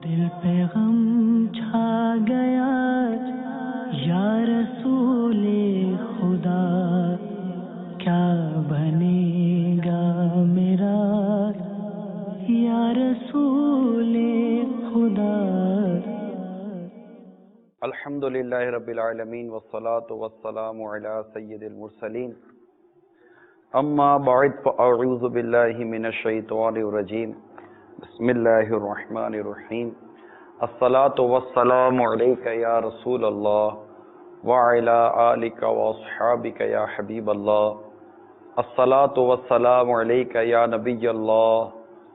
دل پہ غم چھا گیا یا رسول خدا، کیا بنے گا میرا یا رسول خدا۔ الحمدللہ رب العالمین والصلاة والسلام علی سید المرسلین، اما بعد فاعوذ باللہ من الشیطان الرجیم، بسم اللہ الرحمن الرحیم۔ الصلاة والسلام علیک یا رسول اللہ وعلی آلک واصحابک یا حبیب اللہ۔ الصلاة والسلام علیک یا نبی اللہ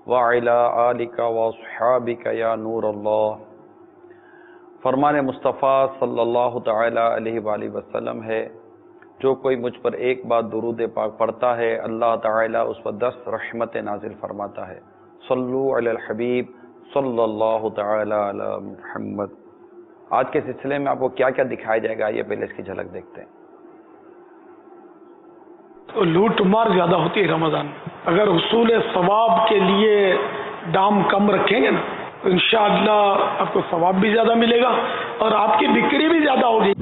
وعلی آلک واصحابک یا نور اللہ۔ فرمان مصطفیٰ صلی اللہ تعالی علیہ وآلہ وسلم ہے، جو کوئی مجھ پر ایک بار درود پاک پڑھتا ہے اللہ تعالیٰ اس پر 10 رحمت نازل فرماتا ہے۔ صلو علی الحبیب صلی اللہ تعالی علی محمد۔ آج کے سلسلے میں آپ کو کیا کیا دکھایا جائے گا، یہ پہلے اس کی جھلک دیکھتے ہیں۔ تو لوٹ مار زیادہ ہوتی ہے رمضان میں، اگر حصول ثواب کے لیے دام کم رکھیں گے نا تو انشاءاللہ آپ کو ثواب بھی زیادہ ملے گا اور آپ کی بکری بھی زیادہ ہوگی۔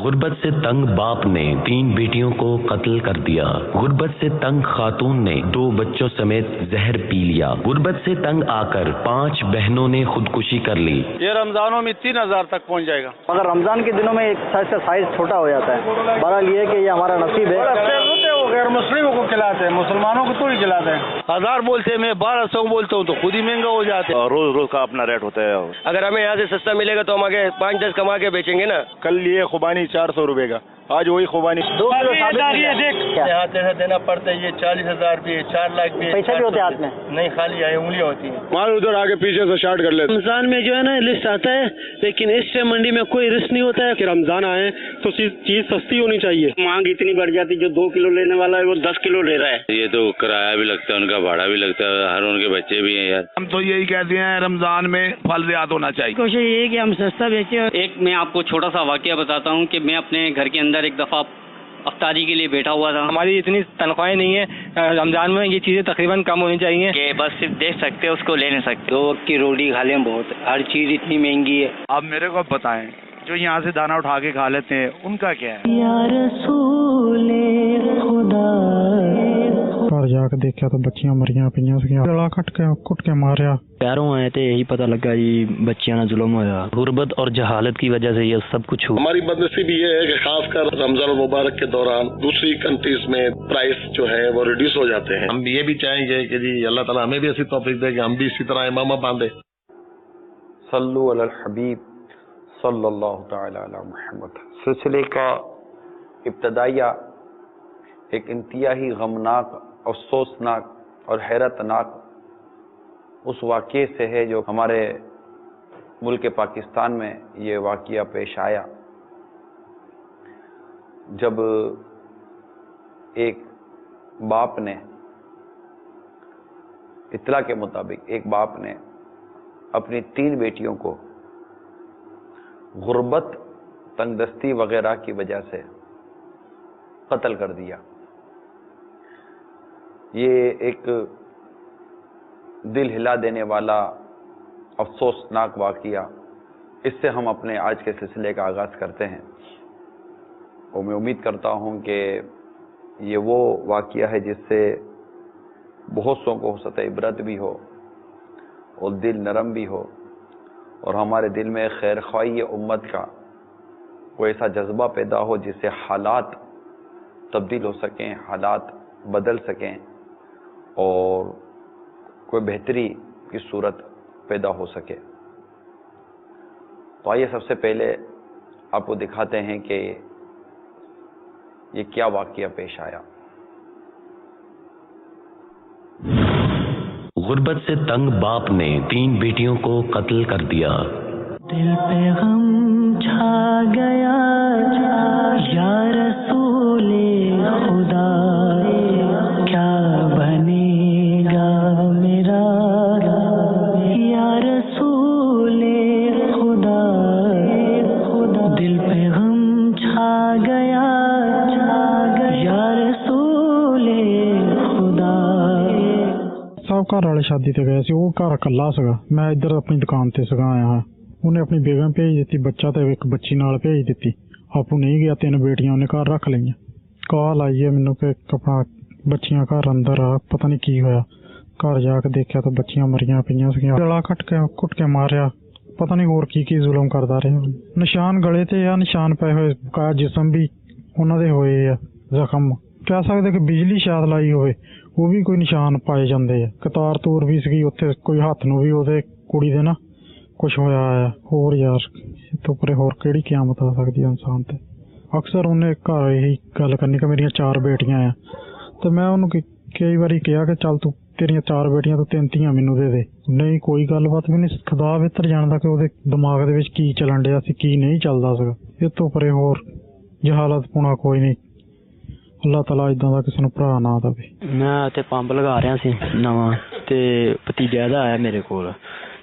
غربت سے تنگ باپ نے 3 بیٹیوں کو قتل کر دیا۔ غربت سے تنگ خاتون نے 2 بچوں سمیت زہر پی لیا۔ غربت سے تنگ آ کر 5 بہنوں نے خودکشی کر لی۔ یہ رمضانوں میں 3000 تک پہنچ جائے گا، مگر رمضان کے دنوں میں ایک سائز چھوٹا ہو جاتا ہے۔ بہرحال یہ ہے کہ یہ ہمارا نصیب ہے۔ وہ غیر مسلموں کو کھلاتے ہیں، مسلمانوں کو تھوڑی کھلاتے ہیں۔ 1000 بولتے ہیں، میں 1200 بولتا ہوں تو خود ہی مہنگا ہو جاتے ہیں۔ روز روز کا اپنا ریٹ ہوتا ہے۔ اگر ہمیں یہاں سے سستا ملے گا تو ہم آگے 5-10 کما کے بیچیں گے نا۔ کل یہ خوبانی 400 روپے کا، آج وہی خوبانی 2 کلو ہاتھ ایسا دینا پڑتا ہے، یہ 40,000 بھی ہے، 4 لاکھ بھی ہے، پیسے بھی ہوتے ہیں ہاتھ میں، نہیں خالی ہے انگلیاں ہوتی ہیں۔ مال ادھر آگے پیچھے سے شارٹ کر لیتے۔ رمضان میں جو ہے نا لسٹ آتا ہے، لیکن اس سے منڈی میں کوئی رسک نہیں ہوتا ہے کہ رمضان آئے تو چیز سستی ہونی چاہیے۔ مانگ اتنی بڑھ جاتی، جو 2 کلو لینے والا ہے وہ 10 کلو لے رہا ہے۔ یہ تو کرایہ بھی لگتا ہے، ان کا بھاڑا بھی لگتا ہے، ہر ان کے بچے بھی ہیں یار۔ ہم تو یہی کہتے ہیں رمضان میں پھل زیادہ ہونا چاہیے۔ کوشش یہ ہے کہ ہم سستا بیچیں۔ ایک میں آپ کو چھوٹا سا واقعہ بتاتا ہوں کہ میں اپنے گھر کے اندر ایک دفعہ افطاری کے لیے بیٹھا ہوا تھا۔ ہماری اتنی تنخواہیں نہیں ہے، رمضان میں یہ چیزیں تقریباً کم ہونی چاہیے کہ بس صرف دیکھ سکتے اس کو لے نہیں سکتے۔ 2 وقت کی روٹی کھا لیں، بہت، ہر چیز اتنی مہنگی ہے۔ آپ میرے کو بتائیں، جو یہاں سے دانا اٹھا کے کھا لیتے ہیں ان کا کیا ہے؟ یا رسول خدا، گھر جا کے دیکھا تو بچیاں مریاں پیاں سیاں، گلا کٹ کے ماریا۔ پیروں آئے تھے، یہی پتہ لگا جی بچیاں نہ ظلم ہوا۔ غربت اور جہالت کی وجہ سے یہ سب کچھ ہوا۔ ہماری بدنصیبی یہ ہے کہ خاص کر رمضان المبارک کے دوران دوسری کنٹریز میں پرائس جو ہے وہ ریڈیوس ہو جاتے ہیں۔ ہم یہ بھی چاہیں گے کہ جی اللہ تعالیٰ ہمیں بھی ایسی توفیق دے کہ ہم بھی اسی طرح امامہ باندھے۔ صلو علی الحبیب صلی اللہ تعالی علی محمد۔ سلسلے کا ابتدائیہ ایک انتہائی غمناک، افسوسناک اور حیرت ناک اس واقعے سے ہے جو ہمارے ملک پاکستان میں یہ واقعہ پیش آیا، جب ایک باپ نے، اطلاع کے مطابق ایک باپ نے اپنی 3 بیٹیوں کو غربت، تنگ دستی وغیرہ کی وجہ سے قتل کر دیا۔ یہ ایک دل ہلا دینے والا افسوسناک واقعہ، اس سے ہم اپنے آج کے سلسلے کا آغاز کرتے ہیں، اور میں امید کرتا ہوں کہ یہ وہ واقعہ ہے جس سے بہت سو کو حسرت عبرت بھی ہو اور دل نرم بھی ہو، اور ہمارے دل میں خیر خواہی امت کا کوئی ایسا جذبہ پیدا ہو جس سے حالات تبدیل ہو سکیں، حالات بدل سکیں اور کوئی بہتری کی صورت پیدا ہو سکے۔ تو آئیے سب سے پہلے آپ کو دکھاتے ہیں کہ یہ کیا واقعہ پیش آیا۔ غربت سے تنگ باپ نے 3 بیٹیوں کو قتل کر دیا۔ دل پہ غم چھا گیا یا رسول خدا، کیا بنے گا میرا یا رسول خدا۔ دل پہ غم چھا گیا یا رسول خدا۔ ਘਰ ਵਾਲੇ ਸ਼ਾਦੀ ਤੇ ਗਏ ਸੀ, ਉਹ ਘਰ ਇਕੱਲਾ ਸੀਗਾ, ਮੈਂ ਇੱਧਰ ਆਪਣੀ ਦੁਕਾਨ ਤੇ ਸੀਗਾ ਆਇਆ ਹਾਂ। ਉਹਨੇ ਆਪਣੀ ਬੇਗਮ ਭੇਜ ਦਿੱਤੀ, ਬੱਚਾ ਤੇ ਇੱਕ ਬੱਚੀ ਨਾਲ ਭੇਜ ਦਿੱਤੀ। ਆਪੂ ਨਹੀਂ ਗਿਆ, 3 ਬੇਟੀਆਂ ਉਹਨੇ ਘਰ ਰੱਖ ਲਈਆਂ। ਕਾਲ ਆਈ ਹੈ ਮੈਨੂੰ ਕਿ ਆਪਣਾ ਬੱਚੀਆਂ ਘਰ ਅੰਦਰ ਆ, ਪਤਾ ਨਹੀਂ ਕੀ ਹੋਇਆ। ਘਰ ਜਾ ਕੇ ਦੇਖਿਆ ਤਾਂ ਬੱਚੀਆਂ ਮਰੀਆਂ ਪਈਆਂ ਸੀਗੀਆਂ, ਗਲਾ ਘੁੱਟ ਕੇ ਮਾਰਿਆ, ਪਤਾ ਨਹੀਂ ਹੋਰ ਕੀ ਜ਼ੁਲਮ ਕਰਦਾ ਰਿਹਾ। ਨਿਸ਼ਾਨ ਗਲੇ ਤੇ ਆ, ਨਿਸ਼ਾਨ ਪਏ ਹੋਏ, ਬਕਾਇਆ ਜਿਸਮ ਵੀ ਉਹਨਾਂ ਦੇ ਹੋਏ ਆ ਜ਼ਖਮ। ਕਹਿ ਸਕਦੇ ਕਿ ਬਿਜਲੀ ਸ਼ਾਇਦ ਲਾਈ ਹੋਵੇ, ਉਹ ਵੀ ਕੋਈ ਨਿਸ਼ਾਨ ਪਾਏ ਜਾਂਦੇ ਆ। ਕਤਾਰ ਤੂਰ ਵੀ ਸੀਗੀ ਉੱਥੇ, ਕੋਈ ਹੱਥ ਨੂੰ ਵੀ ਉਹਦੇ ਕੁੜੀ ਦੇ ਨਾ ਕੁਛ ਹੋਇਆ ਆ। ਹੋਰ ਯਾਰ ਇਸ ਤੋਂ ਪਰੇ ਹੋਰ ਕਿਹੜੀ ਕਿਆਮਤ ਆ ਸਕਦੀ ਇਨਸਾਨ ਤੇ। ਅਕਸਰ ਉਹਨੇ ਘਰ ਇਹੀ ਗੱਲ ਕਰਨੀ ਕਿ ਮੇਰੀਆਂ 4 ਬੇਟੀਆਂ ਆ, ਤੇ ਮੈਂ ਉਹਨੂੰ ਕਈ ਵਾਰੀ ਕਿਹਾ ਕਿ ਚੱਲ ਤੂੰ ਤੇਰੀਆਂ 4 ਬੇਟੀਆਂ ਤੋਂ 3 ਧੀਆਂ ਮੈਨੂੰ ਦੇ ਦੇ। ਨਹੀਂ, ਕੋਈ ਗੱਲਬਾਤ ਵੀ ਨਹੀਂ। ਖੁਦਾ ਬਿਹਤਰ ਜਾਣਦਾ ਕਿ ਉਹਦੇ ਦਿਮਾਗ ਦੇ ਵਿੱਚ ਕੀ ਚੱਲਣ ਡਿਆ ਸੀ, ਕੀ ਨਹੀਂ ਚੱਲਦਾ ਸੀਗਾ। ਇਸ ਤੋਂ ਪਰੇ ਹੋਰ ਜਹਾਲਤ ਪੁਣਾ ਕੋਈ ਨਹੀਂ। ਅੱਲਾਹ ਤਾਲਾ ਇਦਾਂ ਦਾ ਕਿਸੇ ਨੂੰ ਭਰਾ ਨਾ ਦੇਵੇ। ਮੈਂ ਤੇ ਪੰਪ ਲਗਾ ਰਿਹਾ ਸੀ ਨਵਾਂ, ਤੇ ਭਤੀਜਾ ਦਾ ਆਇਆ ਮੇਰੇ ਕੋਲ,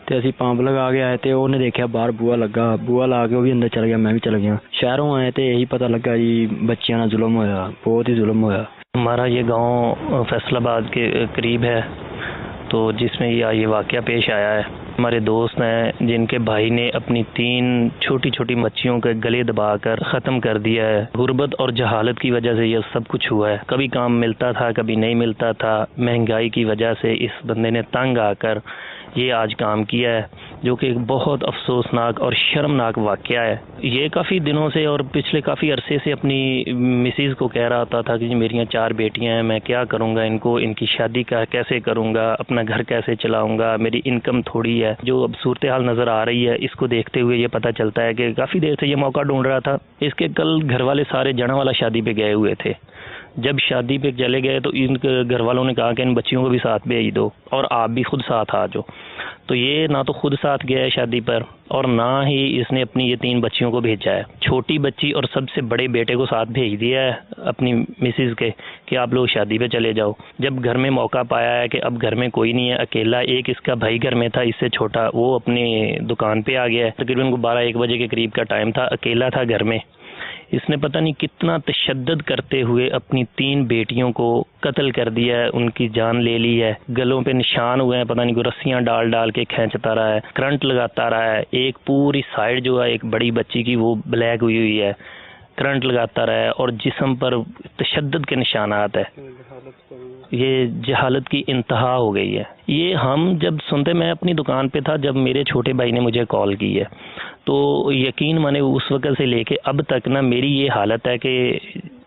ਤੇ ਅਸੀਂ ਪੰਪ ਲਗਾ ਕੇ ਆਏ ਤੇ ਉਹਨੇ ਦੇਖਿਆ ਬਾਹਰ ਬੂਹਾ ਲੱਗਾ, ਬੂਹਾ ਲਾ ਕੇ ਉਹ ਵੀ ਅੰਦਰ ਚਲ ਗਿਆ, ਮੈਂ ਵੀ ਚਲ ਗਿਆ। ਸ਼ਹਿਰੋਂ ਆਏ ਤੇ ਇਹੀ ਪਤਾ ਲੱਗਾ ਜੀ ਬੱਚਿਆਂ ਨਾਲ ਜ਼ੁਲਮ ਹੋਇਆ, बहुत ही जुल्म हुआ। हमारा ये गांव फैसलाबाद के करीब है, तो जिसमें ये वाक़या पेश आया है। हमारे दोस्त हैं जिनके भाई ने अपनी 3 छोटी छोटी बच्चियों के गले दबाकर ख़त्म कर दिया है। गुर्बत और जहालत की वजह से ये सब कुछ हुआ है। कभी काम मिलता था, कभी नहीं मिलता था। महंगाई की वजह से इस बंदे ने तंग आकर ये आज काम किया है, जो कि एक बहुत अफसोसनाक और शर्मनाक वाक़या है। ये काफ़ी दिनों से और पिछले काफ़ी अरसे से अपनी मिसेज़ को कह रहा होता था कि मेरी 4 बेटियां हैं, मैं क्या करूँगा इनको, इनकी शादी का कैसे करूँगा, अपना घर कैसे चलाऊँगा, मेरी इनकम थोड़ी है। जो अब सूरत हाल नज़र आ रही है, इसको देखते हुए ये पता चलता है कि काफ़ी देर से ये मौका ढूंढ रहा था। इसके कल घर वाले सारे जनावाला शादी पे गए हुए थे। जब शादी पे चले गए तो इन घर वालों ने कहा कि इन बच्चियों को भी साथ भेज दो और आप भी खुद साथ आ जाओ। तो ये ना तो खुद साथ गया है शादी पर, और ना ही इसने अपनी ये 3 बच्चियों को भेजा है। छोटी बच्ची और सबसे बड़े बेटे को साथ भेज दिया है अपनी मिसेज के कि आप लोग शादी पे चले जाओ। जब घर में मौका पाया है कि अब घर में कोई नहीं है, अकेला एक इसका भाई घर में था, इससे छोटा, वो अपनी दुकान पे आ गया है। तकरीबन 12-1 बजे के करीब का टाइम था, अकेला था घर में। इसने पता नहीं कितना तशद्दुद करते हुए अपनी 3 बेटियों को कत्ल कर दिया है, उनकी जान ले ली है। गलों पे निशान हुए हैं, पता नहीं कोई रस्सियां डाल डाल के खींचता रहा है, करंट लगाता रहा है। एक पूरी साइड जो है एक बड़ी बच्ची की वो ब्लैक हुई हुई है, करंट लगाता रहा है, और जिस्म पर तशद्दुद के निशानात है। ये जहालत की इंतहा हो गई है। ये हम जब सुनते, मैं अपनी दुकान पे था जब मेरे छोटे भाई ने मुझे कॉल की है, तो यकीन माने उस वक्त से लेके अब तक ना मेरी ये हालत है कि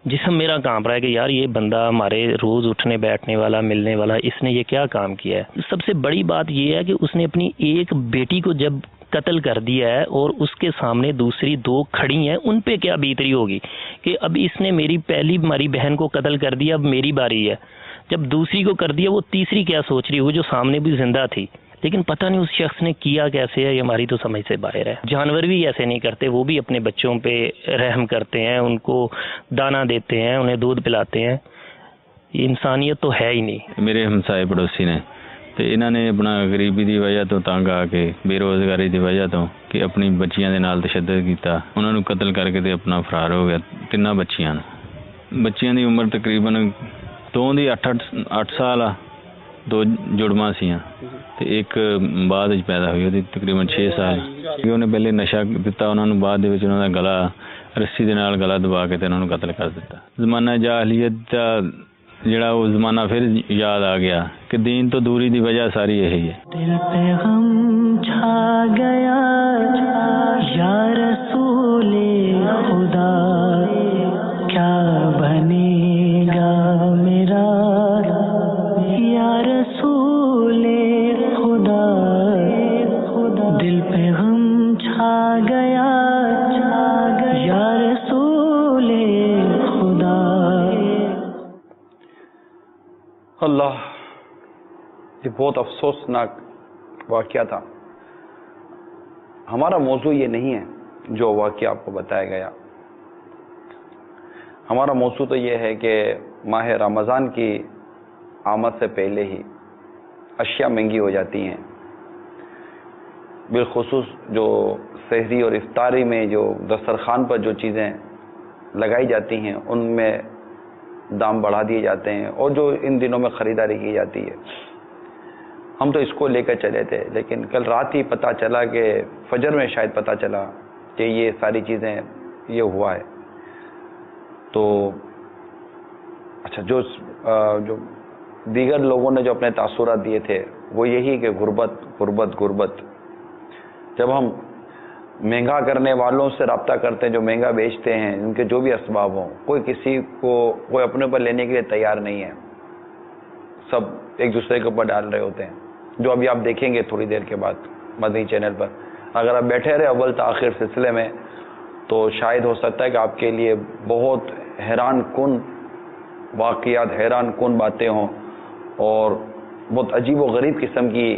जिस्म मेरा कांप रहा है कि यार ये बंदा हमारे रोज़ उठने बैठने वाला, मिलने वाला, इसने ये क्या काम किया है। सबसे बड़ी बात ये है कि उसने अपनी एक बेटी को जब कत्ल कर दिया है और उसके सामने दूसरी 2 खड़ी हैं, उन पे क्या बीतरी होगी कि अब इसने मेरी पहली हमारी बहन को कत्ल कर दिया, अब मेरी बारी है। जब दूसरी को कर दिया, वो तीसरी क्या सोच रही होगी जो सामने भी जिंदा थी। लेकिन पता नहीं उस शख्स ने किया कैसे है, ये हमारी तो समझ से बाहर है। जानवर भी ऐसे नहीं करते, वो भी अपने बच्चों पे रहम करते हैं, उनको दाना देते हैं, उन्हें दूध पिलाते हैं। ये इंसानियत तो है ही नहीं। मेरे हमसाए पड़ोसी ने तो इन्होंने अपना गरीबी की वजह तो तंग आके, बेरोजगारी की वजह तो कि अपनी बच्चियां दे नाल तशद्दुद कीता, उन्होंने कत्ल करके ते अपना फरार हो गया। 3 बच्चियां की उम्र तकरीबन 2 ਦੀ 8 साल आ, 2 जुड़वा सी ते एक बाद पैदा हुई, वो तकरीबन 6 साल। उन्हें पहले नशा दिता, उन्होंने बाद उन्होंने गला रस्सी दे नाल गला दबा के उन्होंने कत्ल कर दिता। जमाना जाहलीयत का जिहड़ा वो जमाना फिर याद आ गया कि दीन तो दूरी की वजह सारी यही है। दिल पे गम छा गया या रसूले खुदा, क्या बनेगा मेरा या रसूले खुदा। दिल पे गम छा गया या रसूले खुदा। अल्लाह, ये बहुत अफसोसनाक वाक़या था। हमारा मौजू ये नहीं है जो वाक़या आपको बताया गया। हमारा मौजू तो ये है कि माह रमज़ान की आमद से पहले ही अशिया महंगी हो जाती हैं। बिलखुसूस जो सहरी और इफ्तारी में जो दस्तरखान पर जो चीज़ें लगाई जाती हैं उनमें दाम बढ़ा दिए जाते हैं, और जो इन दिनों में ख़रीदारी की जाती है ہم تو اس کو لے کر چلے تھے، لیکن کل رات ہی پتہ چلا کہ فجر میں شاید پتہ چلا کہ یہ ساری چیزیں یہ ہوا ہے. تو اچھا، جو دیگر لوگوں نے جو اپنے تاثرات دیے تھے وہ یہی کہ غربت غربت غربت. جب ہم مہنگا کرنے والوں سے رابطہ کرتے ہیں، جو مہنگا بیچتے ہیں، ان کے جو بھی اسباب ہوں، کوئی اپنے پر لینے کے لیے تیار نہیں ہے. سب ایک دوسرے کے اوپر ڈال رہے ہوتے ہیں، جو ابھی آپ دیکھیں گے تھوڑی دیر کے بعد مدنی چینل پر. اگر آپ بیٹھے رہے اول تاخیر سلسلے میں تو شاید ہو سکتا ہے کہ آپ کے لیے بہت حیران کن واقعات، حیران کن باتیں ہوں، اور بہت عجیب و غریب قسم کی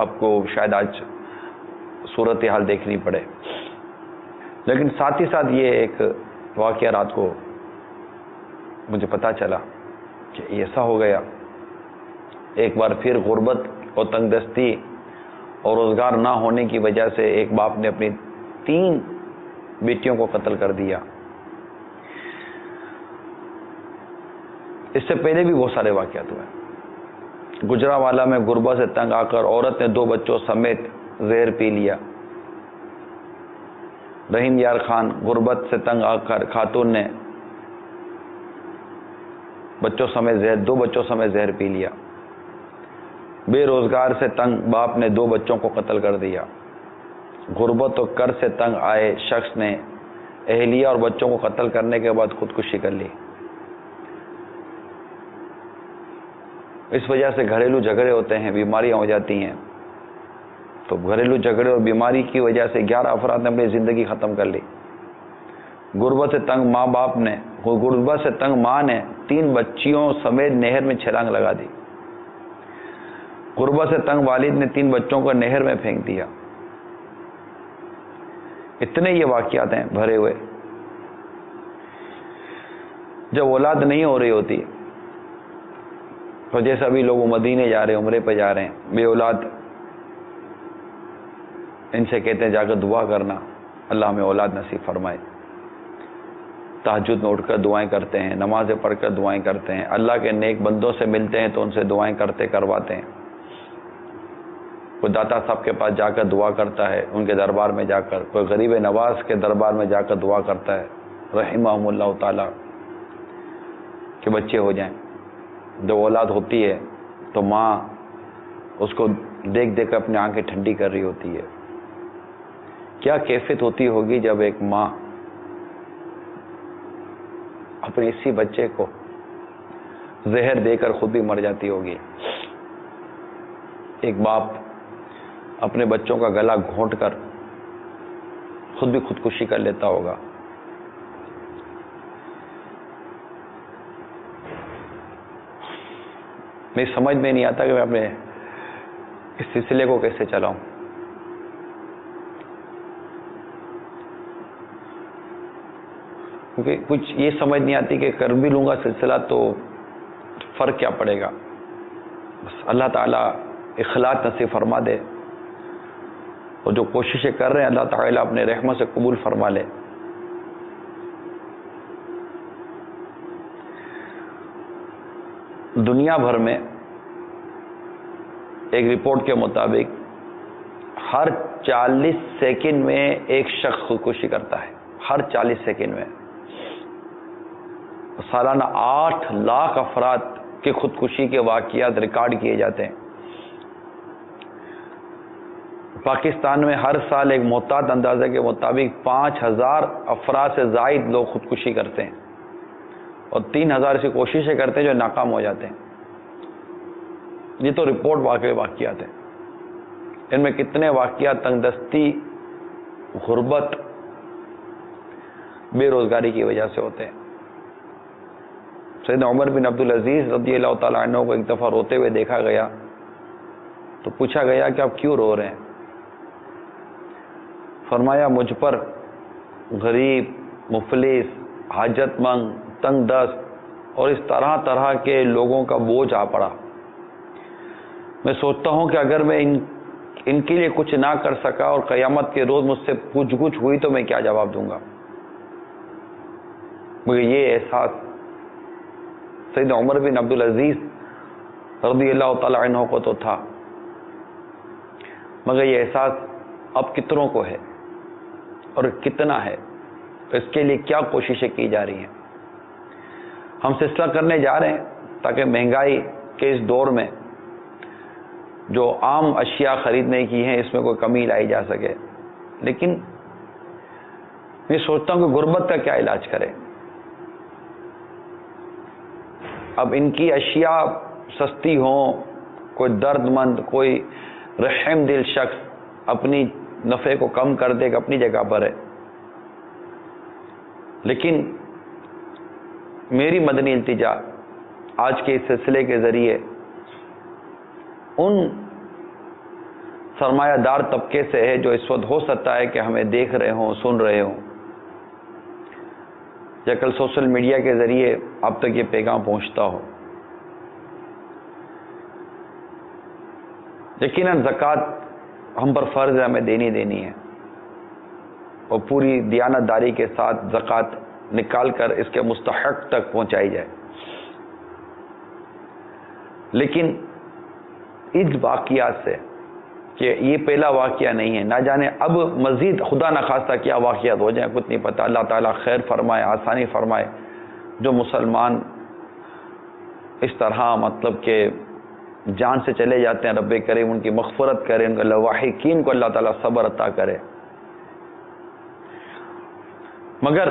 آپ کو شاید آج صورتحال دیکھنی پڑے. لیکن ساتھ ہی ساتھ یہ ایک واقعہ رات کو مجھے پتہ چلا کہ ایسا ہو گیا. ایک بار پھر غربت اور تنگ دستی اور روزگار نہ ہونے کی وجہ سے ایک باپ نے اپنی 3 بیٹیوں کو قتل کر دیا. اس سے پہلے بھی بہت سارے واقعات ہوئے. گجرانوالہ میں غربت سے تنگ آ کر عورت نے 2 بچوں سمیت زہر پی لیا. رحیم یار خان، غربت سے تنگ آ کر خاتون نے 2 بچوں سمیت زہر پی لیا. بے روزگار سے تنگ باپ نے 2 بچوں کو قتل کر دیا. غربت و قرض سے تنگ آئے شخص نے اہلیہ اور بچوں کو قتل کرنے کے بعد خودکشی کر لی. اس وجہ سے گھریلو جھگڑے ہوتے ہیں، بیماریاں ہو جاتی ہیں. تو گھریلو جھگڑے اور بیماری کی وجہ سے 11 افراد نے اپنی زندگی ختم کر لی. غربت سے تنگ ماں نے 3 بچیوں سمیت نہر میں چھلانگ لگا دی. غربت سے تنگ والد نے 3 بچوں کو نہر میں پھینک دیا. اتنے یہ واقعات ہیں بھرے ہوئے. جب اولاد نہیں ہو رہی ہوتی تو جیسا بھی لوگ مدینے جا رہے ہیں، عمرے پہ جا رہے ہیں، بے اولاد، ان سے کہتے ہیں جا کر دعا کرنا اللہ ہمیں اولاد نصیب فرمائے. تہجد میں اٹھ کر دعائیں کرتے ہیں، نمازیں پڑھ کر دعائیں کرتے ہیں، اللہ کے نیک بندوں سے ملتے ہیں تو ان سے دعائیں کرواتے ہیں. کوئی داتا صاحب کے پاس جا کر دعا کرتا ہے، ان کے دربار میں جا کر. کوئی غریب نواز کے دربار میں جا کر دعا کرتا ہے رحمہم اللہ تعالی کہ بچے ہو جائیں. جب اولاد ہوتی ہے تو ماں اس کو دیکھ دیکھ کر اپنی آنکھیں ٹھنڈی کر رہی ہوتی ہے. کیا کیفیت ہوتی ہوگی جب ایک ماں اپنے اسی بچے کو زہر دے کر خود بھی مر جاتی ہوگی. ایک باپ اپنے بچوں کا گلا گھونٹ کر خود بھی خودکشی کر لیتا ہوگا. میری سمجھ میں نہیں آتا کہ میں اپنے اس سلسلے کو کیسے چلاؤں. کیونکہ کچھ یہ سمجھ نہیں آتی کہ کر بھی لوں گا سلسلہ تو فرق کیا پڑے گا. بس اللہ تعالیٰ اخلاص نصیب فرما دے، اور جو کوششیں کر رہے ہیں اللہ تعالیٰ اپنے رحمت سے قبول فرما لے. دنیا بھر میں ایک رپورٹ کے مطابق ہر 40 سیکنڈ میں ایک شخص خودکشی کرتا ہے. ہر 40 سیکنڈ میں سالانہ 8 لاکھ افراد کے خودکشی کے واقعات ریکارڈ کیے جاتے ہیں. پاکستان میں ہر سال ایک محتاط اندازے کے مطابق 5000 افراد سے زائد لوگ خودکشی کرتے ہیں، اور 3000 ایسی کوششیں کرتے ہیں جو ناکام ہو جاتے ہیں. یہ تو رپورٹ واقعات ہیں. ان میں کتنے واقعات تنگ دستی، غربت، بے روزگاری کی وجہ سے ہوتے ہیں. سیدنا عمر بن عبدالعزیز رضی اللہ تعالیٰ عنہ کو ایک دفعہ روتے ہوئے دیکھا گیا تو پوچھا گیا کہ آپ کیوں رو رہے ہیں؟ فرمایا مجھ پر غریب، مفلس، حاجت مند، تنگ دست اور اس طرح طرح کے لوگوں کا بوجھ آ پڑا. میں سوچتا ہوں کہ اگر میں ان کے لیے کچھ نہ کر سکا اور قیامت کے روز مجھ سے پوچھ گچھ ہوئی تو میں کیا جواب دوں گا. مجھے یہ احساس سیدنا عمر بن عبدالعزیز رضی اللہ تعالی عنہ کو تو تھا مگر یہ احساس اب کتنوں کو ہے اور کتنا ہے، اس کے لیے کیا کوششیں کی جا رہی ہیں۔ ہم سلسلہ کرنے جا رہے ہیں تاکہ مہنگائی کے اس دور میں جو عام اشیاء خریدنے کی ہیں اس میں کوئی کمی لائی جا سکے، لیکن میں سوچتا ہوں کہ غربت کا کیا علاج کرے۔ اب ان کی اشیاء سستی ہوں، کوئی درد مند، کوئی رحم دل شخص اپنی نفع کو کم کر دے گا، اپنی جگہ پر ہے، لیکن میری مدنی التجا آج کے اس سلسلے کے ذریعے ان سرمایہ دار طبقے سے ہے جو اس وقت ہو سکتا ہے کہ ہمیں دیکھ رہے ہوں، سن رہے ہوں، یا کل سوشل میڈیا کے ذریعے اب تک یہ پیغام پہنچتا ہو۔ یقیناً زکوٰۃ ہم پر فرض ہے، ہمیں دینی ہے، اور پوری دیانت داری کے ساتھ زکوٰۃ نکال کر اس کے مستحق تک پہنچائی جائے۔ لیکن اس واقعات سے کہ یہ پہلا واقعہ نہیں ہے، نہ جانے اب مزید خدا نخواستہ کیا واقعات ہو جائیں، کچھ نہیں پتہ۔ اللہ تعالیٰ خیر فرمائے، آسانی فرمائے۔ جو مسلمان اس طرح مطلب کہ جان سے چلے جاتے ہیں، رب کریم ان کی مغفرت کرے، ان کے لواحقین کو اللہ تعالیٰ صبر عطا کرے۔ مگر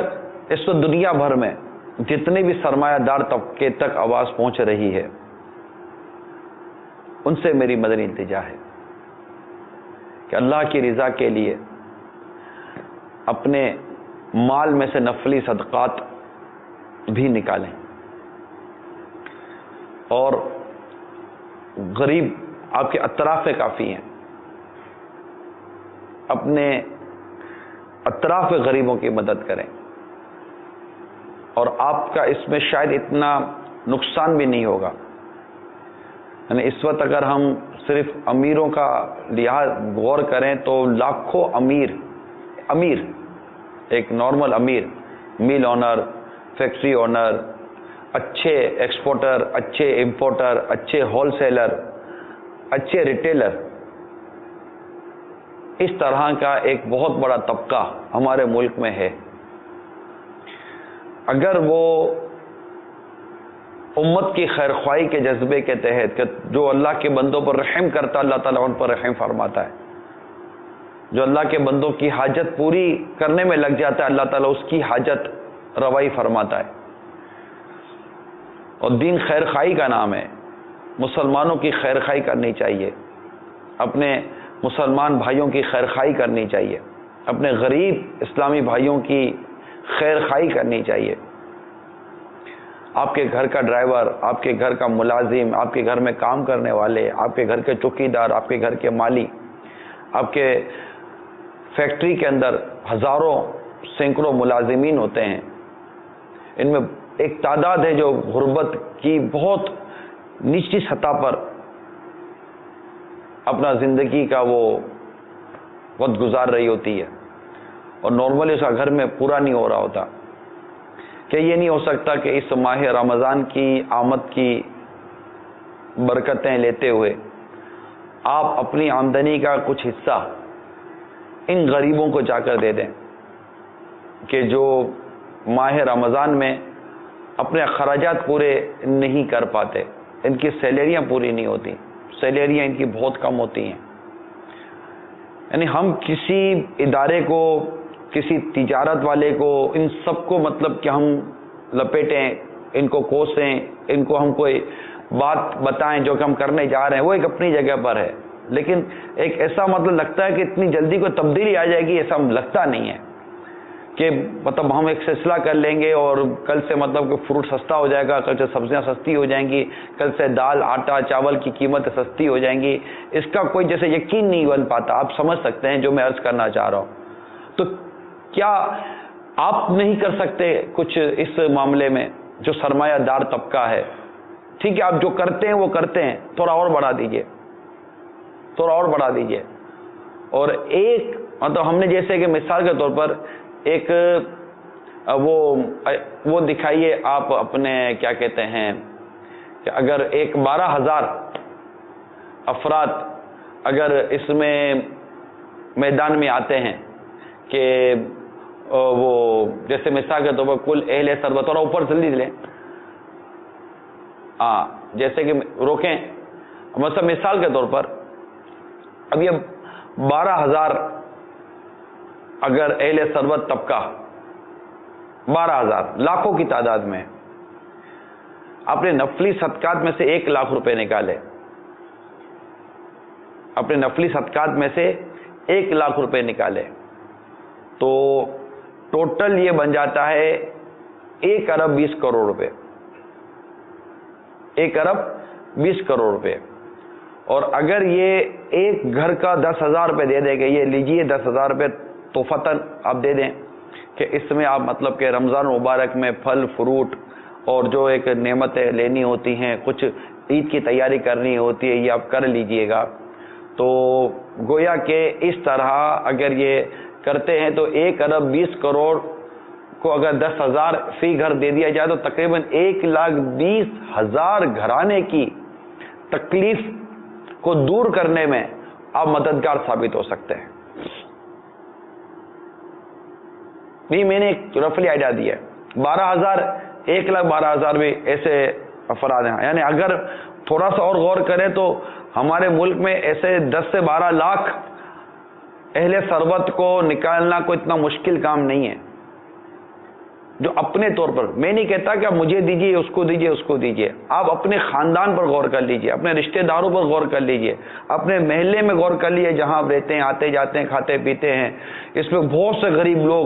اس وقت دنیا بھر میں جتنے بھی سرمایہ دار طبقے تک آواز پہنچ رہی ہے، ان سے میری مدنی التجا ہے کہ اللہ کی رضا کے لیے اپنے مال میں سے نفلی صدقات بھی نکالیں، اور غریب آپ کے اطراف کافی ہیں، اپنے اطراف غریبوں کی مدد کریں، اور آپ کا اس میں شاید اتنا نقصان بھی نہیں ہوگا۔ یعنی اس وقت اگر ہم صرف امیروں کا لحاظ غور کریں تو لاکھوں امیر ایک نارمل امیر، مل اونر، فیکٹری اونر، اچھے ایکسپورٹر، اچھے امپورٹر، اچھے ہول سیلر، اچھے ریٹیلر، اس طرح کا ایک بہت بڑا طبقہ ہمارے ملک میں ہے۔ اگر وہ امت کی خیر خواہی کے جذبے کے تحت کہ جو اللہ کے بندوں پر رحم کرتا اللہ تعالیٰ ان پر رحم فرماتا ہے، جو اللہ کے بندوں کی حاجت پوری کرنے میں لگ جاتا ہے اللہ تعالیٰ اس کی حاجت روائی فرماتا ہے۔ اور دین خیر خواہی کا نام ہے، مسلمانوں کی خیر خواہی کرنی چاہیے، اپنے مسلمان بھائیوں کی خیر خواہی کرنی چاہیے، اپنے غریب اسلامی بھائیوں کی خیر خواہی کرنی چاہیے۔ آپ کے گھر کا ڈرائیور، آپ کے گھر کا ملازم، آپ کے گھر میں کام کرنے والے، آپ کے گھر کے چوکیدار، آپ کے گھر کے مالی، آپ کے فیکٹری کے اندر ہزاروں سینکڑوں ملازمین ہوتے ہیں، ان میں ایک تعداد ہے جو غربت کی بہت نچلی سطح پر اپنا زندگی کا وہ وقت گزار رہی ہوتی ہے، اور نارملی اس کا گھر میں پورا نہیں ہو رہا ہوتا۔ کہ یہ نہیں ہو سکتا کہ اس ماہ رمضان کی آمد کی برکتیں لیتے ہوئے آپ اپنی آمدنی کا کچھ حصہ ان غریبوں کو جا کر دے دیں کہ جو ماہ رمضان میں اپنے اخراجات پورے نہیں کر پاتے، ان کی سیلریاں پوری نہیں ہوتی، سیلریاں ان کی بہت کم ہوتی ہیں۔ یعنی ہم کسی ادارے کو، کسی تجارت والے کو، ان سب کو مطلب کہ ہم لپیٹیں، ان کو کوسیں، ان کو ہم کوئی بات بتائیں جو کہ ہم کرنے جا رہے ہیں، وہ ایک اپنی جگہ پر ہے، لیکن ایک ایسا مطلب لگتا ہے کہ اتنی جلدی کوئی تبدیلی آ جائے گی، ایسا لگتا نہیں ہے کہ مطلب ہم ایک سلسلہ کر لیں گے اور کل سے مطلب کہ فروٹ سستا ہو جائے گا، کل سے سبزیاں سستی ہو جائیں گی، کل سے دال، آٹا، چاول کی قیمت سستی ہو جائیں گی، اس کا کوئی جیسے یقین نہیں بن پاتا۔ آپ سمجھ سکتے ہیں جو میں عرض کرنا چاہ رہا ہوں۔ تو کیا آپ نہیں کر سکتے کچھ اس معاملے میں جو سرمایہ دار طبقہ ہے؟ ٹھیک ہے، آپ جو کرتے ہیں وہ کرتے ہیں، تھوڑا اور بڑھا دیجئے، تھوڑا اور بڑھا دیجئے۔ اور ایک مطلب ہم نے جیسے کہ مثال کے طور پر ایک وہ دکھائیے آپ اپنے کیا کہتے ہیں کہ اگر ایک 12,000 افراد اگر اس میں میدان میں آتے ہیں کہ وہ جیسے مثال کے طور پر کل اہل سربت، تھوڑا اوپر جلدی لیں، ہاں جیسے کہ روکیں، مثلا مثال کے طور پر اب یہ 12,000 اگر اہل سربت طبقہ 12,000 لاکھوں کی تعداد میں، اپنے نفلی صدقات میں سے 1 لاکھ روپے نکالے، اپنے نفلی صدقات میں سے 1 لاکھ روپے نکالے تو ٹوٹل یہ بن جاتا ہے 1 ارب 20 کروڑ روپے، 1 ارب 20 کروڑ روپے۔ اور اگر یہ ایک گھر کا 10,000 روپے دے دیں کہ یہ لیجئے 10,000 روپے توفتاً آپ دے دیں کہ اس میں آپ مطلب کہ رمضان مبارک میں پھل فروٹ اور جو ایک نعمتیں لینی ہوتی ہیں، کچھ عید کی تیاری کرنی ہوتی ہے، یہ آپ کر لیجئے گا، تو گویا کہ اس طرح اگر یہ کرتے ہیں تو 1 ارب 20 کروڑ کو اگر 10,000 فی گھر دے دیا جائے تو تقریباً 1,20,000 گھرانے کی تکلیف کو دور کرنے میں آپ مددگار ثابت ہو سکتے ہیں۔ نہیں، میں نے ایک رفلی آئیڈیا دیا ہے، 12,000 1,12,000 بھی ایسے افراد ہیں، یعنی اگر تھوڑا سا اور غور کریں تو ہمارے ملک میں ایسے 10 سے 12 لاکھ اہل ثروت کو نکالنا کوئی اتنا مشکل کام نہیں ہے، جو اپنے طور پر، میں نہیں کہتا کہ آپ مجھے دیجیے، اس کو دیجیے، اس کو دیجیے، آپ اپنے خاندان پر غور کر لیجیے، اپنے رشتہ داروں پر غور کر لیجیے، اپنے محلے میں غور کر لیجیے جہاں آپ رہتے ہیں، آتے جاتے ہیں، کھاتے پیتے ہیں، اس میں بہت سے غریب لوگ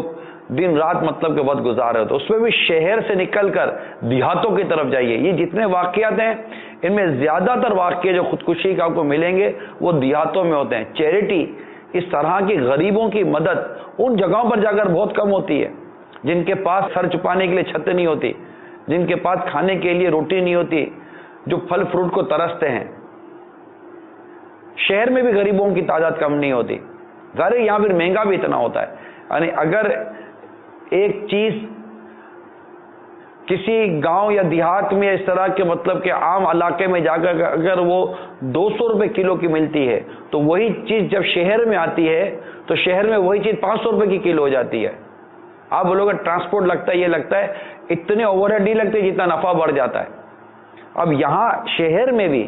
دن رات مطلب کہ بد گزار ہے، تو اس میں بھی شہر سے نکل کر دیہاتوں کی طرف جائیے۔ یہ جتنے واقعات ہیں ان میں زیادہ تر واقعے جو خودکشی کا آپ کو ملیں گے وہ دیہاتوں میں ہوتے ہیں۔ چیریٹی، اس طرح کی غریبوں کی مدد ان جگہوں پر جا کر بہت کم ہوتی ہے جن کے پاس سر چھپانے کے لیے چھت نہیں ہوتی، جن کے پاس کھانے کے لیے روٹی نہیں ہوتی، جو پھل فروٹ کو ترستے ہیں۔ شہر میں بھی غریبوں کی تعداد کم نہیں ہوتی، ظاہر یہاں پھر مہنگا بھی اتنا ہوتا ہے۔ یعنی اگر ایک چیز کسی گاؤں یا دیہات میں اس طرح کے مطلب کہ عام علاقے میں جا کر اگر وہ 200 روپے کلو کی ملتی ہے تو وہی چیز جب شہر میں آتی ہے تو شہر میں وہی چیز 500 روپے کی کلو ہو جاتی ہے۔ آپ بولو گے ٹرانسپورٹ لگتا ہے، یہ لگتا ہے، اتنے اوور ہیڈ نہیں لگتے جتنا نفع بڑھ جاتا ہے۔ اب یہاں شہر میں بھی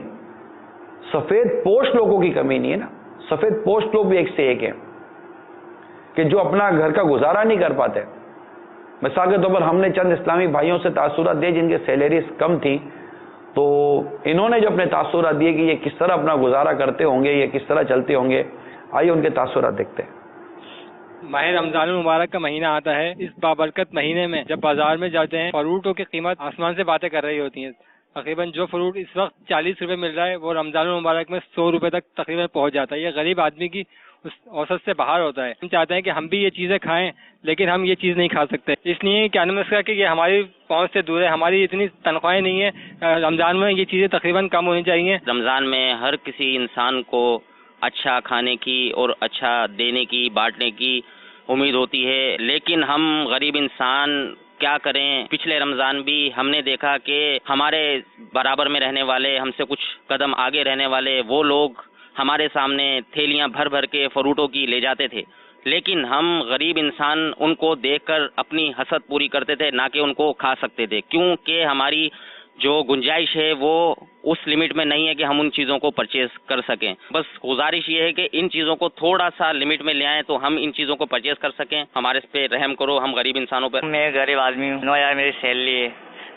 سفید پوش لوگوں کی کمی نہیں ہے نا، سفید پوش لوگ بھی ایک سے ایک ہیں کہ جو اپنا گھر کا گزارا نہیں کر پاتے۔ مثال کے طور پر ہم نے چند اسلامی بھائیوں سے تاثرات دیے جن کی سیلریز کم تھیں، تو انہوں نے جو اپنے تاثرات دیے کہ یہ کس طرح اپنا گزارا کرتے ہوں گے، یہ کس طرح چلتے ہوں گے، آئیے ان کے تاثرات دیکھتے ہیں۔ ماہ رمضان المبارک کا مہینہ آتا ہے، اس بابرکت مہینے میں جب بازار میں جاتے ہیں فروٹوں کی قیمت آسمان سے باتیں کر رہی ہوتی ہیں۔ تقریباً جو فروٹ اس وقت 40 روپے مل رہا ہے وہ رمضان المبارک میں 100 روپے تک تقریباً پہنچ جاتا ہے۔ یہ غریب آدمی کی اس اوسط سے باہر ہوتا ہے۔ ہم چاہتے ہیں کہ ہم بھی یہ چیزیں کھائیں لیکن ہم یہ چیز نہیں کھا سکتے، اس لیے کیا نام اس کا کہ یہ ہماری پہنچ سے دور ہے، ہماری اتنی تنخواہیں نہیں ہیں۔ رمضان میں یہ چیزیں تقریباً کم ہونی چاہیے۔ رمضان میں ہر کسی انسان کو اچھا کھانے کی اور اچھا دینے کی، بانٹنے کی امید ہوتی ہے، لیکن ہم غریب انسان کیا کریں۔ پچھلے رمضان بھی ہم نے دیکھا کہ ہمارے برابر میں رہنے والے، ہم سے کچھ قدم آگے رہنے والے وہ لوگ ہمارے سامنے تھیلیاں بھر بھر کے فروٹوں کی لے جاتے تھے، لیکن ہم غریب انسان ان کو دیکھ کر اپنی حسد پوری کرتے تھے، نہ کہ ان کو کھا سکتے تھے، کیونکہ ہماری جو گنجائش ہے وہ اس لمٹ میں نہیں ہے کہ ہم ان چیزوں کو پرچیز کر سکیں۔ بس گزارش یہ ہے کہ ان چیزوں کو تھوڑا سا لمٹ میں لے آئیں تو ہم ان چیزوں کو پرچیز کر سکیں۔ ہمارے اس پہ رحم کرو، ہم غریب انسانوں پہ۔ میں غریب آدمی ہوں، 9 یار میری سیلری ہے،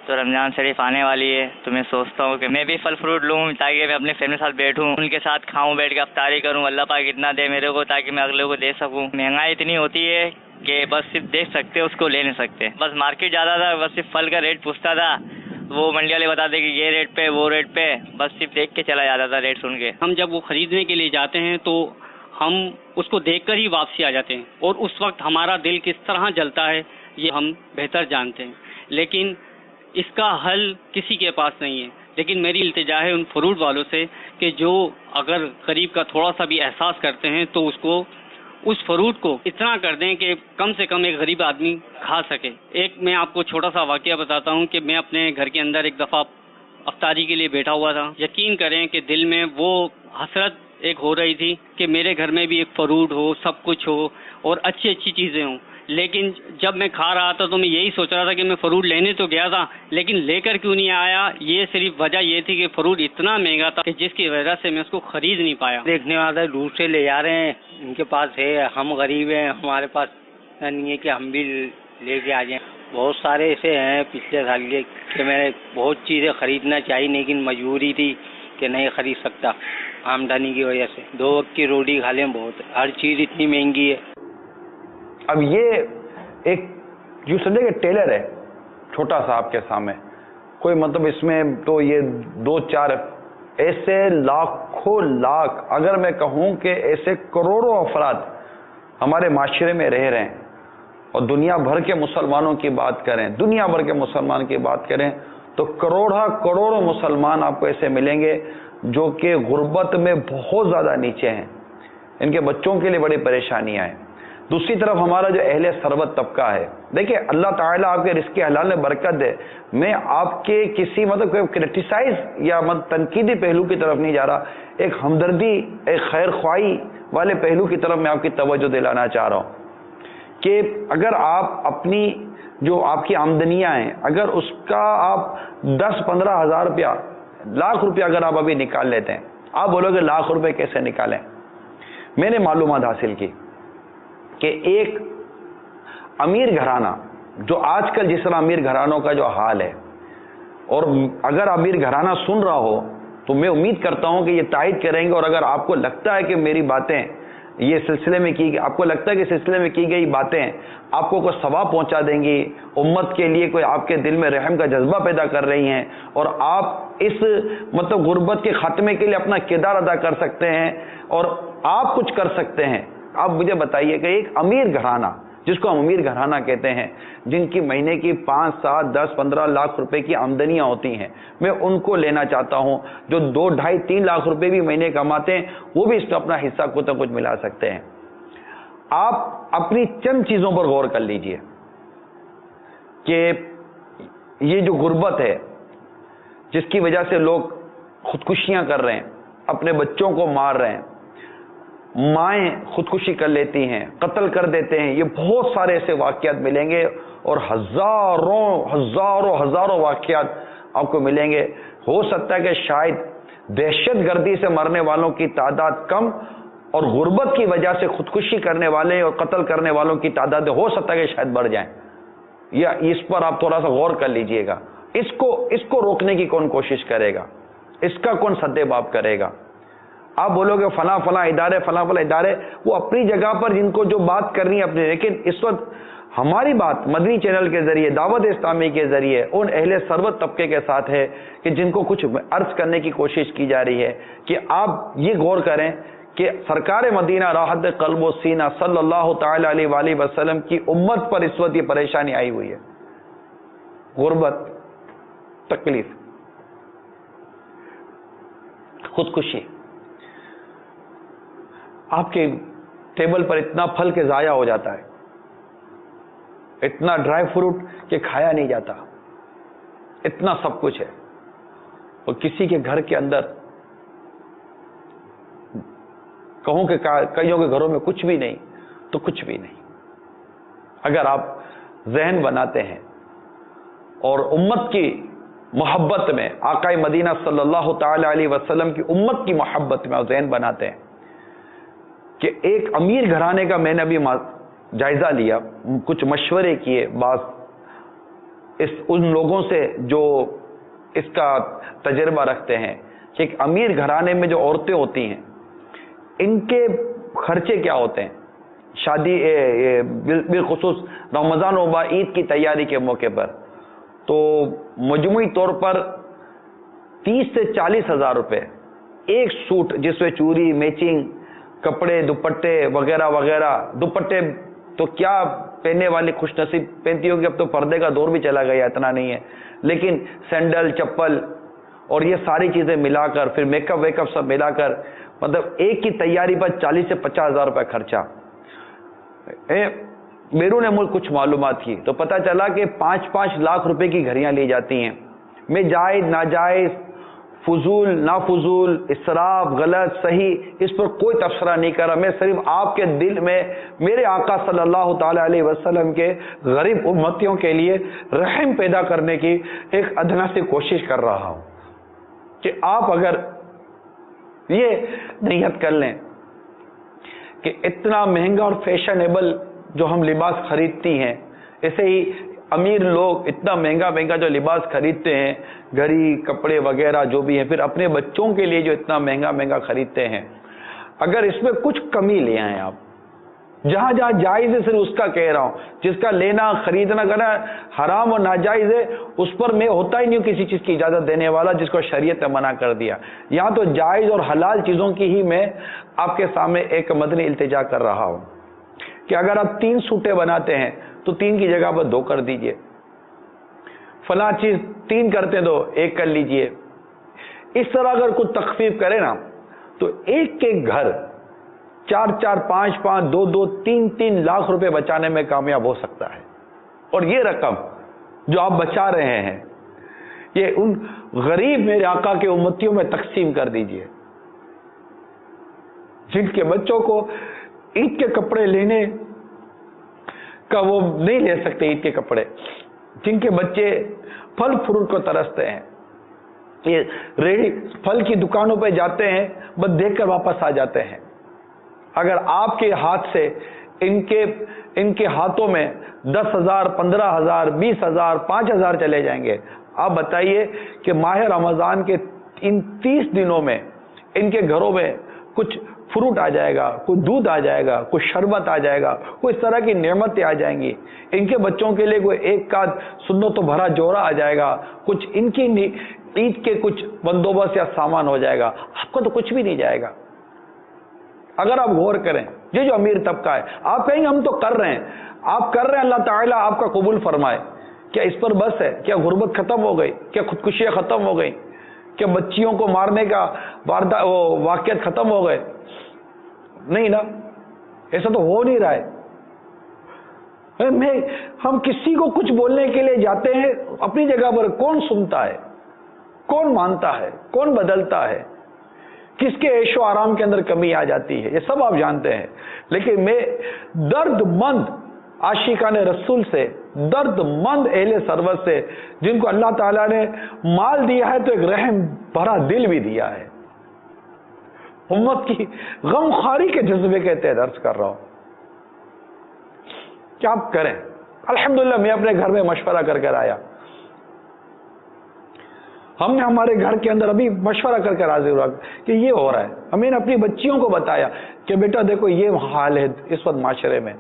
تو رمضان شریف آنے والی ہے تو میں سوچتا ہوں کہ میں بھی پھل فروٹ لوں تاکہ میں اپنے فیملی کے ساتھ بیٹھوں، ان کے ساتھ کھاؤں، بیٹھ کے افطاری کروں، اللہ پاک اتنا دے میرے کو تاکہ میں اگلے کو دے سکوں۔ مہنگائی اتنی ہوتی ہے کہ بس صرف دیکھ سکتے اس کو لے نہیں سکتے۔ بس مارکیٹ جاتا تھا، بس صرف پھل کا ریٹ پوچھتا تھا، وہ منڈی والے بتاتے کہ یہ ریٹ پہ وہ ریٹ پہ، بس صرف دیکھ کے چلا جاتا تھا ریٹ سن کے۔ ہم جب وہ خریدنے کے لیے جاتے ہیں تو ہم اس کو دیکھ کر ہی واپسی آ جاتے ہیں، اور اس وقت ہمارا دل کس طرح جلتا ہے یہ ہم بہتر جانتے ہیں، لیکن اس کا حل کسی کے پاس نہیں ہے۔ لیکن میری التجا ہے ان فروٹ والوں سے کہ جو اگر غریب کا تھوڑا سا بھی احساس کرتے ہیں تو اس فروٹ کو اتنا کر دیں کہ کم سے کم ایک غریب آدمی کھا سکے۔ ایک میں آپ کو چھوٹا سا واقعہ بتاتا ہوں کہ میں اپنے گھر کے اندر ایک دفعہ افطاری کے لیے بیٹھا ہوا تھا۔ یقین کریں کہ دل میں وہ حسرت एक हो रही थी कि मेरे घर में भी एक फ्रूट हो, सब कुछ हो और अच्छी अच्छी चीज़ें हों, लेकिन जब मैं खा रहा था तो मैं यही सोच रहा था कि मैं फ्रूट लेने तो गया था लेकिन लेकर क्यों नहीं आया। ये सिर्फ वजह ये थी कि फ्रूट इतना महंगा था कि जिसकी वजह से मैं उसको खरीद नहीं पाया। देखने वाले दूर से ले जा रहे हैं, इनके पास है, हम गरीब हैं, हमारे पास नहीं है कि हम भी लेके आ जाएं। बहुत सारे ऐसे हैं पिछले साल के कि मैंने बहुत चीज़ें खरीदना चाहिए लेकिन मजबूरी थी कि नहीं खरीद सकता आमदनी की वजह से। 2 वक्त की रोटी खा लें बहुत, हर चीज़ इतनी महंगी है। अब ये एक जो समझे कि टेलर है छोटा सा आपके सामने, कोई मतलब इसमें तो ये 2-4 ऐसे लाखों लाख, अगर मैं कहूँ कि ऐसे करोड़ों अफराद हमारे माशरे में रह रहे हैं और दुनिया भर के मुसलमानों की बात करें, दुनिया भर के मुसलमान की बात करें तो करोड़ों मुसलमान आपको ऐसे मिलेंगे जो कि गुर्बत में बहुत ज़्यादा नीचे हैं, इनके बच्चों के लिए बड़ी परेशानियाँ हैं। दूसरी तरफ हमारा जो अहले सरबत तबका है, देखिए अल्लाह ताला आपके रिज़्क़ हलाल में बरकत दे। मैं आपके किसी मतलब कोई क्रिटिसाइज या मतलब तनकीदी पहलू की तरफ नहीं जा रहा, एक हमदर्दी, एक खैर ख्वाही वाले पहलू की तरफ मैं आपकी तवज्जो दिलाना चाह रहा हूँ कि अगर आप अपनी जो आपकी आमदनियाँ हैं, अगर उसका आप 10-15 हज़ार रुपया, लाख रुपया अगर आप अभी निकाल लेते हैं, आप बोलोगे लाख रुपए कैसे निकालें। मैंने मालूमात हासिल की कि एक अमीर घराना, जो आजकल जिस तरह अमीर घरानों का जो हाल है, और अगर अमीर घराना सुन रहा हो तो मैं उम्मीद करता हूं कि ये तायद करेंगे, और अगर आपको लगता है कि मेरी बातें ये सिलसिले में की, आपको लगता है कि सिलसिले में की गई बातें आपको कोई सवाब पहुंचा देंगी, उम्मत के लिए कोई आपके दिल में रहम का जज्बा पैदा कर रही हैं, और आप इस मतलब गुर्बत के खात्मे के लिए अपना किरदार अदा कर सकते हैं और आप कुछ कर सकते हैं। आप मुझे बताइए कि एक अमीर घराना, जिसको हम अमीर घराना कहते हैं, जिनकी महीने की 5, 7, 10, 15 लाख रुपए की आमदनियां होती हैं, मैं उनको लेना चाहता हूं जो 2, 2.5, 3 लाख रुपए भी महीने कमाते हैं, वो भी इसमें अपना हिस्सा कुछ मिला सकते हैं। आप अपनी चंद चीजों पर गौर कर लीजिए कि ये जो गुर्बत है जिसकी वजह से लोग खुदकुशियां कर रहे हैं, अपने बच्चों को मार रहे हैं, माएँ खुदकुशी कर लेती हैं, कत्ल कर देते हैं, ये बहुत सारे ऐसे वाक़यात मिलेंगे और हज़ारों वाक़यात आपको मिलेंगे। हो सकता है कि शायद दहशतगर्दी से मरने वालों की तादाद कम और गुर्बत की वजह से खुदकुशी करने वाले और कत्ल करने वालों की तादाद हो सकता है कि शायद बढ़ जाए, या इस पर आप थोड़ा सा गौर कर लीजिएगा। इसको रोकने की कौन कोशिश करेगा, इसका कौन सद्देबाब करेगा। आप बोलोगे फला इदारे वो अपनी जगह पर जिनको जो बात करनी है अपनी, लेकिन इस वक्त हमारी बात मदनी चैनल के जरिए, दावत इस्लामी के जरिए उन अहले सरबत तबके के साथ है कि जिनको कुछ अर्ज करने की कोशिश की जा रही है कि आप ये गौर करें कि सरकार मदीना राहत क़ल्ब व सीना सल्लल्लाहु ताला अलैहि वसल्लम की उम्मत पर इस वक्त ये परेशानी आई हुई है, गुर्बत, तकलीफ, खुदकुशी। आपके टेबल पर इतना फल के ज़ाया हो जाता है, इतना ड्राई फ्रूट के खाया नहीं जाता, इतना सब कुछ है, और किसी के घर के अंदर कहूं कि कईयों के घरों में कुछ भी नहीं तो कुछ भी नहीं। अगर आप ज़हन बनाते हैं और उम्मत की मोहब्बत में, आकाए मदीना सल्लल्लाहु ताला अलैहि वसल्लम की उम्मत की मोहब्बत में आप ज़हन बनाते हैं कि एक अमीर घराने का मैंने अभी जायजा लिया, कुछ मशवरे किए उन लोगों से जो इसका तजर्बा रखते हैं कि एक अमीर घराने में जो औरतें होती हैं इनके खर्चे क्या होते हैं शादी बिलखुसूस रमज़ान व ईद की तैयारी के मौके पर। तो मजमूई तौर पर 30 से 40 हज़ार रुपये एक सूट, जिसमें चूड़ी, मैचिंग, कपड़े, दुपट्टे वगैरह वगैरह। दुपट्टे तो क्या पहनने वाली खुशनसीब पहनती होगी, अब तो पर्दे का दौर भी चला गया, इतना नहीं है, लेकिन सैंडल, चप्पल और ये सारी चीज़ें मिलाकर, फिर मेकअप वेकअप सब मिलाकर, मतलब एक की तैयारी पर 40 से 50 हज़ार रुपये खर्चा। बैरून मुल्क कुछ मालूमात की तो पता चला कि 5-5 लाख रुपए की घड़ियां ली जाती हैं। में जायज़ नाजायज़ فضول نافضول اسراف غلط صحیح اس پر کوئی تبصرہ نہیں کر رہا. میں صرف آپ کے دل میں میرے آقا صلی اللہ تعالی علیہ وسلم کے غریب امتیوں کے لیے رحم پیدا کرنے کی ایک ادنا سی کوشش کر رہا ہوں کہ آپ اگر یہ نیت کر لیں کہ اتنا مہنگا اور فیشنیبل جو ہم لباس خریدتی ہیں، ایسے ہی امیر لوگ اتنا مہنگا مہنگا جو لباس خریدتے ہیں، گھڑی کپڑے وغیرہ جو بھی ہیں، پھر اپنے بچوں کے لیے جو اتنا مہنگا مہنگا خریدتے ہیں، اگر اس میں کچھ کمی لے آئیں آپ، جہاں جہاں جائز ہے صرف اس کا کہہ رہا ہوں، جس کا لینا خریدنا کرنا حرام اور ناجائز ہے اس پر میں ہوتا ہی نہیں ہوں کسی چیز کی اجازت دینے والا جس کو شریعت نے منع کر دیا. یہاں تو جائز اور حلال چیزوں کی ہی میں آپ کے سامنے ایک مدنی التجا کر رہا ہوں کہ اگر آپ 3 سوٹیں بناتے ہیں تو 3 کی جگہ پر 2 کر دیجئے، فلاں چیز 3 کرتے تو 1 کر لیجئے. اس طرح اگر کچھ تخفیف کرے نا تو ایک کے گھر 4-4 5-5 2-2 3-3 لاکھ روپے بچانے میں کامیاب ہو سکتا ہے. اور یہ رقم جو آپ بچا رہے ہیں یہ ان غریب میرے آقا کے امتیوں میں تقسیم کر دیجئے جن کے بچوں کو عید کے کپڑے لینے کا وہ نہیں لے سکتے، عید کے کپڑے، جن کے بچے پھل فروٹ کو ترستے ہیں، یہ ریڑھی پھل کی دکانوں پہ جاتے ہیں بس دیکھ کر واپس آ جاتے ہیں. اگر آپ کے ہاتھ سے ان کے ہاتھوں میں 10,000 15,000 20,000 5,000 چلے جائیں گے، آپ بتائیے کہ ماہ رمضان کے ان 30 دنوں میں ان کے گھروں میں کچھ فروٹ آ جائے گا، کوئی دودھ آ جائے گا، کوئی شربت آ جائے گا، کوئی اس طرح کی نعمتیں آ جائیں گی. ان کے بچوں کے لیے کوئی ایک کا سنتوں بھرا جوڑا آ جائے گا، کچھ ان کی عید کے کچھ بندوبست یا سامان ہو جائے گا. آپ کو تو کچھ بھی نہیں جائے گا. اگر آپ غور کریں یہ جو امیر طبقہ ہے، آپ کہیں گے ہم تو کر رہے ہیں، آپ کر رہے ہیں، اللہ تعالیٰ آپ کا قبول فرمائے. کیا اس پر بس ہے؟ کیا غربت ختم ہو گئی؟ کیا خودکشیاں ختم ہو گئی؟ کیا بچیوں کو مارنے کا واقعات ختم ہو گئے؟ نہیں نا، ایسا تو ہو نہیں رہا ہے. ہم کسی کو کچھ بولنے کے لیے جاتے ہیں، اپنی جگہ پر کون سنتا ہے، کون مانتا ہے، کون بدلتا ہے، کس کے عیش و آرام کے اندر کمی آ جاتی ہے، یہ سب آپ جانتے ہیں. لیکن میں درد مند عاشقان رسول سے، درد مند اہل سرور سے، جن کو اللہ تعالیٰ نے مال دیا ہے تو ایک رحم بھرا دل بھی دیا ہے، امت کی غم خواری کے جذبے کے تحت عرض کر رہا ہوں. کیا آپ کریں؟ الحمدللہ میں اپنے گھر میں مشورہ کر کر آیا. ہم نے ہمارے گھر کے اندر ابھی مشورہ کر کر حاضر ہوا کہ یہ ہو رہا ہے. ہم نے اپنی بچیوں کو بتایا کہ بیٹا دیکھو یہ حال ہے اس وقت معاشرے میں.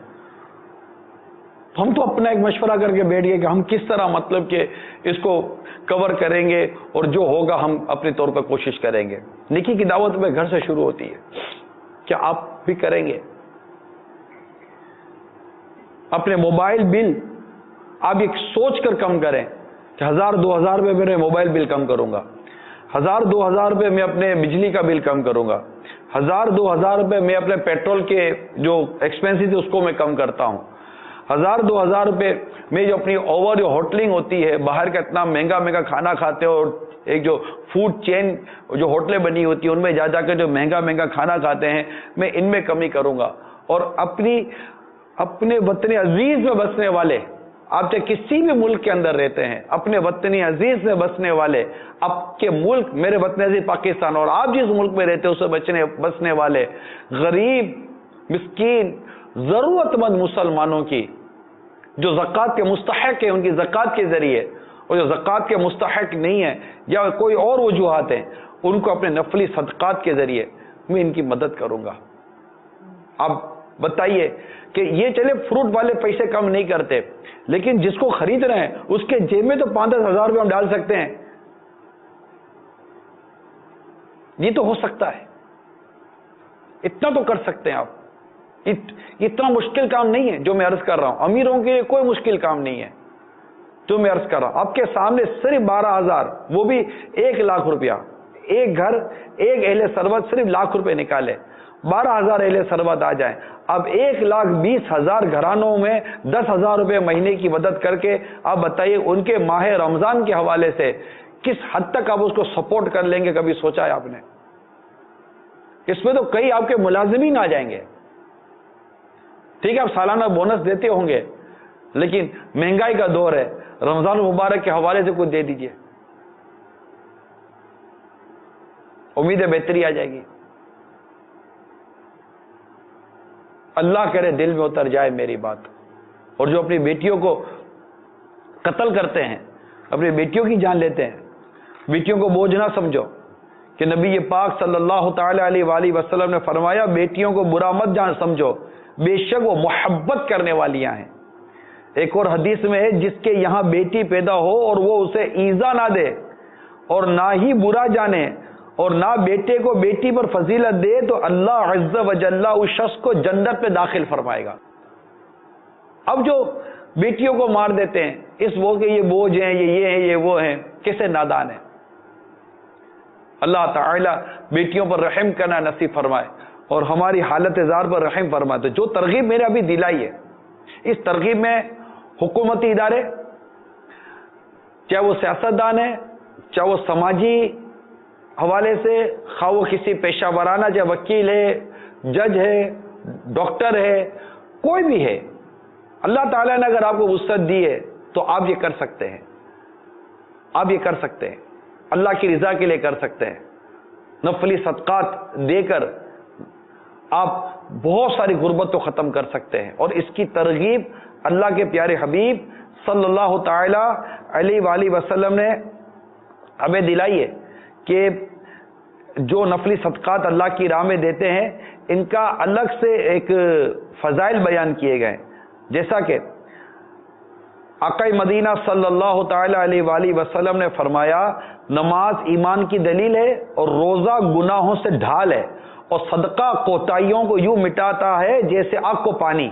ہم تو اپنا ایک مشورہ کر کے بیٹھ گئے کہ ہم کس طرح مطلب کہ اس کو کور کریں گے اور جو ہوگا ہم اپنے طور پر کوشش کریں گے. نیکی کی دعوت میں گھر سے شروع ہوتی ہے. کیا آپ بھی کریں گے؟ اپنے موبائل بل آپ ایک سوچ کر کم کریں کہ 1,000-2,000 روپے میرے موبائل بل کم کروں گا، 1,000-2,000 روپے میں اپنے بجلی کا بل کم کروں گا، 1,000-2,000 روپے میں اپنے پیٹرول کے جو ایکسپینسز ہے اس کو میں کم کرتا ہوں، 1,000-2,000 روپے میں جو اپنی اوور جو ہوٹلنگ ہوتی ہے، باہر کا اتنا مہنگا مہنگا کھانا کھاتے ہو، اور ایک جو فوڈ چین جو ہوٹلیں بنی ہوتی ہیں ان میں جا کے جو مہنگا مہنگا کھانا کھاتے ہیں، میں ان میں کمی کروں گا. اور اپنے وطن عزیز میں بسنے والے، آپ چاہے کسی بھی ملک کے اندر رہتے ہیں، اپنے وطن عزیز میں بسنے والے، آپ کے ملک میرے وطن عزیز پاکستان اور آپ جس ملک میں رہتے ہیں اس میں بسنے والے غریب مسکین ضرورت مند مسلمانوں کی جو زکوٰۃ کے مستحق ہیں ان کی زکوٰۃ کے ذریعے، اور جو زکوٰۃ کے مستحق نہیں ہیں یا کوئی اور وجوہات ہیں ان کو اپنے نفلی صدقات کے ذریعے میں ان کی مدد کروں گا. آپ بتائیے کہ یہ چلے فروٹ والے پیسے کم نہیں کرتے، لیکن جس کو خرید رہے ہیں اس کے جیب میں تو 5-10 ہزار روپے ہم ڈال سکتے ہیں. یہ تو ہو سکتا ہے، اتنا تو کر سکتے ہیں آپ. اتنا مشکل کام نہیں ہے جو میں عرض کر رہا ہوں. امیروں کے لیے کوئی مشکل کام نہیں ہے جو میں عرض کر رہا ہوں. آپ کے سامنے صرف 12,000، وہ بھی 1 لاکھ روپیہ، ایک گھر ایک اہل ثروت صرف لاکھ روپے نکالے، 12,000 اہل ثروت آ جائیں. اب 1,20,000 گھرانوں میں 10,000 روپے مہینے کی مدد کر کے آپ بتائیے ان کے ماہ رمضان کے حوالے سے کس حد تک آپ اس کو سپورٹ کر لیں گے کبھی سوچا ہے آپ نے؟ اس میں تو کئی آپ کے ملازمین آ جائیں گے. ٹھیک ہے آپ سالانہ بونس دیتے ہوں گے، لیکن مہنگائی کا دور ہے، رمضان المبارک کے حوالے سے کچھ دے دیجئے، امید بہتری آ جائے گی. اللہ کرے دل میں اتر جائے میری بات. اور جو اپنی بیٹیوں کو قتل کرتے ہیں، اپنی بیٹیوں کی جان لیتے ہیں، بیٹیوں کو بوجھ نہ سمجھو کہ نبی پاک صلی اللہ تعالی علیہ وآلہ وسلم نے فرمایا بیٹیوں کو برا مت جان سمجھو، بے شک وہ محبت کرنے والیاں ہیں. ایک اور حدیث میں ہے جس کے یہاں بیٹی پیدا ہو اور وہ اسے ایذا نہ دے اور نہ ہی برا جانے اور نہ بیٹے کو بیٹی پر فضیلت دے تو اللہ عز و جل اس شخص کو جنت میں داخل فرمائے گا. اب جو بیٹیوں کو مار دیتے ہیں اس وہ کہ یہ بوجھ ہیں، یہ ہیں، یہ وہ ہیں، کیسے نادان ہیں. اللہ تعالی بیٹیوں پر رحم کرنا نصیب فرمائے اور ہماری حالت زار پر رحم فرمائے. تو جو ترغیب میں نے ابھی دلائی ہے، اس ترغیب میں حکومتی ادارے، چاہے وہ سیاستدان ہیں، چاہے وہ سماجی حوالے سے، خواہ وہ کسی پیشہ ورانہ، چاہے وکیل ہے، جج ہے، ڈاکٹر ہے، کوئی بھی ہے، اللہ تعالیٰ نے اگر آپ کو وسعت دی ہے تو آپ یہ کر سکتے ہیں. آپ یہ کر سکتے ہیں، اللہ کی رضا کے لیے کر سکتے ہیں. نفلی صدقات دے کر آپ بہت ساری غربت کو ختم کر سکتے ہیں. اور اس کی ترغیب اللہ کے پیارے حبیب صلی اللہ تعالی علیہ وآلہ وسلم نے ہمیں دلائی ہے کہ جو نفلی صدقات اللہ کی راہ میں دیتے ہیں ان کا الگ سے ایک فضائل بیان کیے گئے، جیسا کہ آقا مدینہ صلی اللہ تعالی علیہ وآلہ وسلم نے فرمایا نماز ایمان کی دلیل ہے اور روزہ گناہوں سے ڈھال ہے اور صدقہ کوتاہیوں کو یوں مٹاتا ہے جیسے آگ کو پانی.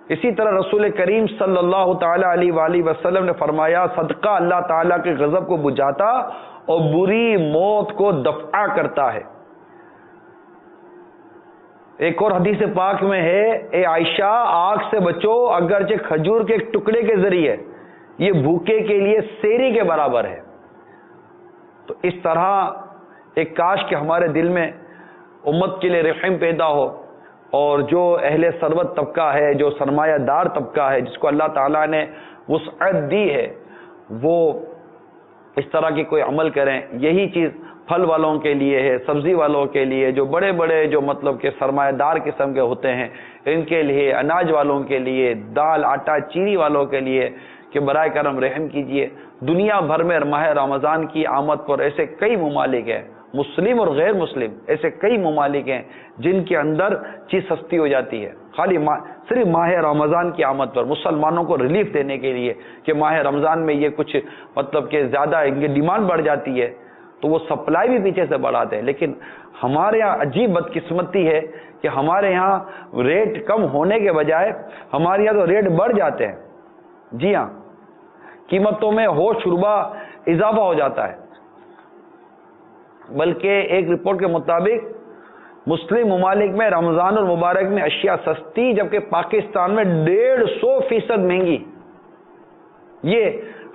اسی طرح رسول کریم صلی اللہ تعالی علیہ وآلہ وسلم نے فرمایا صدقہ اللہ تعالیٰ کے غضب کو بجھاتا اور بری موت کو دفع کرتا ہے. ایک اور حدیث پاک میں ہے اے عائشہ آگ سے بچو اگرچہ کھجور کے ایک ٹکڑے کے ذریعے، یہ بھوکے کے لیے سیری کے برابر ہے. تو اس طرح ایک کاش کہ ہمارے دل میں امت کے لیے رحم پیدا ہو اور جو اہل ثروت طبقہ ہے، جو سرمایہ دار طبقہ ہے جس کو اللہ تعالیٰ نے وسعت دی ہے، وہ اس طرح کی کوئی عمل کریں. یہی چیز پھل والوں کے لیے ہے، سبزی والوں کے لیے، جو بڑے بڑے جو مطلب کہ سرمایہ دار قسم کے ہوتے ہیں ان کے لیے، اناج والوں کے لیے، دال آٹا چینی والوں کے لیے کہ برائے کرم رحم کیجئے. دنیا بھر میں ماہ رمضان کی آمد پر ایسے کئی ممالک ہیں، مسلم اور غیر مسلم، ایسے کئی ممالک ہیں جن کے اندر چیز سستی ہو جاتی ہے خالی صرف ماہ رمضان کی آمد پر، مسلمانوں کو ریلیف دینے کے لیے کہ ماہ رمضان میں یہ کچھ مطلب کہ زیادہ ان کی ڈیمانڈ بڑھ جاتی ہے تو وہ سپلائی بھی پیچھے سے بڑھاتے ہیں. لیکن ہمارے یہاں عجیب بدقسمتی ہے کہ ہمارے یہاں ریٹ کم ہونے کے بجائے ہمارے یہاں تو ریٹ بڑھ جاتے ہیں. جی ہاں، قیمتوں میں ہوش ربا اضافہ ہو جاتا ہے. بلکہ ایک رپورٹ کے مطابق مسلم ممالک میں رمضان المبارک میں اشیاء سستی جبکہ پاکستان میں 150% مہنگی. یہ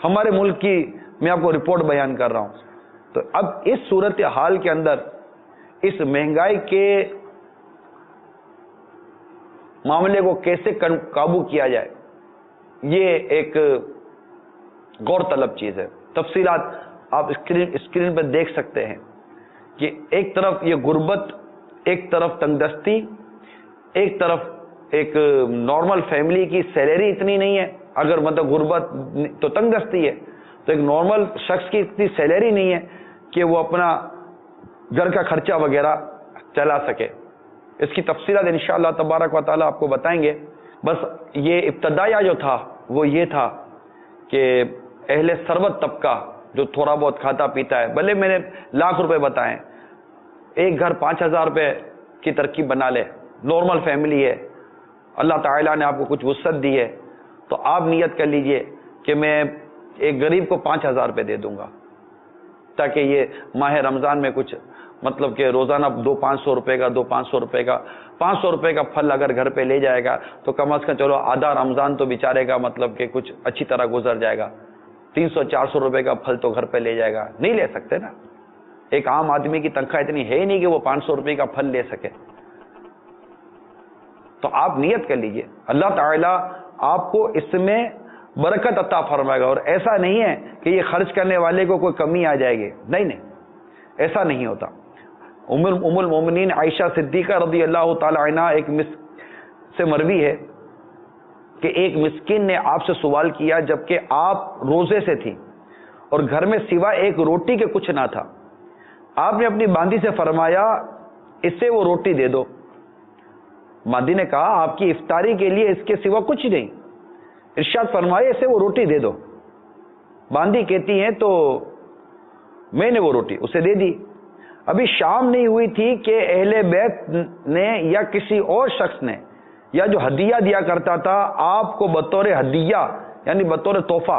ہمارے ملک کی میں آپ کو رپورٹ بیان کر رہا ہوں. تو اب اس صورتحال کے اندر اس مہنگائی کے معاملے کو کیسے قابو کیا جائے یہ ایک غور طلب چیز ہے. تفصیلات آپ اسکرین پر دیکھ سکتے ہیں کہ ایک طرف یہ غربت، ایک طرف تنگدستی، ایک طرف ایک نارمل فیملی کی سیلری اتنی نہیں ہے. اگر مطلب غربت تو تنگدستی ہے تو ایک نارمل شخص کی اتنی سیلری نہیں ہے کہ وہ اپنا گھر کا خرچہ وغیرہ چلا سکے. اس کی تفصیلات انشاءاللہ تبارک و تعالی آپ کو بتائیں گے. بس یہ ابتدائیہ جو تھا وہ یہ تھا کہ اہل ثروت طبقہ جو تھوڑا بہت کھاتا پیتا ہے، بھلے میں نے لاکھ روپے بتائیں، ایک گھر 5,000 روپے کی ترکیب بنا لے، نارمل فیملی ہے، اللہ تعالیٰ نے آپ کو کچھ وسعت دی ہے تو آپ نیت کر لیجئے کہ میں ایک غریب کو 5,000 روپے دے دوں گا تاکہ یہ ماہ رمضان میں کچھ مطلب کہ روزانہ 200-500 روپے کا 200-500 روپے کا 500 روپے کا پھل اگر گھر پہ لے جائے گا تو کم از کم چلو آدھا رمضان تو بیچارے کا مطلب کہ کچھ اچھی طرح گزر جائے گا. 300-400 रुपए का फल तो घर पे ले जाएगा, नहीं ले सकते ना। एक आम आदमी की तनख्वाह इतनी है ही नहीं कि वो 500 रुपए का फल ले सके। तो आप नियत कर लीजिए, अल्लाह ताला आपको इसमें बरकत अता फरमाएगा। और ऐसा नहीं है कि ये खर्च करने वाले को कोई कमी आ जाएगी, नहीं नहीं, ऐसा नहीं होता। उम्मुल मोमिनीन आयशा सिद्दीका रज़ी अल्लाह ताला अन्हा एक से मरवी है कि एक मिस्किन ने आपसे सवाल किया जबकि आप रोजे से थी और घर में सिवा एक रोटी के कुछ ना था। आपने अपनी बांदी से फरमाया इससे वो रोटी दे दो। बांदी ने कहा आपकी इफ्तारी के लिए इसके सिवा कुछ नहीं। इरशाद फरमाया इसे वो रोटी दे दो। बांदी कहती हैं तो मैंने वो रोटी उसे दे दी। अभी शाम नहीं हुई थी कि अहले बैत ने या किसी और शख्स ने या जो हदिया दिया करता था आपको बतौर हदिया यानी बतौर तोहफा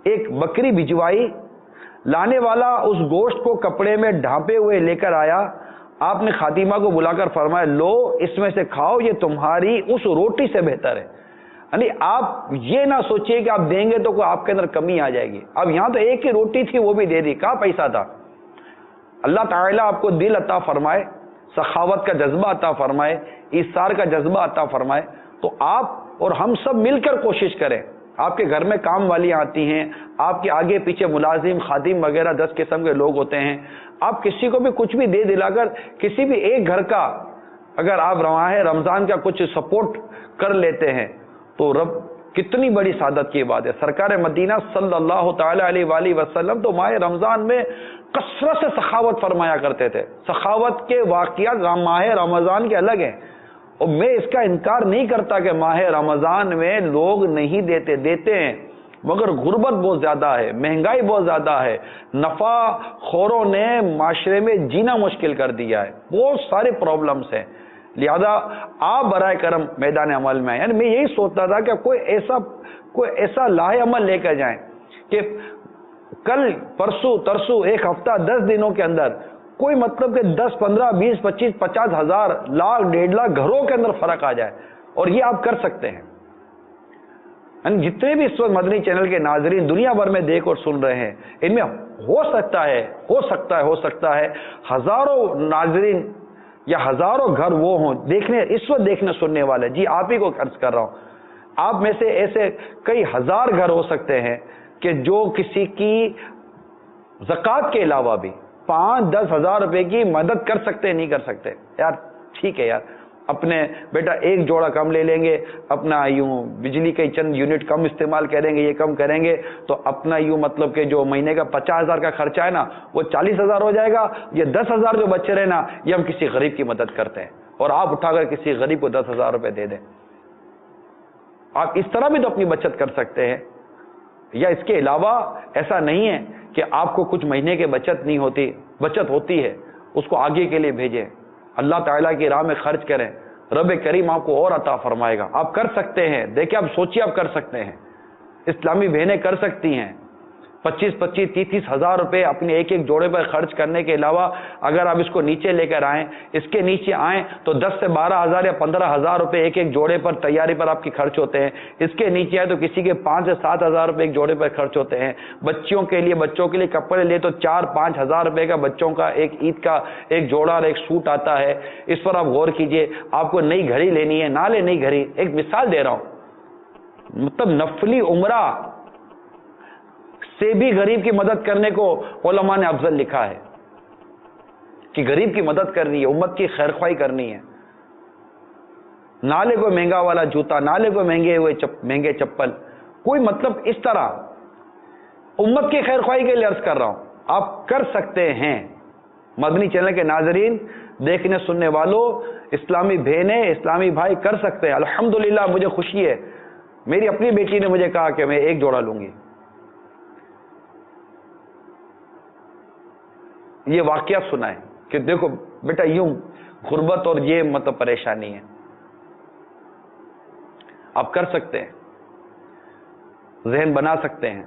एक बकरी भिजवाई। लाने वाला उस गोश्त को कपड़े में ढांपे हुए लेकर आया। आपने खातिमा को बुलाकर फरमाया लो इसमें से खाओ, ये तुम्हारी उस रोटी से बेहतर है। यानी आप ये ना सोचिए कि आप देंगे तो कोई आपके अंदर कमी आ जाएगी। अब यहां तो एक ही रोटी थी वो भी दे दी, कहाँ पैसा था। अल्लाह ताला आपको दिल अता फरमाए, सखावत का जज्बा अता फरमाए, ईसार का जज्बा अता फरमाए। तो आप और हम सब मिलकर कोशिश करें। आपके घर में काम वालियाँ आती हैं, आपके आगे पीछे मुलाजिम खादिम वगैरह 10 किस्म के लोग होते हैं। आप किसी को भी कुछ भी दे दिलाकर किसी भी एक घर का अगर आप रवाह रमज़ान का कुछ सपोर्ट कर लेते हैं तो रब कितनी बड़ी सादत की बात है। सरकार मदीना सल्लल्लाहु ताला अलैहि वसल्लम तो माह रमज़ान में कसरत से सखावत फरमाया करते थे। सखावत के वाक़ियात माह रमज़ान के अलग हैं और मैं इसका इनकार नहीं करता कि माह रमज़ान में लोग नहीं देते हैं, मगर गुर्बत बहुत ज़्यादा है, महंगाई बहुत ज़्यादा है, नफ़ा खोरों ने माशरे में जीना मुश्किल कर दिया है, बहुत सारे प्रॉब्लम्स हैं। लिहाजा आप बराए करम मैदान अमल में आए। यानी मैं यही सोचता था कि कोई ऐसा लाहे अमल लेकर जाएं कि कल परसों तरसों एक हफ्ता 10 दिनों के अंदर कोई मतलब कि 10, 15, 20, 25, 50 हजार, लाख, 1.5 लाख घरों के अंदर फर्क आ जाए। और ये आप कर सकते हैं। जितने भी इस वक्त मदनी चैनल के नाजरीन दुनिया भर में देख और सुन रहे हैं, इनमें हो सकता है हजारों नाजरीन या हजारों घर वो हों इस वक्त देखने सुनने वाले। जी आप ही को अर्ज कर रहा हूं, आप में से ऐसे कई हजार घर हो सकते हैं कि जो किसी की ज़कात के अलावा भी 5-10 हज़ार रुपए की मदद कर सकते नहीं कर सकते। यार ठीक है यार, अपने बेटा एक जोड़ा कम ले लेंगे, अपना यूं बिजली के चंद यूनिट कम इस्तेमाल करेंगे, ये कम करेंगे तो अपना यूं मतलब कि जो महीने का 50,000 का खर्चा है ना वो 40,000 हो जाएगा। ये 10,000 जो बचे रहे ना ये हम किसी गरीब की मदद करते हैं और आप उठाकर किसी गरीब को 10,000 रुपए दे दें। आप इस तरह भी तो अपनी बचत कर सकते हैं। या इसके अलावा ऐसा नहीं है कि आपको कुछ महीने की बचत नहीं होती, बचत होती है, उसको आगे के लिए भेजें, अल्लाह ताला की राह में खर्च करें, रब करीम आपको और अता फरमाएगा। आप कर सकते हैं, देखिए आप सोचिए आप कर सकते हैं। इस्लामी बहनें कर सकती हैं 25-25, 30-30 हज़ार रुपए अपने एक एक जोड़े पर खर्च करने के अलावा अगर आप इसको नीचे लेकर आएँ, इसके नीचे आएँ तो 10 से 12 हज़ार या 15 हज़ार रुपए एक एक जोड़े पर तैयारी पर आपकी खर्च होते हैं। इसके नीचे आए तो किसी के 5 से 7 हज़ार रुपए एक जोड़े पर खर्च होते हैं। बच्चों के लिए कपड़े ले तो 4-5 हज़ार रुपए का बच्चों का एक ईद का एक जोड़ा और एक सूट आता है। इस पर आप गौर कीजिए। आपको नई घड़ी लेनी है, ना ले नई घड़ी, एक मिसाल दे रहा हूँ, मतलब नफली उम्रा से भी गरीब की मदद करने को उलमा ने अफजल लिखा है कि गरीब की मदद करनी है, उम्मत की खैरख्वाही करनी है। नाले को महंगा वाला जूता, नाले को महंगे चप्पल, कोई मतलब इस तरह उम्मत की खैरख्वाही के लिए अर्ज कर रहा हूं। आप कर सकते हैं। मदनी चैनल के नाजरीन, देखने सुनने वालों, इस्लामी बहनें, इस्लामी भाई कर सकते हैं। अल्हम्दुलिल्लाह मुझे खुशी है, मेरी अपनी बेटी ने मुझे कहा कि मैं एक जोड़ा लूंगी। ये वाकया सुना है कि देखो बेटा यूं गुर्बत और ये मतलब परेशानी है, आप कर सकते हैं, जहन बना सकते हैं।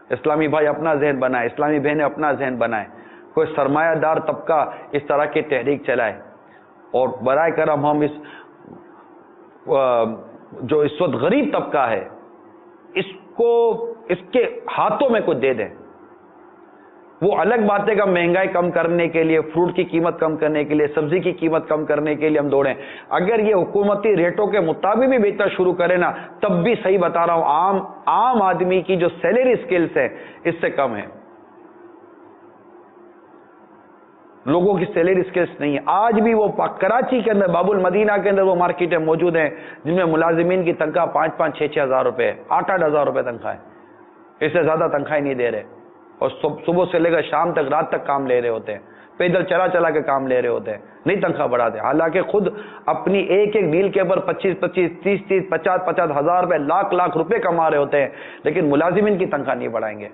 इस्लामी भाई अपना जहन बनाए, इस्लामी बहनें अपना जहन बनाए, कोई सरमायादार तबका इस तरह की तहरीक चलाए और बराए करम हम इस जो इस वक्त गरीब तबका है इसको اس کے ہاتھوں میں کچھ دے دیں. وہ الگ بات ہے کہ مہنگائی کم کرنے کے لیے، فروٹ کی قیمت کم کرنے کے لیے، سبزی کی قیمت کم کرنے کے لیے ہم دوڑیں. اگر یہ حکومتی ریٹوں کے مطابق بھی بیچنا شروع کرے نا، تب بھی صحیح بتا رہا ہوں، عام آدمی کی جو سیلری سکلز ہے اس سے کم ہے. لوگوں کی سیلری سکلز نہیں ہے. آج بھی وہ کراچی کے اندر باب المدینہ کے اندر وہ مارکیٹیں موجود ہیں جن میں ملازمین کی تنخواہ 5-5 6-6 ہزار روپے، 8-8 ہزار روپے تنخواہ ہے. اس سے زیادہ تنخواہیں نہیں دے رہے، اور صبح سے لے کر شام تک، رات تک کام لے رہے ہوتے ہیں، پیدل چلا کے کام لے رہے ہوتے ہیں، نہیں تنخواہ بڑھاتے. حالانکہ خود اپنی ایک ڈیل کے اوپر 25-25 30-30 50-50 ہزار روپے، لاکھ روپے کما رہے ہوتے ہیں، لیکن ملازمین کی تنخواہ نہیں بڑھائیں گے.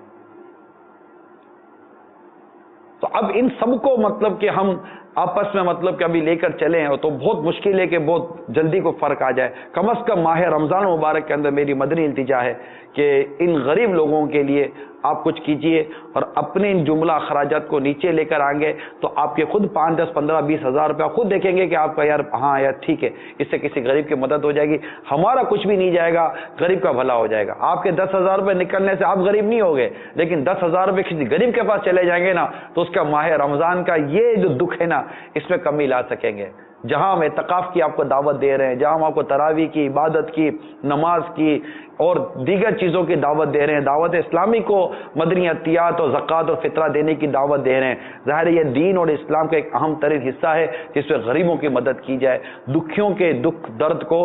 تو اب ان سب کو مطلب کہ ہم آپس میں مطلب کہ ابھی لے کر چلے ہیں تو بہت مشکل ہے کہ بہت جلدی کو فرق آ جائے. کم از کم ماہ رمضان مبارک کے اندر میری مدنی التجا ہے کہ ان غریب لوگوں کے لیے آپ کچھ کیجئے، اور اپنے ان جملہ اخراجات کو نیچے لے کر آئیں گے تو آپ کے خود 5 10 15 20 ہزار روپیہ خود دیکھیں گے کہ آپ کا یار ہاں یار ٹھیک ہے، اس سے کسی غریب کی مدد ہو جائے گی. ہمارا کچھ بھی نہیں جائے گا، غریب کا بھلا ہو جائے گا. آپ کے 10 ہزار روپے نکلنے سے آپ غریب نہیں ہوگے، لیکن 10 ہزار روپے کسی غریب کے پاس چلے جائیں گے نا تو اس کا ماہ رمضان کا یہ جو دکھ ہے نا اس میں کمی لا سکیں گے. جہاں ہم اعتکاف کی آپ کو دعوت دے رہے ہیں، جہاں ہم آپ کو تراویح کی، عبادت کی، نماز کی اور دیگر چیزوں کی دعوت دے رہے ہیں، دعوت اسلامی کو مدنی عطیات اور زکوٰۃ اور فطرہ دینے کی دعوت دے رہے ہیں، ظاہر ہے یہ دین اور اسلام کا ایک اہم ترین حصہ ہے جس میں غریبوں کی مدد کی جائے، دکھیوں کے دکھ درد کو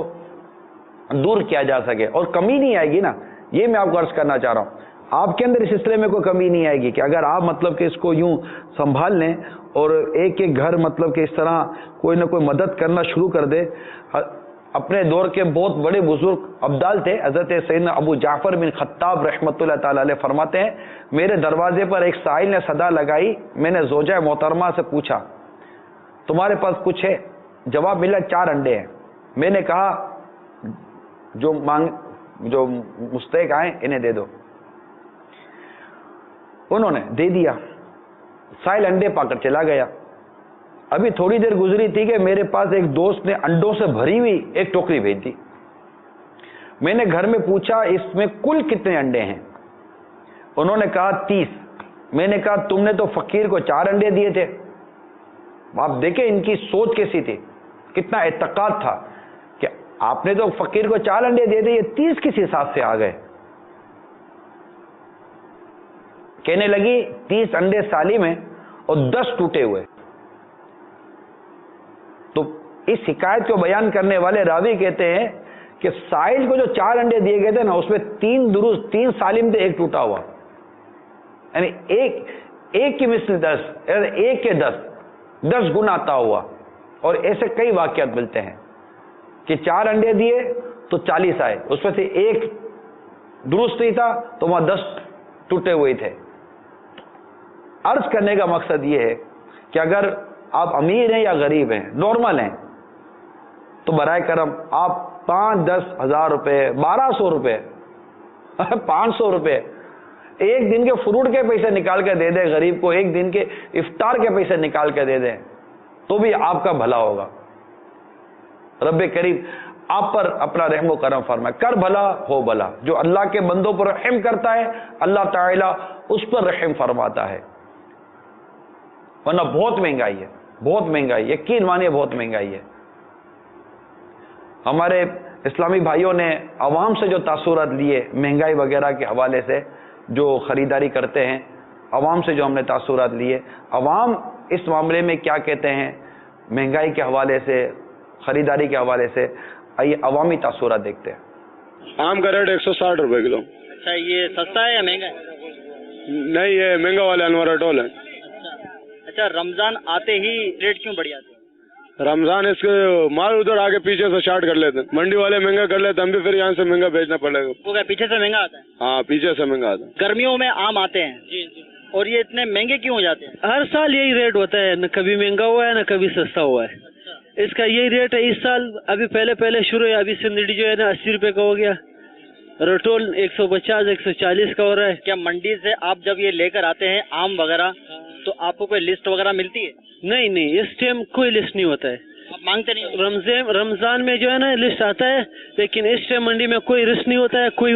دور کیا جا سکے. اور کمی نہیں آئے گی نا، یہ میں آپ کو عرض کرنا چاہ رہا ہوں. آپ کے اندر اس سلسلے میں کوئی کمی نہیں آئے گی کہ اگر آپ مطلب کہ اس کو یوں سنبھال لیں اور ایک گھر مطلب کہ اس طرح کوئی نہ کوئی مدد کرنا شروع کر دے. اپنے دور کے بہت بڑے بزرگ ابدال تھے، حضرت سیدنا ابو جعفر بن خطاب رحمۃ اللہ تعالی علیہ فرماتے ہیں، میرے دروازے پر ایک سائل نے صدا لگائی. میں نے زوجہ محترمہ سے پوچھا تمہارے پاس کچھ ہے؟ جواب ملا 4 انڈے ہیں. میں نے کہا جو مستحق آئیں انہیں دے دو. انہوں نے دے دیا. سائل انڈے پا کر چلا گیا. ابھی تھوڑی دیر گزری تھی کہ میرے پاس ایک دوست نے انڈوں سے بھری ہوئی ایک ٹوکری بھیج دی. میں نے گھر میں پوچھا اس میں کل کتنے انڈے ہیں؟ انہوں نے کہا 30. میں نے کہا تم نے تو فقیر کو 4 انڈے دیے تھے. آپ دیکھیں ان کی سوچ کیسی تھی، کتنا اعتقاد تھا کہ آپ نے تو فقیر کو 4 انڈے دے دیے، یہ 30 کس حساب سے آ گئے؟ کہنے لگی 30 انڈے سالم ہیں اور 10 ٹوٹے ہوئے. تو اس حکایت کو بیان کرنے والے راوی کہتے ہیں کہ سائل کو جو 4 انڈے دیے گئے تھے نا اس میں 3 درست 3 سالم تھے، 1 ٹوٹا ہوا، یعنی ایک کی مثل 10، 1 کے 10 گنا آتا ہوا. اور ایسے کئی واقعات ملتے ہیں کہ 4 انڈے دیے تو 40 آئے، اس میں سے 1 درست نہیں تھا تو وہاں 10 ٹوٹے ہوئے تھے. عرض کرنے کا مقصد یہ ہے کہ اگر آپ امیر ہیں یا غریب ہیں، نارمل ہیں، تو برائے کرم آپ 5-10 ہزار روپے، 1200 روپے، 500 روپے ایک دن کے فروٹ کے پیسے نکال کے دے دیں غریب کو، ایک دن کے افطار کے پیسے نکال کے دے دیں تو بھی آپ کا بھلا ہوگا. رب کریم آپ پر اپنا رحم و کرم فرمائے. کر بھلا ہو بھلا. جو اللہ کے بندوں پر رحم کرتا ہے اللہ تعالیٰ اس پر رحم فرماتا ہے. ورنہ بہت مہنگائی ہے، بہت مہنگائی، یقین مانیے بہت مہنگائی ہے. ہمارے اسلامی بھائیوں نے عوام سے جو تاثرات لیے مہنگائی وغیرہ کے حوالے سے، جو خریداری کرتے ہیں، عوام سے جو ہم نے تاثرات لیے، عوام اس معاملے میں کیا کہتے ہیں مہنگائی کے حوالے سے، خریداری کے حوالے سے، آئیے عوامی تاثرات دیکھتے ہیں. آم کا ریٹ 160 روپے کلو. اچھا، یہ سستا ہے یا مہنگا ہے؟ نہیں، یہ مہنگا والا انوارا ٹول ہے. اچھا، رمضان آتے ہی ریٹ کیوں بڑھ جاتے ہیں؟ رمضان اس کے مال ادھر آگے پیچھے سے شارٹ کر لیتے ہیں، منڈی والے مہنگا کر لیتے ہیں، ہم بھی پھر یہاں سے مہنگا بیچنا پڑے گا. وہ کیا پیچھے سے مہنگا آتا ہے؟ ہاں، پیچھے سے مہنگا آتا ہے. گرمیوں میں آم آتے ہیں جی جی، اور یہ اتنے مہنگے کیوں ہو جاتے ہیں؟ ہر سال یہی ریٹ ہوتا ہے، نہ کبھی مہنگا ہوا ہے نہ کبھی سستا ہوا ہے. اس کا یہی ریٹ ہے. اس سال ابھی پہلے شروع ہے، ابھی سندھی جو ہے نا 80 روپے کا ہو گیا، رٹول 150 140 کا ہو رہا ہے. کیا منڈی سے آپ جب یہ لے کر آتے ہیں آم وغیرہ تو آپ کو کوئی لسٹ وغیرہ ملتی ہے؟ نہیں، اس ٹائم کوئی لسٹ نہیں ہوتا ہے. आप मांगते नहीं? रमजान में जो है ना लिस्ट आता है, लेकिन इस टाइम मंडी में कोई रिस्क नहीं होता है, कोई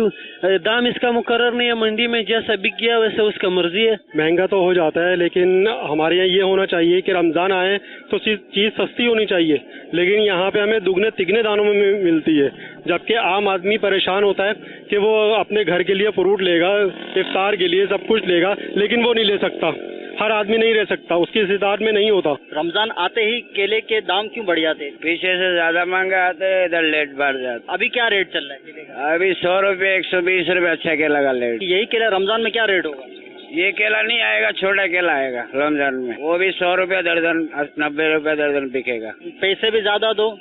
दाम इसका मुकर्रर नहीं है। मंडी में जैसा बिक गया वैसे उसका मर्जी है। महंगा तो हो जाता है, लेकिन हमारे यहाँ ये होना चाहिए कि रमजान आए तो चीज़ सस्ती होनी चाहिए, लेकिन यहाँ पे हमें दुगने तिगने दानों में मिलती है, जबकि आम आदमी परेशान होता है कि वो अपने घर के लिए फ्रूट लेगा, इफ्तार के लिए सब कुछ लेगा, लेकिन वो नहीं ले सकता। हर आदमी नहीं रह सकता, उसकी इस्तेदाद में नहीं होता। रमजान आते ही केले के दाम क्यों बढ़ जाते? पीछे से ज्यादा महंगा आते हैं, इधर लेट बढ़ जाता। अभी क्या रेट चल रहा है केले का? अभी 100 रुपये 120 रुपये अच्छा केला का लेट। यही केला रमजान में क्या रेट होगा? ये केला नहीं आएगा, छोटा केला आएगा रमजान में, वो भी 100 रुपये दर्जन, 90 रुपये दर्जन बिकेगा। पैसे भी ज्यादा दो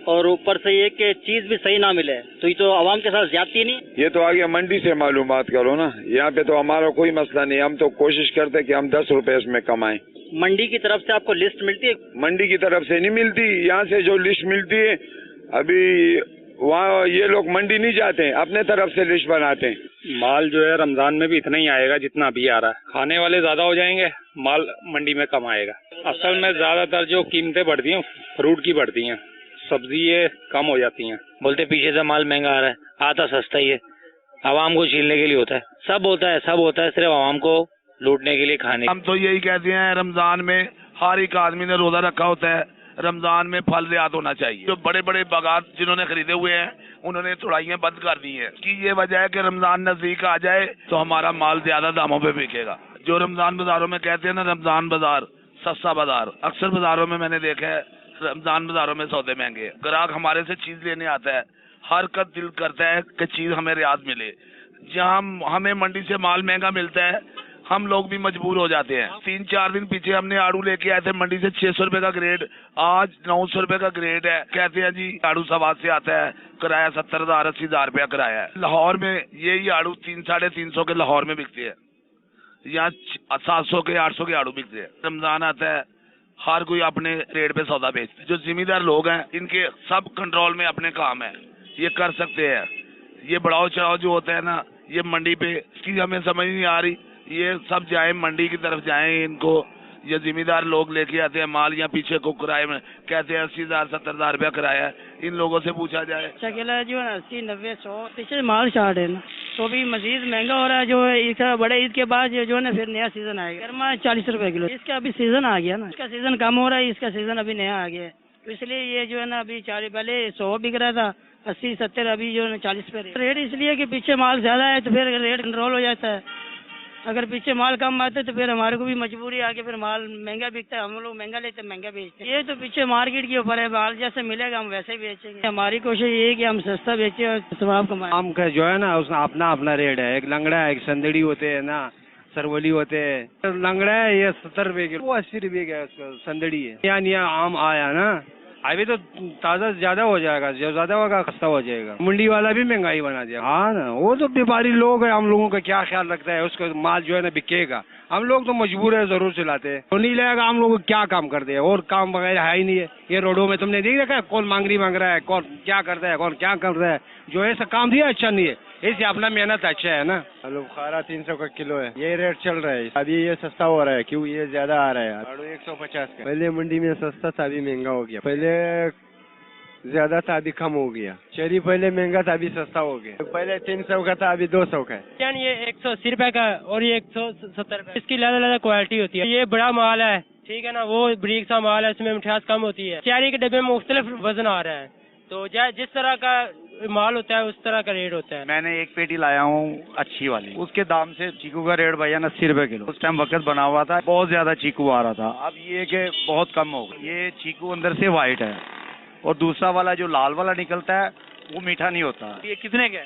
और ऊपर से ये कि चीज भी सही ना मिले, तो ये तो आवाम के साथ ज्यादती नहीं? ये तो आगे मंडी से मालूमात करो ना, यहाँ पे तो हमारा कोई मसला नहीं, हम तो कोशिश करते कि हम 10 रुपए इसमें कमाएं। मंडी की तरफ से आपको लिस्ट मिलती है? मंडी की तरफ से नहीं मिलती, यहाँ से जो लिस्ट मिलती है, अभी वहाँ ये लोग मंडी नहीं जाते हैं, अपने तरफ से लिस्ट बनाते हैं। माल जो है रमजान में भी इतना ही आएगा जितना अभी आ रहा है, खाने वाले ज्यादा हो जाएंगे, माल मंडी में कम आएगा। असल में ज्यादातर जो कीमतें बढ़ती हैं फ्रूट की बढ़ती हैं, सब्जी ये कम हो जाती हैं। बोलते पीछे से माल महंगा आ रहा है, आता सस्ता ही है, आवाम को छीनने के लिए होता है, सब होता है, सिर्फ आवाम को लूटने के लिए, खाने। हम तो यही कहते हैं, रमजान में हर एक आदमी ने रोजा रखा होता है, रमजान में फल रियात होना चाहिए। जो बड़े बड़े बागात जिन्होंने खरीदे हुए हैं उन्होंने तोड़ाइयाँ बंद कर दी हैं कि ये वजह है कि रमजान नजदीक आ जाए तो हमारा माल ज्यादा दामों पे बिकेगा। जो रमजान बाजारों में कहते हैं ना, रमजान बाजार सस्ता बाजार, अक्सर बाजारों में मैंने देखा है रमजान बाजारों में सौदे महंगे। ग्राहक हमारे से चीज लेने आता है, हर का दिल करता है कि चीज हमें रियात मिले। जहाँ हमें मंडी से माल महंगा मिलता है हम लोग भी मजबूर हो जाते हैं। 3-4 दिन पीछे हमने आड़ू लेके आए थे मंडी से, 600 रुपए का ग्रेड, आज 900 रुपए का ग्रेड है। कहते हैं जी आड़ू सवाद से आता है, किराया 70,000 80,000 रुपया किराया है। लाहौर में यही आड़ू 300-350 के लाहौर में बिकते हैं, यहाँ 700 के 800 के आड़ू बिकते हैं। रमजान आता है, हर कोई अपने रेट पे सौदा बेचते हैं। जो जिम्मेदार लोग हैं इनके सब कंट्रोल में अपने काम है, ये कर सकते हैं। ये बढ़ाओ चढ़ाओ जो होता है ना, ये मंडी पे इसकी हमें समझ नहीं आ रही। ये सब जाए मंडी की तरफ जाएं, इनको ये जिम्मेदार लोग लेके आते हैं माल, या पीछे को किराए में कहते हैं 80,000 70,000 रुपया किराया है। इन लोगों से पूछा जाए। अच्छा केला जो है 80 90 100 पीछे माल शार्ट है ना, तो भी मजीद महंगा हो रहा है। जो है इसका बड़े ईद के बाद जो है ना फिर नया सीजन आएगा। गर्मा 40 रुपए किलो, इसका अभी सीजन आ गया ना, इसका सीजन कम हो रहा है, इसका सीजन अभी नया आ गया है, तो इसलिए ये जो है ना अभी 40 पहले 100 बिक रहा था, 80 70 अभी जो है 40 पे रेट। इसलिए कि पीछे माल ज्यादा है तो फिर रेट कंट्रोल हो जाता है। अगर पीछे माल कम आते तो फिर हमारे को भी मजबूरी आके फिर माल महंगा बिकता है, हम लोग महंगा लेते हैं महंगा बेचते हैं। ये तो पीछे मार्केट के ऊपर है, माल जैसे मिलेगा हम वैसे ही बेचेंगे। हमारी कोशिश ये है कि हम सस्ता बेचें और सवाब कमाएं। आम का जो है ना उसका अपना अपना रेट है, एक लंगड़ा है, एक संदड़ी होते है ना, सरवली होते हैं। लंगड़ा है ये 70 रुपए किलो, वो 80 रुपए का उसका संदड़ी है। यहाँ आम आया ना, अभी तो ताज़ा ज्यादा हो जाएगा, जो ज्यादा होगा सस्ता हो जाएगा। मंडी वाला भी महंगाई बना दिया। हाँ ना, वो तो व्यापारी लोग है, हम लोगों का क्या ख्याल रखता है, उसका माल जो है ना बिकेगा। हम लोग तो मजबूर है, जरूर चलाते हैं, तो नहीं लगेगा हम लोग क्या काम करते हैं, और काम वगैरह है ही नहीं है। ये रोडों में तुमने देख रखा है कौन मांगरी मांग रहा है, कौन क्या करता है, कौन क्या कर रहा है। जो ऐसा काम दिया अच्छा नहीं है, इससे अपना मेहनत अच्छा है ना। आलू बुखारा 300 का किलो है, ये रेट चल रहा है। अभी ये सस्ता हो रहा है, क्यों ये ज्यादा आ रहा है। आलू 150 का, पहले मंडी में सस्ता था अभी महंगा हो गया। पहले ज्यादा था अभी कम हो गया। चेरी पहले महंगा था अभी सस्ता हो गया, पहले 300 का था अभी 200 का है। ये 180 रुपए का और ये 170 रुपए। इसकी अलग अलग क्वालिटी होती है। ये बड़ा माल है, ठीक है ना, वो ब्रीक सा माल है, इसमें मिठास कम होती है। चेरी के डब्बे में मुख्तलिफ वजन आ रहा है, तो जिस तरह का माल होता है उस तरह का रेट होता है। मैंने एक पेटी लाया हूँ अच्छी वाली, उसके दाम से चीकू का रेट भैया 80 रुपए किलो। उस टाइम वक्त बना हुआ था, बहुत ज्यादा चीकू आ रहा था। अब ये कि बहुत कम हो गया। ये चीकू अंदर से व्हाइट है और दूसरा वाला जो लाल वाला निकलता है वो मीठा नहीं होता। ये कितने के?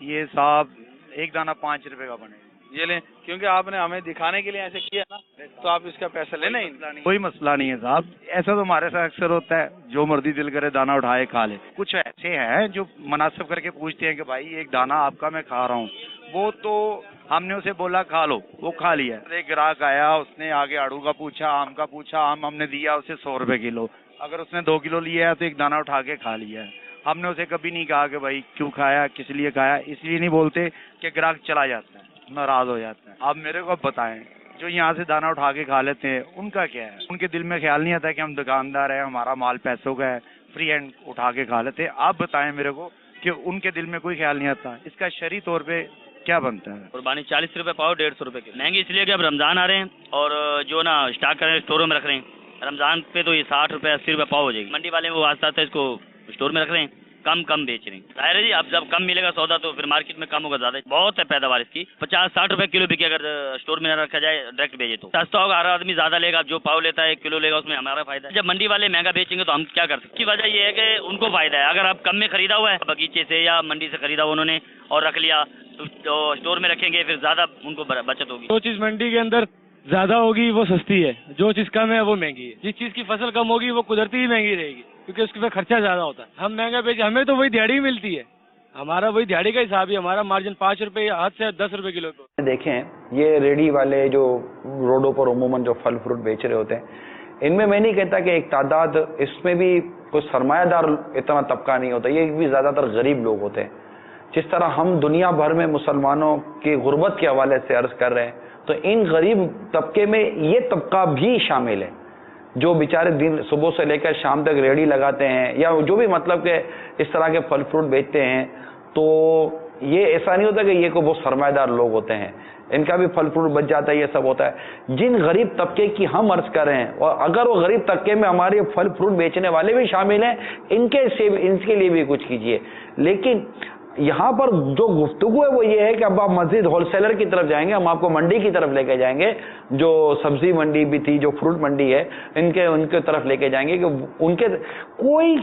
ये साहब एक दाना 5 रुपए का बने। ये लें, क्योंकि आपने हमें दिखाने के लिए ऐसे किया ना, तो आप इसका पैसा लेना ही नहीं। कोई मसला नहीं है साहब, ऐसा तो हमारे साथ अक्सर होता है, जो मर्जी दिल करे दाना उठाए खा ले। कुछ ऐसे हैं जो मुनासिब करके पूछते हैं कि भाई एक दाना आपका मैं खा रहा हूँ, वो तो हमने उसे बोला खा लो, वो खा लिया। एक ग्राहक आया, उसने आगे आड़ू का पूछा, आम का पूछा, आम हमने दिया उसे 100 रुपए किलो। अगर उसने 2 किलो लिया है तो एक दाना उठा के खा लिया है। हमने उसे कभी नहीं कहा कि भाई क्यों खाया, किस लिए खाया, इसलिए नहीं बोलते कि ग्राहक चला जाता है, नाराज हो जाता है। आप मेरे को बताएं, जो यहाँ से दाना उठा के खा लेते हैं उनका क्या है? उनके दिल में ख्याल नहीं आता कि हम दुकानदार हैं, हमारा माल पैसों का है, फ्री हैंड उठा के खा लेते हैं। आप बताएं मेरे को कि उनके दिल में कोई ख्याल नहीं आता। इसका शरई तौर पे क्या बनता है? कुर्बानी 40 रुपए पाव, 150 रुपए की। महंगी इसलिए कि अब रमजान आ रहे हैं और जो ना स्टॉक कर रहे हैं स्टोरों में रख रहे हैं। रमजान पे तो ये 60 रुपए 80 रुपए पाव हो जाएगी। मंडी वाले वो आस्ते आस्ते इसको स्टोर में रख रहे हैं, कम बेच रहे हैं। जाहिर है जी, अब जब कम मिलेगा सौदा तो फिर मार्केट में कम होगा। ज्यादा बहुत है पैदावार इसकी, 50-60 रुपए किलो बिके अगर स्टोर में न रखा जाए, डायरेक्ट भेजे तो सस्ता होगा। हर आदमी ज्यादा लेगा, जो पाव लेता है 1 किलो लेगा, उसमें हमारा फायदा है। जब मंडी वाले महंगा बेचेंगे तो हम क्या कर सकते? की वजह ये है कि उनको फायदा है। अगर आप कम में खरीदा हुआ है बगीचे से या मंडी से खरीदा हुआ उन्होंने और रख लिया तो स्टोर में रखेंगे, फिर ज्यादा उनको बचत होगी। जो चीज मंडी के अंदर ज्यादा होगी वो सस्ती है, जो चीज कम है वो महंगी है। जिस चीज की फसल कम होगी वो कुदरती ही महंगी रहेगी, क्योंकि उसके पे खर्चा ज्यादा होता है। हम महंगा बेचे, हमें तो वही दिहाड़ी मिलती है, हमारा वही दिहाड़ी का हिसाब है। हमारा मार्जिन 5 रुपए हद से 10 रुपए किलो पे। देखें, ये रेडी वाले जो रोडों पर उमूमन जो फल फ्रूट बेच रहे होते हैं, इनमें मैं नहीं कहता कि एक तादाद, इसमें भी कोई सरमायादार इतना तबका नहीं होता, ये भी ज़्यादातर गरीब लोग होते हैं। जिस तरह हम दुनिया भर में मुसलमानों की गुर्बत के हवाले से अर्ज़ कर रहे हैं, तो इन गरीब तबके में ये तबका भी शामिल है जो बेचारे दिन सुबह से लेकर शाम तक रेडी लगाते हैं या जो भी मतलब के इस तरह के फल फ्रूट बेचते हैं। तो ये ऐसा नहीं होता कि ये को बहुत सरमाएदार लोग होते हैं, इनका भी फल फ्रूट बच जाता है, ये सब होता है। जिन गरीब तबके की हम अर्ज कर रहे हैं, और अगर वो गरीब तबके में हमारे फल फ्रूट बेचने वाले भी शामिल हैं, इनके लिए भी कुछ कीजिए। लेकिन यहाँ पर जो गुफ्तगू है वो ये है कि अब आप मस्जिद होलसेलर की तरफ जाएंगे, हम आपको मंडी की तरफ लेके जाएंगे, जो सब्जी मंडी भी थी, जो फ्रूट मंडी है, उनके तरफ लेके जाएंगे कि उनके कोई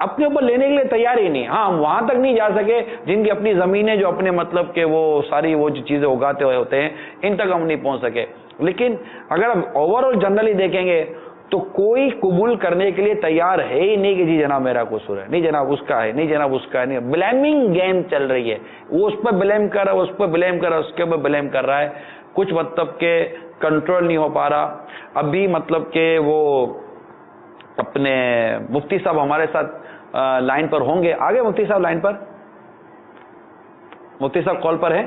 अपने ऊपर लेने के लिए तैयार ही नहीं। हाँ, हम वहां तक नहीं जा सके जिनकी अपनी जमीनें, जो अपने मतलब के वो सारी वो जो चीजें उगाते हुए होते हैं, इन तक हम नहीं पहुंच सके। लेकिन अगर हम ओवरऑल जनरली देखेंगे तो कोई कबूल करने के लिए तैयार है ही नहीं कि जी जनाब मेरा कसूर है, नहीं जनाब उसका है, नहीं जनाब उसका है। नहीं, ब्लेमिंग गेम चल रही है, वो उस पर ब्लेम कर रहा है, उस पर ब्लेम कर रहा है, उसके ऊपर ब्लेम कर रहा है। कुछ मतलब के कंट्रोल नहीं हो पा रहा। अभी मतलब के वो अपने मुफ्ती साहब हमारे साथ लाइन पर होंगे। आगे मुफ्ती साहब लाइन पर, मुफ्ती साहब कॉल पर है।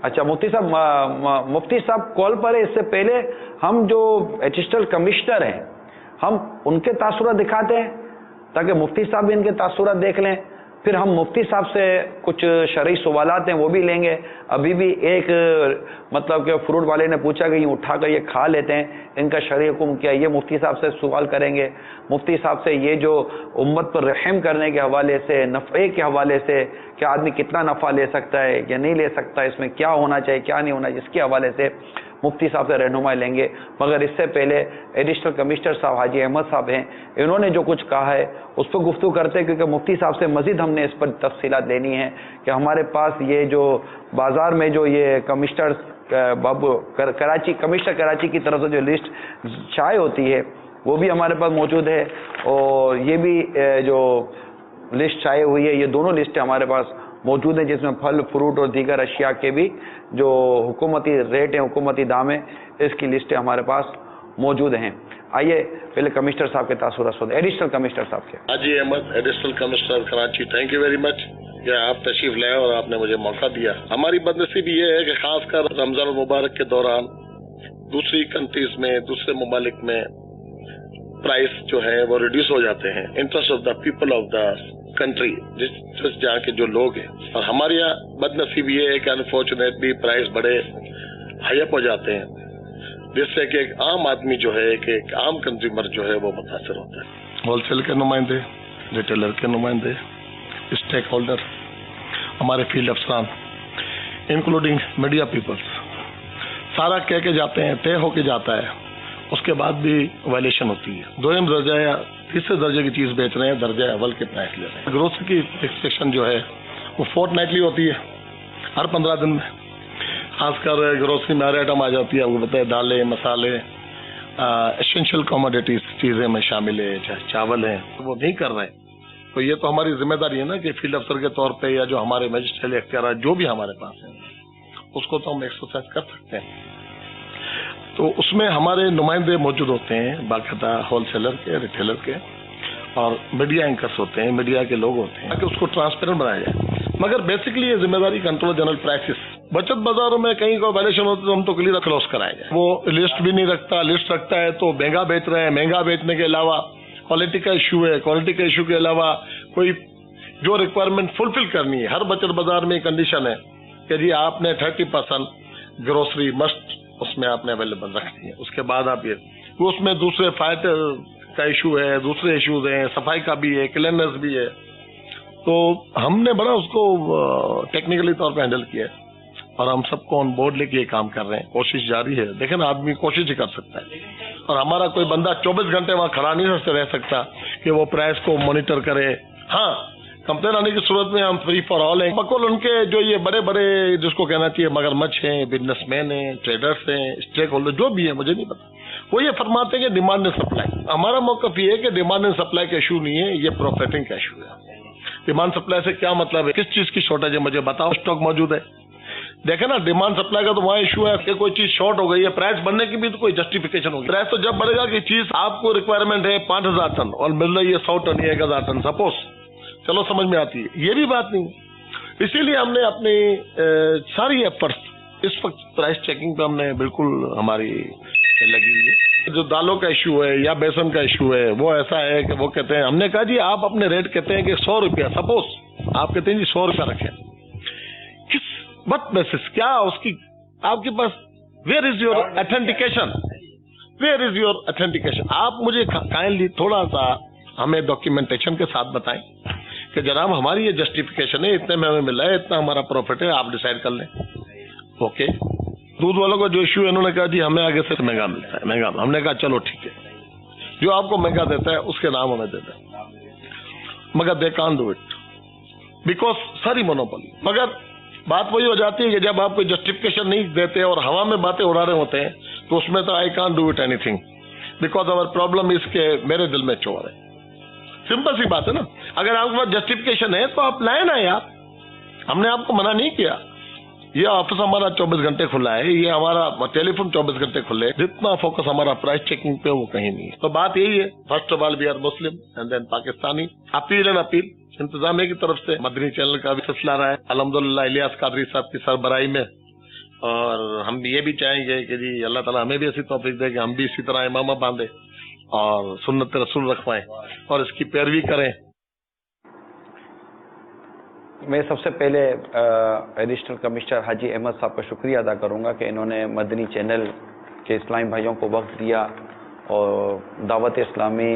अच्छा, मुफ्ती साहब कॉल पर है। इससे पहले हम जो एडिशनल कमिश्नर हैं, हम उनके तासुरात दिखाते हैं ताकि मुफ्ती साहब भी इनके तासुरात देख लें। फिर हम मुफ्ती साहब से कुछ शरई सवालात हैं वो भी लेंगे। अभी भी एक मतलब कि फ्रूट वाले ने पूछा कि ये उठाकर ये खा लेते हैं, इनका शरई हुक्म क्या है, ये मुफ्ती साहब से सवाल करेंगे। मुफ्ती साहब से ये जो उम्मत पर रहम करने के हवाले से, नफ़े के हवाले से, कि आदमी कितना नफ़ा ले सकता है या नहीं ले सकता, इसमें क्या होना चाहिए क्या नहीं होना चाहिए, इसके हवाले से मुफ्ती साहब से रहनुमाई लेंगे। मगर इससे पहले एडिशनल कमिश्नर साहब हाजी अहमद साहब हैं, इन्होंने जो कुछ कहा है उस पर गुफ्तगू करते हैं, क्योंकि मुफ्ती साहब से मज़ीद हमने इस पर तफसीलात लेनी है कि हमारे पास ये जो बाज़ार में जो ये कमिश्नर कमिश्नर कराची की तरफ से जो लिस्ट चाय होती है वो भी हमारे पास मौजूद है, और ये भी जो लिस्ट चाय हुई है, ये दोनों लिस्टें हमारे पास मौजूद हैं, जिसमें फल फ्रूट और दीगर अशिया के भी जो हुकूमती रेट हैं, हुकूमती दाम हैं, इसकी लिस्टें हमारे पास मौजूद हैं। आइए पहले कमिश्नर साहब के तासुरात सुनते हैं, एडिशनल कमिश्नर साहब के। Haji Ahmad, additional commissioner Karachi, thank you very much कि आप तशरीफ लाए और आपने मुझे मौका दिया। हमारी बदनसीबी ये है कि खासकर रमजान मुबारक के दौरान दूसरी कंट्रीज में, दूसरे ममालिक में प्राइस जो है वो रिड्यूस हो जाते हैं, interest of the people of the country, जिस जहाँ के जो लोग हैं। और हमारे यहाँ बदनसीबी ये है कि अनफॉर्चुनेटली प्राइस बड़े हाई अप हो जाते हैं, जिससे कि एक आम आदमी जो है, कि एक आम कंज्यूमर जो है वो मुतासर होता है। होलसेल के नुमाइंदे, रिटेलर के नुमाइंदे, स्टेक होल्डर, हमारे फील्ड अफसरान, इंक्लूडिंग मीडिया पीपल्स, सारा कह के जाते हैं, तय होके जाता है, उसके बाद भी वायलेशन होती है। दोयम दर्जा या तीसरे दर्जे की चीज बेच रहे हैं, दर्जा अव्वल के प्राइस ले रहे हैं। ग्रोसरी की फिक्सेशन जो है वो फोर्टनाइटली होती है, हर 15 दिन में। खासकर ग्रोसरी में हर आइटम आ जाती है, आपको पता है, दालें, मसाले, एसेंशियल कमोडिटीज चीजें में शामिल है, चाहे चावल है, वो नहीं कर रहे हैं। तो ये तो हमारी जिम्मेदारी है ना कि फील्ड अफसर के तौर पे या जो हमारे मजिस्ट्रेट इख्तियार जो भी हमारे पास है, उसको तो हम एक्सरसाइज कर सकते हैं। तो उसमें हमारे नुमाइंदे मौजूद होते हैं, बाकायदा होलसेलर के, रिटेलर के, और मीडिया एंकर्स होते हैं, मीडिया के लोग होते हैं, ताकि उसको ट्रांसपेरेंट बनाया जाए। मगर बेसिकली ये जिम्मेदारी कंट्रोलर जनरल प्राइसेस बचत बाजारों में कहीं को वैल्यूएशन होती तो हम तो क्लियर क्लोज कराएंगे। वो लिस्ट भी नहीं रखता, लिस्ट रखता है तो महंगा बेच रहे हैं, महंगा बेचने के अलावा क्वालिटी का इशू है, क्वालिटी के इशू के अलावा कोई जो रिक्वायरमेंट फुलफिल करनी है। हर बचत बाजार में कंडीशन है कि जी आपने 30% ग्रोसरी मस्ट उसमें आपने अवेलेबल रखनी है, उसके बाद आप ये उसमें दूसरे फायदे का इशू है, दूसरे इश्यूज हैं, सफाई का भी है, क्लीननेस भी है। तो हमने बड़ा उसको टेक्निकली तौर पे हैंडल किया है और हम सबको ऑन बोर्ड लेके ये काम कर रहे हैं। कोशिश जारी है। देखें ना, आदमी कोशिश ही कर सकता है और हमारा कोई बंदा 24 घंटे वहाँ खड़ा नहीं रह सकता कि वो प्राइस को मॉनिटर करे। हाँ, कंप्लेन आने की सूरत में हम फ्री फॉर ऑल हैं। बकुल उनके जो ये बड़े बड़े जिसको कहना चाहिए मगरमच्छ हैं, बिजनेसमैन हैं, ट्रेडर्स हैं, स्टेक होल्डर जो भी है, मुझे नहीं पता, वो ये फरमाते हैं कि डिमांड एंड सप्लाई। हमारा मौकफ ये है कि डिमांड एंड सप्लाई का इशू नहीं है, ये प्रॉफिटिंग का इशू है। डिमांड सप्लाई से क्या मतलब है? किस चीज की शॉर्टेज है मुझे बताओ, स्टॉक मौजूद है। देखे ना, डिमांड सप्लाई का तो वहाँ इशू है कि कोई चीज शॉर्ट हो गई है, प्राइस बढ़ने की भी तो कोई जस्टिफिकेशन होगी। प्राइस तो जब बढ़ेगा कि चीज आपको रिक्वायरमेंट है 5000 टन और मिल रही है 100 टन या 1000 टन, सपोज, चलो समझ में आती है, ये भी बात नहीं। इसीलिए हमने अपनी सारी एफर्ट्स इस वक्त प्राइस चेकिंग पे हमने बिल्कुल हमारी लगी हुई है। जो दालों का इशू है या बेसन का इशू है वो ऐसा है कि वो कहते हैं, हमने कहा जी आप अपने रेट कहते हैं कि 100 रुपया, सपोज आप कहते हैं जी 100 रुपया रखें, किस वट बेसिस, क्या उसकी आपके पास, where is your authentication, where is your authentication? आप मुझे काइंडली थोड़ा सा हमें डॉक्यूमेंटेशन के साथ बताएं कि जनाब हमारी ये जस्टिफिकेशन है, इतने में हमें मिला है, इतना हमारा प्रॉफिट है, आप डिसाइड कर लें। ओके, दूध वालों का जो इश्यू है, इन्होंने कहा जी हमें आगे से महंगा मिलता है, महंगा। हमने कहा चलो ठीक है, जो आपको महंगा देता है उसके नाम हमें देता है, मगर they can't do it because सारी मोनोपोली। मगर बात वही हो जाती है कि जब आप कोई जस्टिफिकेशन नहीं देते और हवा में बातें उड़ा रहे होते हैं तो उसमें तो I can't do it anything because our problem is के मेरे दिल में चोर है। सिंपल सी बात है ना, अगर आपके पास जस्टिफिकेशन है तो आप लाए ना यार, हमने आपको मना नहीं किया। ये ऑफिस हमारा 24 घंटे खुला है, ये हमारा टेलीफोन 24 घंटे खुले, जितना फोकस हमारा प्राइस चेकिंग पे वो कहीं नहीं है। तो बात यही है, first of all we are Muslim and then Pakistani. Appeal and appeal इंतजामिया की तरफ से मदनी चैनल का भी सिलसिला रहा है अल्हम्दुलिल्लाह इलियास कादरी साहब की सरबराही में, और हम ये भी चाहेंगे कि जी अल्लाह ताला हमें भी ऐसी तौफीक दे कि हम भी इसी तरह इमामा बांधे और सुन्नत रसूल रखवाएं और इसकी पैरवी करें। मैं सबसे पहले एडिशनल कमिश्नर हाजी अहमद साहब का शुक्रिया अदा करूंगा कि इन्होंने मदनी चैनल के इस्लामी भाइयों को वक्त दिया और दावत इस्लामी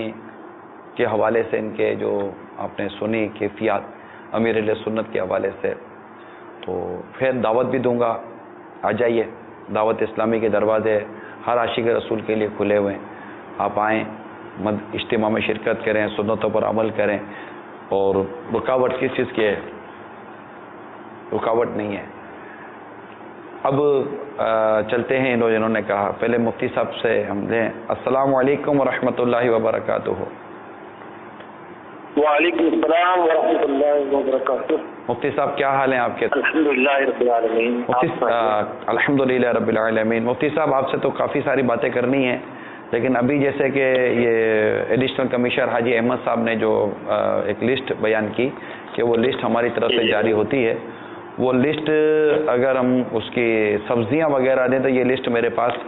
के हवाले से इनके जो आपने सुनी कैफियत अमीर अहले सुन्नत के हवाले से, तो फिर दावत भी दूंगा, आ जाइए। दावत इस्लामी के दरवाजे हर आशिक रसूल के लिए खुले हुए हैं, आप आएँ, इज्तिमा में शिरकत करें, सुन्नतों पर अमल करें। और रुकावट किस चीज़ की है? रुकावट नहीं है। अब चलते हैं इन्होंने कहा, पहले मुफ्ती साहब से हम लें। अस्सलामु अलैकुम व रहमतुल्लाहि व बरकातुहू। वालेकुम अस्सलाम व रहमतुल्लाहि व बरकातुहू। मुफ्ती साहब क्या हाल हैं आपके? अल्हम्दुलिल्लाह रब्बिल आलमीन। अल्हम्दुलिल्लाह रब्बिल आलमीन। मुफ्ती साहब आपसे तो काफ़ी सारी बातें करनी है, लेकिन अभी जैसे कि ये एडिशनल कमिश्नर हाजी अहमद साहब ने जो एक लिस्ट बयान की कि वो लिस्ट हमारी तरफ से जारी होती है, वो लिस्ट अगर हम उसकी सब्जियां वगैरह दें तो ये लिस्ट मेरे पास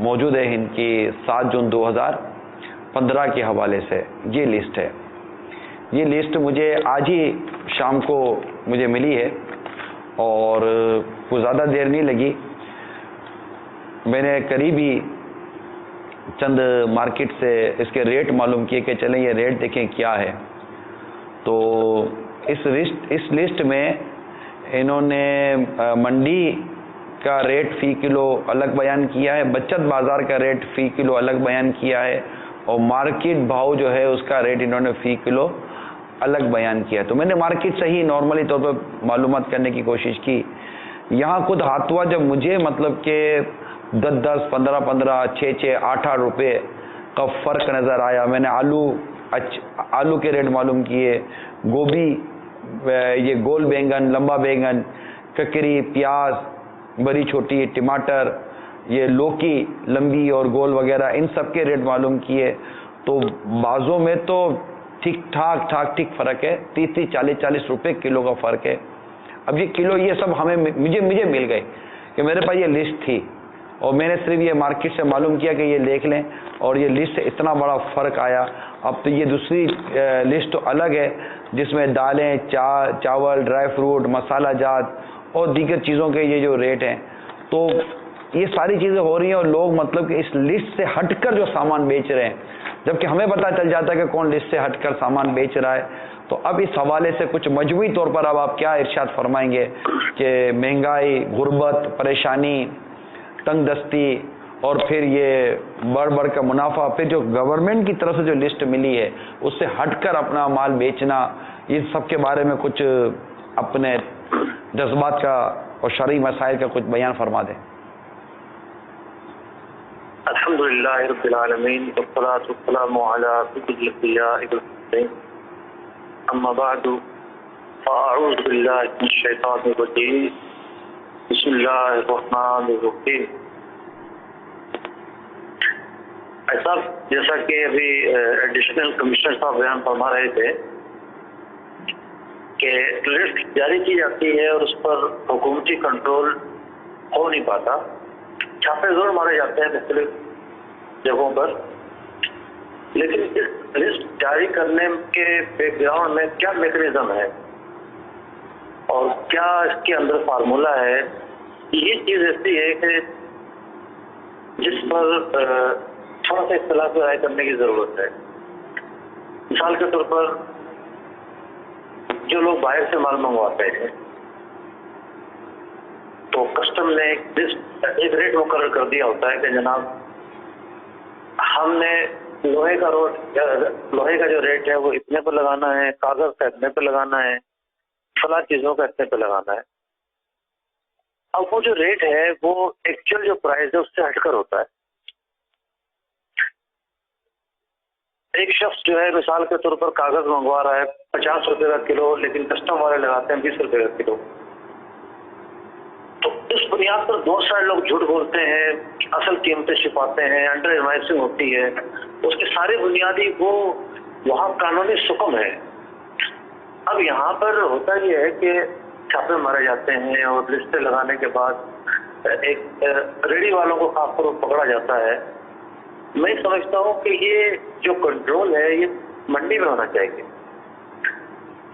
मौजूद है, इनकी 7 जून 2015 के हवाले से ये लिस्ट है। ये लिस्ट मुझे आज ही शाम को मुझे मिली है और कुछ ज़्यादा देर नहीं लगी, मैंने करीबी चंद मार्केट से इसके रेट मालूम किए कि चलें ये रेट देखें क्या है। तो इस लिस्ट में इन्होंने मंडी का रेट फ़ी किलो अलग बयान किया है, बचत बाज़ार का रेट फ़ी किलो अलग बयान किया है, और मार्केट भाव जो है उसका रेट इन्होंने फ़ी किलो अलग बयान किया। तो मैंने मार्केट से ही नॉर्मली तौर पर मालूमात करने की कोशिश की। यहाँ खुद हाथुआ जब मुझे मतलब कि 10-10, 15-15, 6-6, 8-8 रुपये का फ़र्क नज़र आया। मैंने आलू के रेट मालूम किए, गोभी, ये गोल बैंगन, लंबा बैंगन, ककड़ी, प्याज बड़ी छोटी, टमाटर, ये लौकी लंबी और गोल वगैरह, इन सब के रेट मालूम किए। तो बाज़ों में तो ठीक फ़र्क है, 30-40 रुपये किलो का फ़र्क है। اب یہ کلو یہ سب ہمیں مجھے مل گئے کہ میرے پاس یہ لسٹ تھی اور میں نے صرف یہ مارکیٹ سے معلوم کیا کہ یہ دیکھ لیں اور یہ لسٹ سے اتنا بڑا فرق آیا. اب تو یہ دوسری لسٹ تو الگ ہے جس میں دالیں، چاول، ڈرائی فروٹ، مسالہ جات اور دیگر چیزوں کے یہ جو ریٹ ہیں، تو یہ ساری چیزیں ہو رہی ہیں اور لوگ مطلب کہ اس لسٹ سے ہٹ کر جو سامان بیچ رہے ہیں، جبکہ ہمیں پتہ چل جاتا ہے کہ کون لسٹ سے ہٹ کر سامان بیچ رہا ہے. تو اب اس حوالے سے کچھ مجموعی طور پر اب آپ کیا ارشاد فرمائیں گے کہ مہنگائی، غربت، پریشانی، تنگ دستی اور پھر یہ بڑھ کا منافع، پھر جو گورنمنٹ کی طرف سے جو لسٹ ملی ہے اس سے ہٹ کر اپنا مال بیچنا، ان سب کے بارے میں کچھ اپنے جذبات کا اور شرعی مسائل کا کچھ بیان فرما دیں. الحمدللہ رب العالمین والصلاة والسلام علی سید الانبیاء والمرسلین اما بعد فاعوذ باللہ من الشیطان الرجیم بسم اللہ الرحمن الرحیم. صاحب جیسا کہ ابھی ایڈیشنل کمشنر صاحب بیان فرما رہے تھے کہ لسٹ جاری کی جاتی ہے اور اس پر حکومتی کنٹرول ہو نہیں پاتا. چھاپے ضرور مارے جاتے ہیں مختلف جگہوں پر، لیکن اس لسٹ جاری کرنے کے بیک گراؤنڈ میں کیا میکینزم ہے اور کیا اس کے اندر فارمولا ہے، یہ چیز ایسی ہے کہ جس پر تھوڑا سا اختلاف رائے کرنے کی ضرورت ہے. مثال کے طور پر جو لوگ باہر سے مال منگواتے ہیں تو کسٹم نے ایک ریٹ مقرر کر دیا ہوتا ہے کہ جناب ہم نے لوہے کا جو ریٹ ہے وہ اتنے پہ لگانا ہے، کاغذ کا اتنے پہ لگانا ہے، فلاں چیزوں کا اتنے پہ لگانا ہے. اب وہ جو ریٹ ہے وہ ایکچوئل جو پرائز ہے اس سے ہٹ کر ہوتا ہے. ایک شخص جو ہے مثال کے طور پر کاغذ منگوا رہا ہے 50 روپے کا کلو، لیکن کسٹم والے لگاتے ہیں 20 روپے کا کلو. تو اس بنیاد پر بہت سارے لوگ جھوٹ بولتے ہیں، اصل قیمتیں چھپاتے ہیں، انڈر انوائسنگ ہوتی ہے. اس کی ساری بنیادی وہ وہاں قانونی سکم ہے. اب یہاں پر ہوتا یہ ہے کہ چھاپے مارے جاتے ہیں اور لسٹیں لگانے کے بعد ایک ریڑھی والوں کو خاص طور پر پکڑا جاتا ہے. میں سمجھتا ہوں کہ یہ جو کنٹرول ہے یہ منڈی میں ہونا چاہیے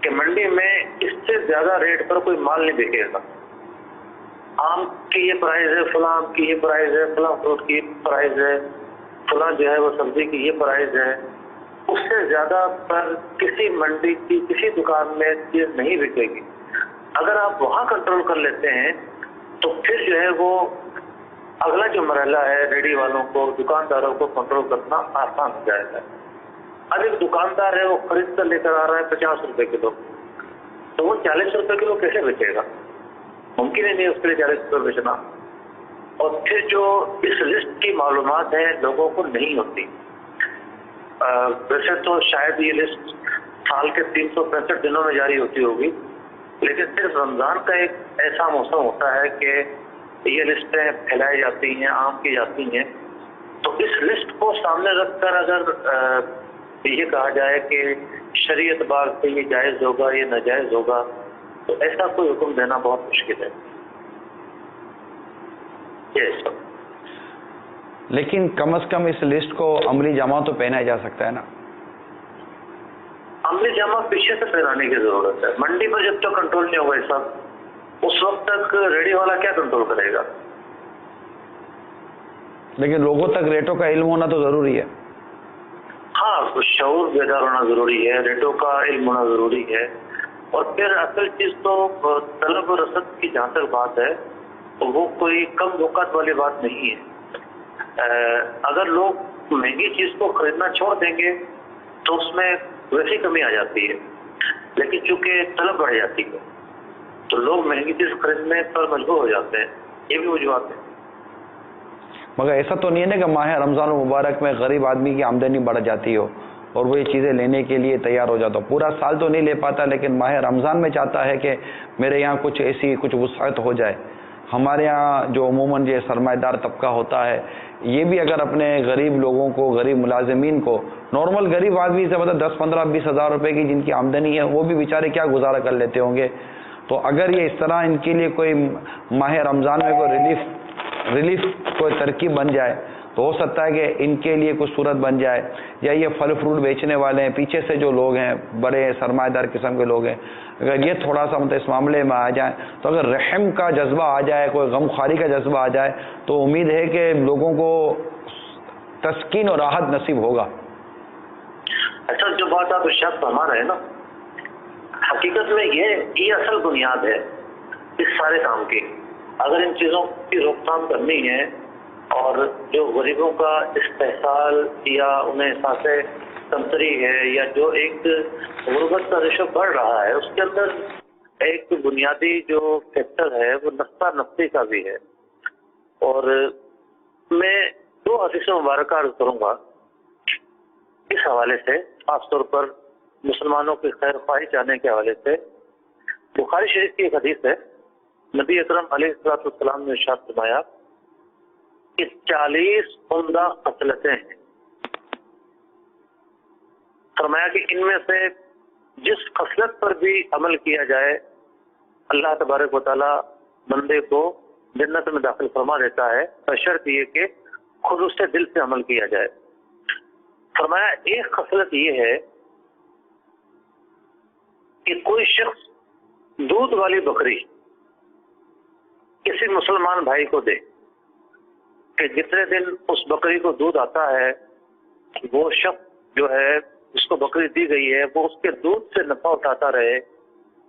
کہ منڈی میں اس سے زیادہ ریٹ پر کوئی مال نہیں بکے گا. آم کی یہ پرائز ہے، فلاں آم کی یہ پرائز ہے، فلاں فروٹ کی پرائز ہے، فلاں جو ہے وہ سبزی کی یہ پرائز ہے. اس سے زیادہ پر کسی منڈی کی کسی دکان میں چیز نہیں بکے گی. اگر آپ وہاں کنٹرول کر لیتے ہیں تو پھر جو ہے وہ اگلا جو مرحلہ ہے ریڑھی والوں کو، دکانداروں کو کنٹرول کرنا آسان ہو جائے گا. اب ایک دکاندار ہے وہ خرید کر لے کر آ رہا ہے 50 روپے کلو، تو وہ 40 روپے کلو کیسے بیچے گا؟ ممکن ہی نہیں اس کے لیے 40 روپے بیچنا. اور پھر جو اس لسٹ کی معلومات ہیں لوگوں کو نہیں ہوتی. ویسے تو شاید یہ لسٹ سال کے 365 دنوں میں جاری ہوتی ہوگی، لیکن صرف رمضان کا ایک ایسا موسم ہوتا ہے کہ یہ لسٹیں پھیلائی جاتی ہیں، عام کی جاتی ہیں. تو اس لسٹ کو سامنے رکھ کر اگر یہ کہا جائے کہ شرعی اعتبار سے یہ جائز ہوگا، یہ ناجائز ہوگا، تو ایسا کوئی حکم دینا بہت مشکل ہے. لیکن کم از کم اس لسٹ کو عملی جامہ تو پہنا جا سکتا ہے نا؟ عملی جامہ پیچھے سے پہنانے کی ضرورت ہے. منڈی پر جب تک کنٹرول نہیں ہوگا اس وقت، اس وقت تک ریڑھی والا کیا کنٹرول کرے گا؟ لیکن لوگوں تک ریٹوں کا علم ہونا تو ضروری ہے. ہاں، شعور بیدار ہونا ضروری ہے، ریٹوں کا علم ہونا ضروری ہے. اور پھر اصل چیز تو طلب و رسد کی جہاں تک بات ہے تو وہ کوئی کم اوقات والی بات نہیں ہے. اگر لوگ مہنگی چیز کو خریدنا چھوڑ دیں گے تو اس میں ویسی کمی آ جاتی ہے، لیکن چونکہ طلب بڑھ جاتی ہے تو لوگ مہنگی چیز خریدنے پر مجبور ہو جاتے ہیں. یہ بھی وجوہات ہیں. مگر ایسا تو نہیں ہے نا کہ ماہ رمضان المبارک میں غریب آدمی کی آمدنی بڑھ جاتی ہو اور وہ یہ چیزیں لینے کے لیے تیار ہو جاتا ہو. پورا سال تو نہیں لے پاتا، لیکن ماہ رمضان میں چاہتا ہے کہ میرے یہاں کچھ ایسی کچھ وسعت ہو جائے. ہمارے یہاں جو عموماً یہ سرمایہ دار طبقہ ہوتا ہے یہ بھی اگر اپنے غریب لوگوں کو، غریب ملازمین کو، نارمل غریب آدمی سے مطلب 10-15-20 ہزار روپے کی جن کی آمدنی ہے وہ بھی بیچارے کیا گزارا کر لیتے ہوں گے. تو اگر یہ اس طرح ان کے لیے کوئی ماہ رمضان میں کوئی ریلیف کوئی ترکیب بن جائے تو ہو سکتا ہے کہ ان کے لیے کوئی صورت بن جائے. یا یہ پھل فروٹ بیچنے والے ہیں, پیچھے سے جو لوگ ہیں بڑے سرمایہ دار قسم کے لوگ ہیں, اگر یہ تھوڑا سا مطلب اس معاملے میں آ جائیں تو اگر رحم کا جذبہ آ جائے, کوئی غم خواری کا جذبہ آ جائے تو امید ہے کہ لوگوں کو تسکین اور راحت نصیب ہوگا. اچھا, جو بات آپ ارشاد فرما رہے ہیں نا, حقیقت میں یہ اصل بنیاد ہے اس سارے کام کی. اگر ان چیزوں کی روک تھام کرنی ہے اور جو غریبوں کا استحصال یا انہیں احساس کمتری ہے یا جو ایک غربت کا ریشو بڑھ رہا ہے, اس کے اندر ایک بنیادی جو فیکٹر ہے وہ نفسہ نفسی کا بھی ہے. اور میں 2 حدیث مبارکہ عرض کروں گا اس حوالے سے, خاص طور پر مسلمانوں کی خیر خواہی چاہنے کے حوالے سے. بخاری شریف کی ایک حدیث ہے, نبی اکرم علیہ السلام نے ارشاد فرمایا کہ 40 عمدہ خصلتیں ہیں. فرمایا کہ ان میں سے جس خصلت پر بھی عمل کیا جائے اللہ تبارک و تعالی بندے کو جنت میں داخل فرما دیتا ہے, بشرط یہ کہ خود اس سے دل سے عمل کیا جائے. فرمایا ایک خصلت یہ ہے کہ کوئی شخص دودھ والی بکری کسی مسلمان بھائی کو دے کہ جتنے دن اس بکری کو دودھ آتا ہے وہ شخص جو ہے جس کو بکری دی گئی ہے وہ اس کے دودھ سے نفع اٹھاتا رہے,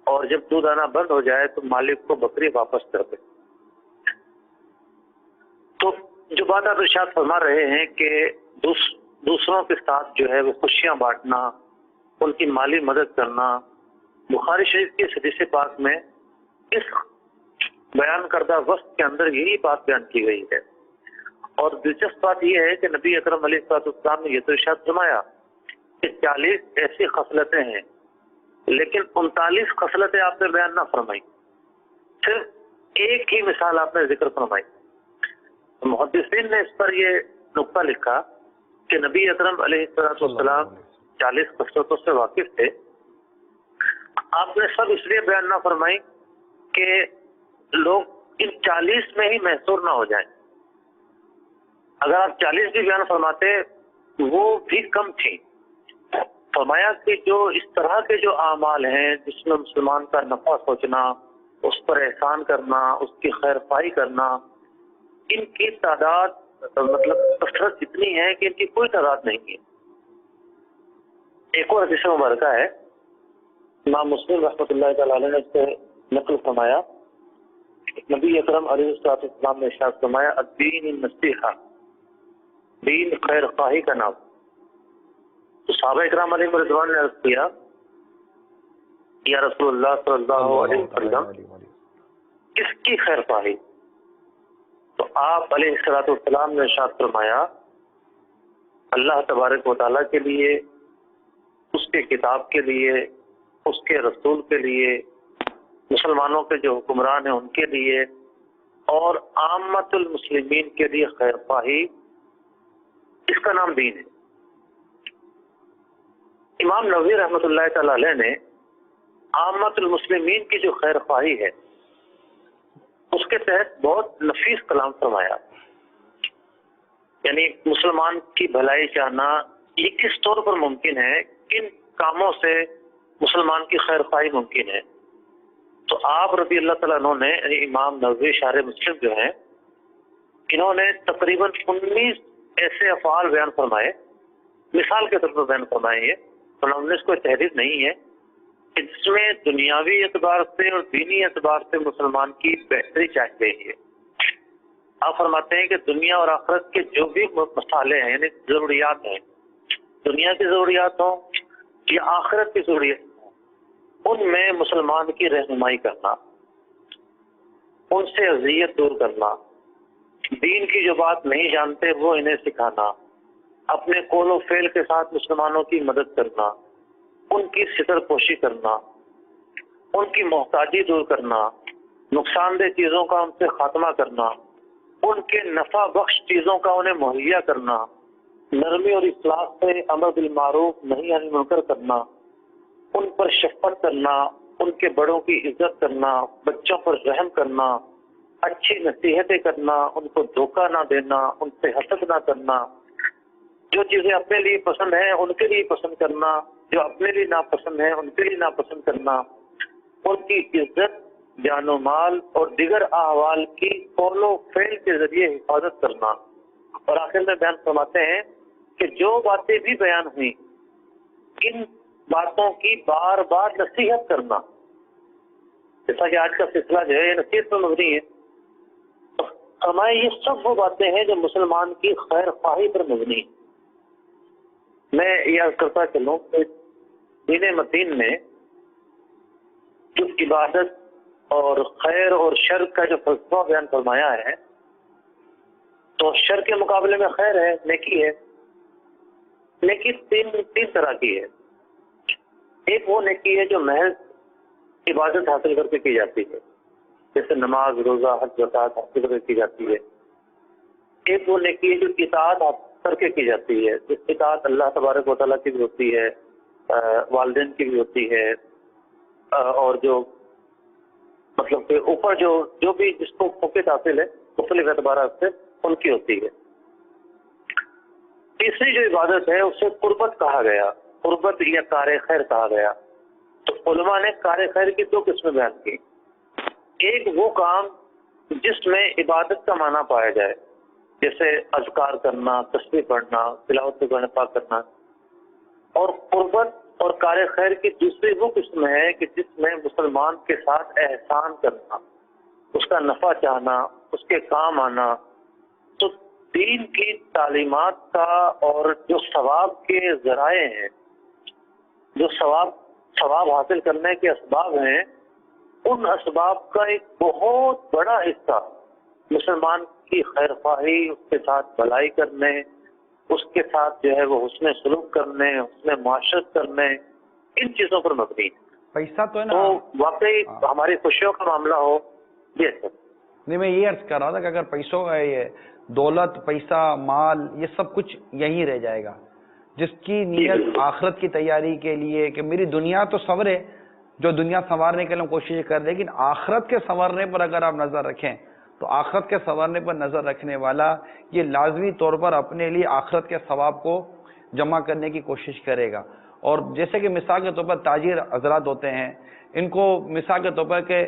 اور جب دودھ آنا بند ہو جائے تو مالک کو بکری واپس کر دے. تو جو بات آپ ارشاد فرما رہے ہیں کہ دوسروں کے ساتھ جو ہے وہ خوشیاں بانٹنا, ان کی مالی مدد کرنا, بخاری شریف کی حدیث پاک میں اس بیان کردہ وقت کے اندر یہی بات بیان کی گئی ہے. اور دلچسپ بات یہ ہے کہ نبی اکرم علیہ السلام نے یہ تو ارشاد فرمایا کہ 40 ایسی خصلتیں ہیں, لیکن 39 خصلتیں آپ نے بیان نہ فرمائی, صرف ایک ہی مثال آپ نے ذکر فرمائی. محدثین نے اس پر یہ نقطہ لکھا کہ نبی اکرم علیہ السلام 40 خصلتوں سے واقف تھے. آپ نے سب اس لیے بیان نہ فرمائی کہ لوگ ان 40 میں ہی محصور نہ ہو جائیں. اگر آپ 40 بھی بیان فرماتے وہ بھی کم تھی. فرمایا کہ جو اس طرح کے جو اعمال ہیں جس میں مسلمان کا نفع سوچنا, اس پر احسان کرنا, اس کی خیر خواہی کرنا, ان کی تعداد مطلب کثرت اتنی ہے کہ ان کی کوئی تعداد نہیں ہے. ایک اور حدیث مبارکہ ہے, امام مسلم رحمۃ اللہ تعالی علیہ نے اس سے نقل فرمایا, نبی اکرم علیہ السلام نے ارشاد فرمایا الدین النصیحہ, دین خیر خواہی کا نام. تو صحابہ اکرام علیہ رضوان نے عرض کیا یا رسول اللہ صلی اللہ علیہ وسلم کس کی خیر خواہی؟ تو آپ علیہ السلام نے ارشاد فرمایا اللہ تبارک و تعالیٰ کے لیے, اس کے کتاب کے لیے, اس کے رسول کے لیے, مسلمانوں کے جو حکمران ہیں ان کے لیے, اور عامت المسلمین کے لیے خیر خواہی, اس کا نام دین ہے. امام نووی رحمۃ اللہ تعالی علیہ نے عامت المسلمین کی جو خیر خواہی ہے اس کے تحت بہت نفیس کلام فرمایا. یعنی مسلمان کی بھلائی چاہنا یہ کس طور پر ممکن ہے, کن کاموں سے مسلمان کی خیر خواہی ممکن ہے. تو آپ رضی اللہ تعالیٰ عنہ نے یعنی امام نووی شارح مسلم جو ہیں, انہوں نے تقریباً 19 ایسے افعال بیان فرمائے, مثال کے طور پر بیان فرمائے ہیں. 19 کوئی تحریر نہیں ہے, اس میں دنیاوی اعتبار سے اور دینی اعتبار سے مسلمان کی بہتری چاہی گئی ہے. آپ فرماتے ہیں کہ دنیا اور آخرت کے جو بھی مسائل ہیں یعنی ضروریات ہیں, دنیا کی ضروریات ہوں یا آخرت کی ضروریات ہوں, ان میں مسلمان کی رہنمائی کرنا, ان سے اذیت دور کرنا, دین کی جو بات نہیں جانتے وہ انہیں سکھانا, اپنے قول و فعل کے ساتھ مسلمانوں کی مدد کرنا, ان کی ستر پوشی کرنا, ان کی محتاجی دور کرنا, نقصان دہ چیزوں کا ان سے خاتمہ کرنا, ان کے نفع بخش چیزوں کا انہیں مہیا کرنا, نرمی اور اصلاح سے امر بالمعروف نہیں عن المنکر کرنا, ان پر شفقت کرنا, ان کے بڑوں کی عزت کرنا، بچوں پر رحم کرنا، اچھی نصیحتیں کرنا، ان کو دھوکہ نہ دینا، ان سے حسد نہ کرنا، جو چیزیں اپنے لیے پسند ہیں ان کے لیے پسند کرنا، جو اپنے لیے ناپسند ہیں ان کے لیے ناپسند کرنا، ان کی عزت، جان و مال اور دیگر احوال کی قول و فعل کے ذریعے حفاظت کرنا۔ اور آخر میں بیان فرماتے ہیں کہ جو باتیں بھی بیان ہوئی ان باتوں کی بار بار نصیحت کرنا، جیسا کہ آج کا سلسلہ جو ہے یہ نصیحت پر مبنی ہے۔ فرمائے یہ سب وہ باتیں ہیں جو مسلمان کی خیر خواہی پر مبنی ہے۔ میں یہ عرض کرتا چلوں کہ دین متین نے جو عبادت اور خیر اور شر کا جو فلسفہ بیان فرمایا ہے، تو شر کے مقابلے میں خیر ہے، نیکی ہے۔ نیکی تین طرح کی ہے۔ ایک وہ نیکی ہے جو محض عبادت حاصل کر کے کی جاتی ہے، جیسے نماز، روزہ، حج، زکوٰۃ حاصل کر کے کی جاتی ہے۔ ایک وہ نیکی ہے جو اطاعت کر کے کی جاتی ہے، جس اطاعت اللہ تبارک و تعالیٰ کی بھی ہوتی ہے، والدین کی بھی ہوتی ہے، اور جو مطلب کہ اوپر جو بھی جس کو فوقیت حاصل ہے مختلف اعتبارات سے ان کی ہوتی ہے۔ تیسری جو عبادت ہے اسے قربت کہا گیا، قربت یا کار خیر کہا گیا۔ تو علماء نے کار خیر کی دو قسمیں بیان کی۔ ایک وہ کام جس میں عبادت کا معنی پایا جائے، جیسے اذکار کرنا، تسبیح پڑھنا، تلاوت قرآن پاک کرنا۔ اور قربت اور کار خیر کی دوسری وہ قسم ہے کہ جس میں مسلمان کے ساتھ احسان کرنا، اس کا نفع چاہنا، اس کے کام آنا۔ تو دین کی تعلیمات کا اور جو ثواب کے ذرائع ہیں، جو ثواب حاصل کرنے کے اسباب ہیں، ان اسباب کا ایک بہت بڑا حصہ مسلمان کی خیر خواہی، اس کے ساتھ بھلائی کرنے، اس کے ساتھ جو ہے وہ حسن سلوک کرنے، حسن معاشرت کرنے، ان چیزوں پر مبنی ہے۔ پیسہ تو ہے نا، تو واقعی ہماری خوشیوں کا معاملہ ہو۔ جی سر، نہیں میں یہ عرض کر رہا تھا کہ اگر پیسوں کا یہ دولت، پیسہ، مال، یہ سب کچھ یہیں رہ جائے گا، جس کی نیت آخرت کی تیاری کے لیے کہ میری دنیا تو سنورے، جو دنیا سنوارنے کے لیے ہم کوشش کر رہے ہیں، لیکن آخرت کے سنورنے پر اگر آپ نظر رکھیں تو آخرت کے سنورنے پر نظر رکھنے والا یہ لازمی طور پر اپنے لیے آخرت کے ثواب کو جمع کرنے کی کوشش کرے گا۔ اور جیسے کہ مثال کے طور پر تاجر حضرات ہوتے ہیں، ان کو مثال کے طور پر کہ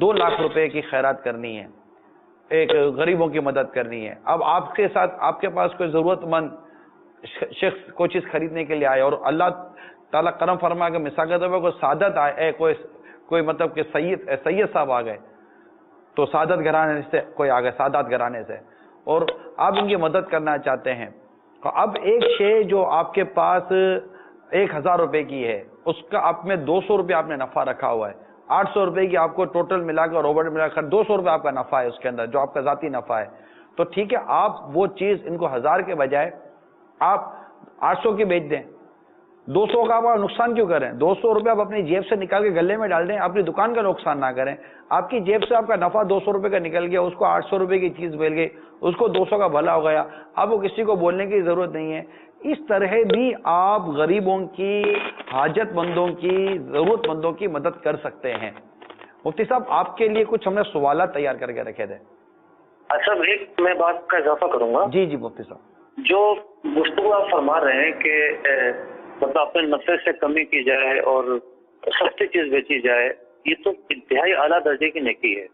2 لاکھ روپے کی خیرات کرنی ہے، ایک غریبوں کی مدد کرنی ہے۔ اب آپ کے ساتھ آپ کے پاس کوئی ضرورت مند شخص کوئی چیز خریدنے کے لیے آئے اور اللہ تعالیٰ کرم فرما کہ مثال کے طور پر کوئی سعادت آئے، کوئی مطلب کہ سید صاحب آ گئے، تو سعادت گھرانے سے کوئی آ گئے، سعادت گھرانے سے، اور آپ ان کی مدد کرنا چاہتے ہیں۔ اب ایک شے جو آپ کے پاس 1000 روپے کی ہے، اس کا آپ میں 200 روپے آپ نے نفع رکھا ہوا ہے، 800 روپے کی آپ کو ٹوٹل ملا کر اوور ملا کر 200 روپے آپ کا نفع ہے اس کے اندر، جو آپ کا ذاتی نفع ہے۔ تو ٹھیک ہے، آپ وہ چیز ان کو 1000 کے بجائے آپ 800 کی بیچ دیں، 200 کا آپ نقصان کیوں کریں؟ 200 روپے آپ اپنی جیب سے نکال کے گلے میں ڈال دیں، اپنی دکان کا نقصان نہ کریں۔ آپ کی جیب سے آپ کا نفع 200 روپے کا نکل گیا، اس کو 800 روپے کی چیز مل گئی، اس کو 200 کا بھلا ہو گیا، آپ کو کسی کو بولنے کی ضرورت نہیں ہے۔ اس طرح بھی آپ غریبوں کی، حاجت مندوں کی، ضرورت مندوں کی مدد کر سکتے ہیں۔ مفتی صاحب آپ کے لیے کچھ ہم نے سوالات تیار کر کے رکھے تھے۔ اچھا، ایک میں بات کا اضافہ کروں گا۔ جی جی مفتی صاحب، جو گفتگو آپ فرما رہے ہیں کہ مطلب اپنے نفع سے کمی کی جائے اور سستی چیز بیچی جائے، یہ تو انتہائی اعلیٰ درجے کی نیکی ہے۔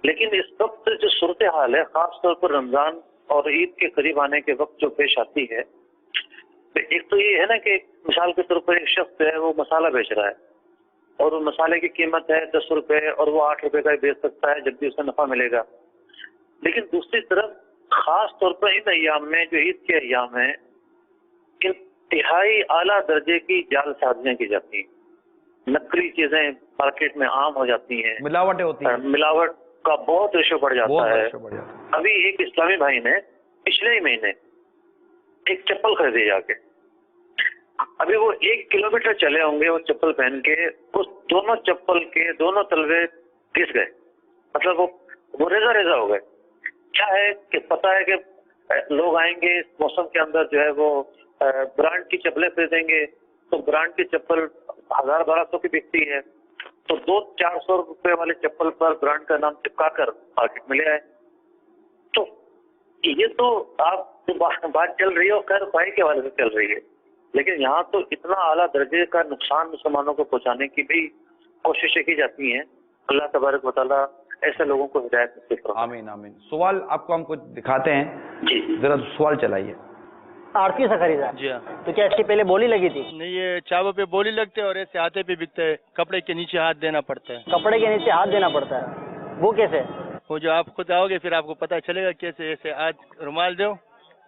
لیکن اس وقت جو صورتحال ہے، خاص طور پر رمضان اور عید کے قریب آنے کے وقت جو پیش آتی ہے، ایک تو یہ ہے نا کہ مثال کے طور پر ایک شخص جو ہے وہ مسالہ بیچ رہا ہے اور وہ مسالے کی قیمت ہے 10 روپے اور وہ 8 روپے کا بیچ سکتا ہے جب بھی اسے نفع ملے گا۔ لیکن دوسری طرف خاص طور پر ان ایام میں جو عید کے ایام ہیں، انتہائی اعلیٰ درجے کی جعل سازیاں کی جاتی ہیں، نقلی چیزیں مارکیٹ میں عام ہو جاتی ہیں، ملاوٹیں ہوتی ہیں، ملاوٹ کا بہت ریشو بڑھ جاتا ہے۔ ابھی ایک اسلامی بھائی نے پچھلے ہی مہینے ایک چپل خریدی جا کے، ابھی وہ 1 کلومیٹر چلے ہوں گے وہ چپل پہن کے، اس دونوں چپل کے دونوں تلوے گھس گئے، مطلب وہ ریزہ ریزہ ہو گئے۔ کیا ہے کہ پتا ہے کہ لوگ آئیں گے اس موسم کے اندر جو ہے وہ برانڈ کی چپلیں خریدیں گے، تو برانڈ کی چپل 1000-1200 की बिकती है, तो 200-400 रुपए वाले चप्पल पर ब्रांड का नाम चिपका कर मार्केट में ले आए। तो ये तो आप बात चल रही है और खैर भाई के वाले से चल रही है, लेकिन यहाँ तो इतना आला दर्जे का नुकसान मुसलमानों को पहुंचाने की भी कोशिशें की जाती हैं। अल्लाह तबारक व तआला ऐसे लोगों को हिदायत नसीब फरमाए। आमीन आमीन। सवाल आपको हम कुछ दिखाते हैं जी, जरा सवाल चलाइए। आरती से खरीदा जी हाँ। तो क्या इसकी पहले बोली लगी थी? नहीं, ये चावल पे बोली लगते है और ऐसे हाथे पे बिकते है, कपड़े के नीचे हाथ देना पड़ता है। कपड़े के नीचे हाथ देना पड़ता है, वो कैसे? वो जो आप खुद आओगे फिर आपको पता चलेगा कैसे। ऐसे आज रुमाल दो,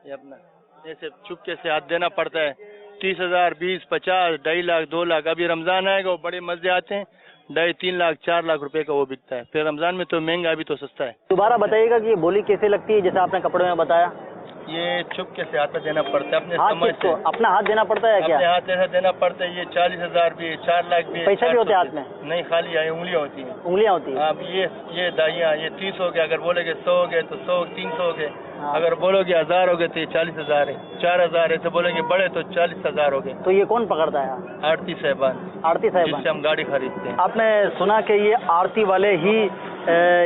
ये अपना ऐसे चुपके से हाथ देना पड़ता है। 30,000, 20, 50, 2.5 लाख, 2 लाख। अभी रमजान आएगा, वो बड़े मजे आते हैं, 2.5, 3 लाख, 4 लाख रुपए का वो बिकता है। फिर रमजान में तो महंगा, अभी तो सस्ता है। दोबारा बताइएगा कि ये बोली कैसे लगती है, जैसे आपने कपड़े में बताया? ये चुपके से हाथ पे देना पड़ता है, अपने हाथ समझ से। अपना हाथ देना पड़ता है क्या? अपने हाथ ऐसा देना पड़ता है। ये 40,000 भी, 4 लाख भी। पैसे भी होते हैं हाथ में? नहीं, खाली है, उंगलियां होती हैं। उंगलियां होती हैं। अब ये दाइयाँ, ये 30 हो गए। अगर बोलेगे 100 हो गए तो 100, 300 हो गए। अगर बोलोगे 1000 हो गए तो ये 40,000 है। 4,000 ऐसे बोलेंगे बड़े तो 40,000 हो गए। तो ये कौन पकड़ता है? आरती साहबान। आरती साहबान, जिससे हम गाड़ी खरीदते हैं। आपने सुना कि ये आरती वाले ही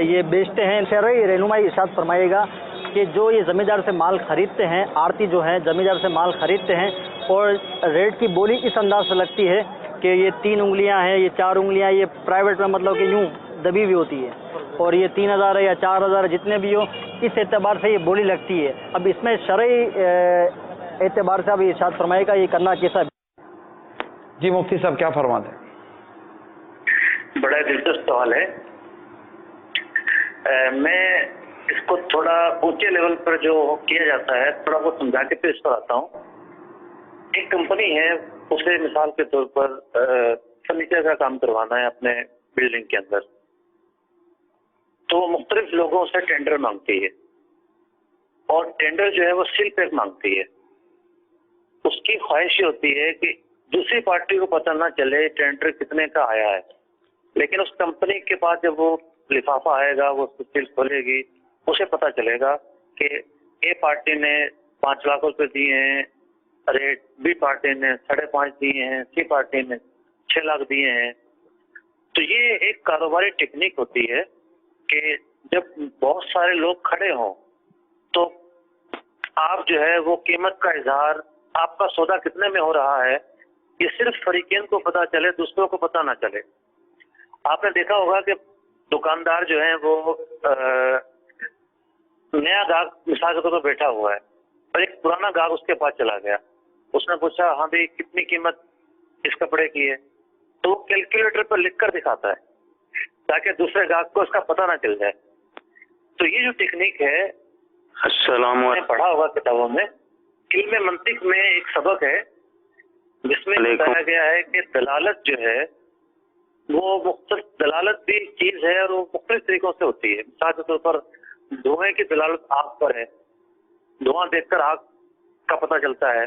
ये बेचते हैं। शरई रहनुमाई इरशाद फरमाइएगा कि जो ये जमींदार से माल खरीदते हैं, आरती जो है जमींदार से माल खरीदते हैं, और रेट की बोली इस अंदाज से लगती है कि ये 3 उंगलियां हैं, ये 4 उंगलियां, ये प्राइवेट में मतलब कि यूं दबी हुई होती है, और ये 3,000 है या 4,000 जितने भी हो, इस एतबार से ये बोली लगती है। अब इसमें शरई एतबार से अब इरशाद फरमाइएगा ये करना कैसा है? जी मुफ्ती साहब क्या फरमा दें? बड़ा दिलचस्प सवाल है। मैं इसको थोड़ा ऊंचे लेवल पर जो किया जाता है थोड़ा वो समझा के पेश पर आता हूँ। एक कंपनी है, उसे मिसाल के तौर पर फर्नीचर का काम करवाना है अपने बिल्डिंग के अंदर, तो वो मुख्तलिफ लोगों से टेंडर मांगती है, और टेंडर जो है वो सील पैक मांगती है। उसकी ख्वाहिश होती है कि दूसरी पार्टी को पता ना चले टेंडर कितने का आया है, लेकिन उस कंपनी के पास जब वो लिफाफा आएगा, वो सील खोलेगी, उसे पता चलेगा कि ए पार्टी ने 5 लाख रुपए दिए हैं, रेट बी पार्टी ने 5.5 दिए हैं, सी पार्टी ने 6 लाख दिए हैं। तो ये एक कारोबारी टेक्निक होती है कि जब बहुत सारे लोग खड़े हों तो आप जो है वो कीमत का इजहार, आपका सौदा कितने में हो रहा है, ये सिर्फ फरीकेन को पता चले, दूसरों को पता ना चले। आपने देखा होगा कि दुकानदार जो है वो नया गाहक मिसाल के तौर पर बैठा हुआ है और एक पुराना गाहक उसके पास चला गया, उसने पूछा हाँ भाई कितनी कीमत इस कपड़े की है, तो वो कैलकुलेटर पर लिख कर दिखाता है ताकि दूसरे गाहक को इसका पता ना चल जाए। तो ये जो टेक्निक है, आपने पढ़ा होगा किताबों में, इल्म मंतिक में एक सबक है जिसमें बताया गया है कि दलालत जो है वो मुख्तलिफ, दलालत भी एक चीज है और वो मुख्तलिफ तरीकों से होती है। मिसाल के तौर पर धुएं की दलालत आग पर है, धुआं देखकर आग का पता चलता है।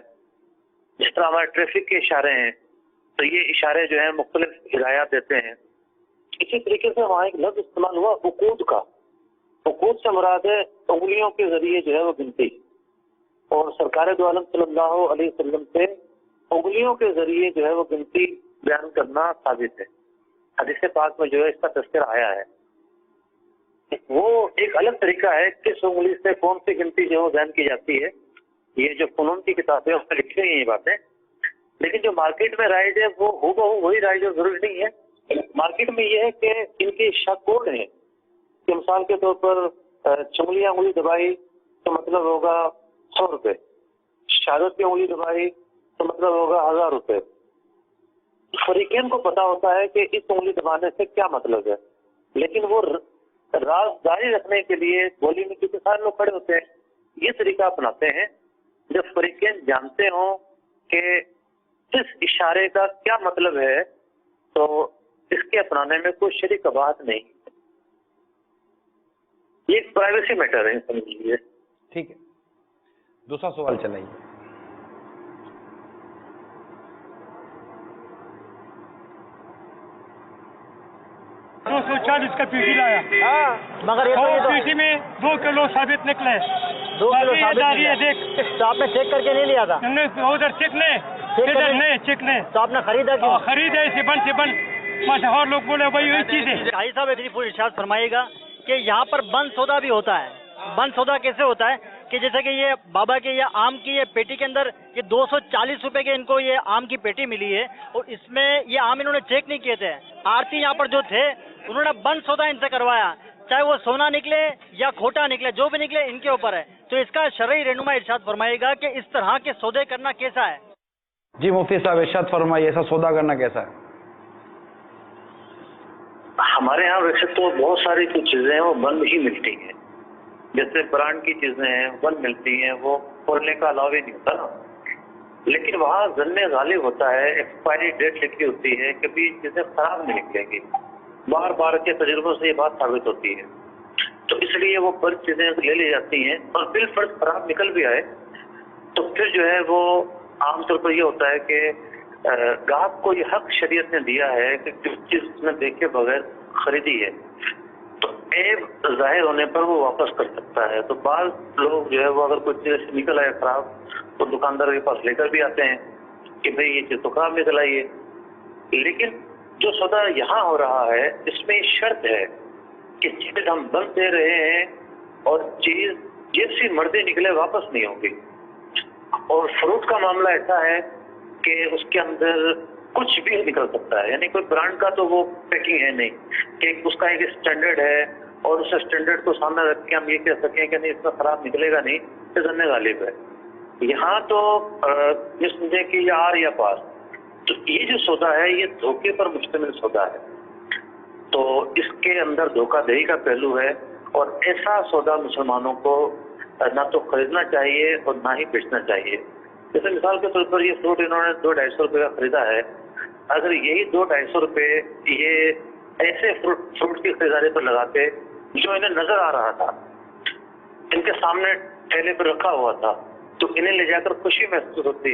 जिस तरह हमारे ट्रैफिक के इशारे हैं, तो ये इशारे जो है मुख्तलिफ हिदायत देते हैं। इसी तरीके से वहाँ एक लफ्ज इस्तेमाल हुआ उकूद का। उकूद से मुराद है उंगलियों के जरिए जो है वो गिनती, और सरकार दो आलम सल्लल्लाहु अलैहि वसल्लम से उंगलियों के जरिए जो है वो गिनती बयान करना साबित है। हदीस पाक में जो है इसका तज़किरा आया है। वो एक अलग तरीका है किस उंगली से कौन सी गिनती जो है बयान की जाती है। ये जो फनून की किताबें उसमें लिखी हुई है ये बातें, लेकिन जो मार्केट में राइज है वो हूबहू वही राइज है, जरूरी नहीं है। मार्केट में ये है कि इनके कोड है कि मिसाल के तौर पर चुंगलियां उंगली दबाई तो मतलब होगा 100 रुपए, शहादत की उंगली दबाई तो मतलब होगा 1000 रुपए। फरीकेन को पता होता है कि इस उंगली दबाने से क्या मतलब है, लेकिन वो राज जारी रखने के लिए बोली में क्योंकि सारे लोग खड़े होते हैं, ये तरीका अपनाते हैं। जब फरीकेन जानते हो कि इस इशारे का क्या मतलब है तो इसके अपनाने में कोई शरीय कबाहत नहीं। ये एक प्राइवेसी मैटर है, समझ लीजिए। ठीक है, दूसरा सवाल चलाइए। 240 का पीटी लाया। मगर ये तो पीटी में 2 किलो साबित निकले। 2 किलो साबित निकले। देख, तो आपने चेक करके नहीं लिया था? उधर चेक नहीं, नहीं चेक नहीं। तो आपने खरीदा क्यों? खरीद है से बन माशा और लोग बोले भाई वही चीज है। हाजी साहब एक पूरी इरशाद फरमाइएगा कि यहाँ पर बंद सौदा भी होता है। बंद सौदा कैसे होता है कि जैसे कि ये बाबा के ये आम की ये पेटी के अंदर ये 240 रुपए के इनको ये आम की पेटी मिली है और इसमें ये आम इन्होंने चेक नहीं किए थे। आरती यहाँ पर जो थे उन्होंने बंद सौदा इनसे करवाया, चाहे वो सोना निकले या खोटा निकले, जो भी निकले इनके ऊपर है। तो इसका शरई रहनुमा इरशाद फरमाइएगा कि इस तरह के सौदे करना कैसा है। जी मुफ्ती साहब इरशाद फरमाइए, ऐसा सौदा करना कैसा है? हमारे यहाँ वैसे तो बहुत सारी जो चीजें हैं वो बंद ही मिलती हैं, जैसे ब्रांड की चीजें हैं बंद मिलती हैं, वो खोलने का अलाव ही नहीं होता ना। लेकिन वहाँ जन्ने गालिब होता है, एक्सपायरी डेट लिखी होती है, कभी चीजें खराब नहीं निकलेंगी। बार बार के तजुर्बों से ये बात साबित होती है, तो इसलिए वो बंद चीजें ले ली जाती हैं। और बिल फर्ज खराब निकल भी आए तो फिर जो है वो आमतौर पर ये होता है कि गाहक को ये हक शरीयत ने दिया है कि जो चीज उसने देखे बगैर खरीदी है तो ऐब जाहिर होने पर वो वापस कर सकता है। तो बाल लोग जो है वो अगर कोई चीज निकल आए खराब तो दुकानदार के पास लेकर भी आते हैं कि भाई ये चीज तो खराब निकल आई है। लेकिन जो सौदा यहाँ हो रहा है इसमें शर्त है कि चीज हम बंद दे रहे हैं और चीज जैसी मर्जी निकले वापस नहीं होगी। और फ्रूट का मामला ऐसा है कि उसके अंदर कुछ भी निकल सकता है, यानी कोई ब्रांड का तो वो पैकिंग है नहीं कि उसका एक स्टैंडर्ड है और उस स्टैंडर्ड को सामने रख के हम ये कह सकें कि नहीं इसमें खराब निकलेगा नहीं, तो जन्ने गालिब है। यहाँ तो ये समझे कि ये आर या पास, तो ये जो सौदा है ये धोखे पर मुश्तमिल सौदा है, तो इसके अंदर धोखाधड़ी का पहलू है। और ऐसा सौदा मुसलमानों को ना तो खरीदना चाहिए और ना ही बेचना चाहिए। जैसे मिसाल के तौर पर ये फ्रूट इन्होंने 200-250 रुपये का खरीदा है, अगर यही 200-250 रुपये ये ऐसे फ्रूट की खरीदारी पर लगाते जो इन्हें नजर आ रहा था, इनके सामने ठेले पर रखा हुआ था, तो इन्हें ले जाकर खुशी महसूस होती।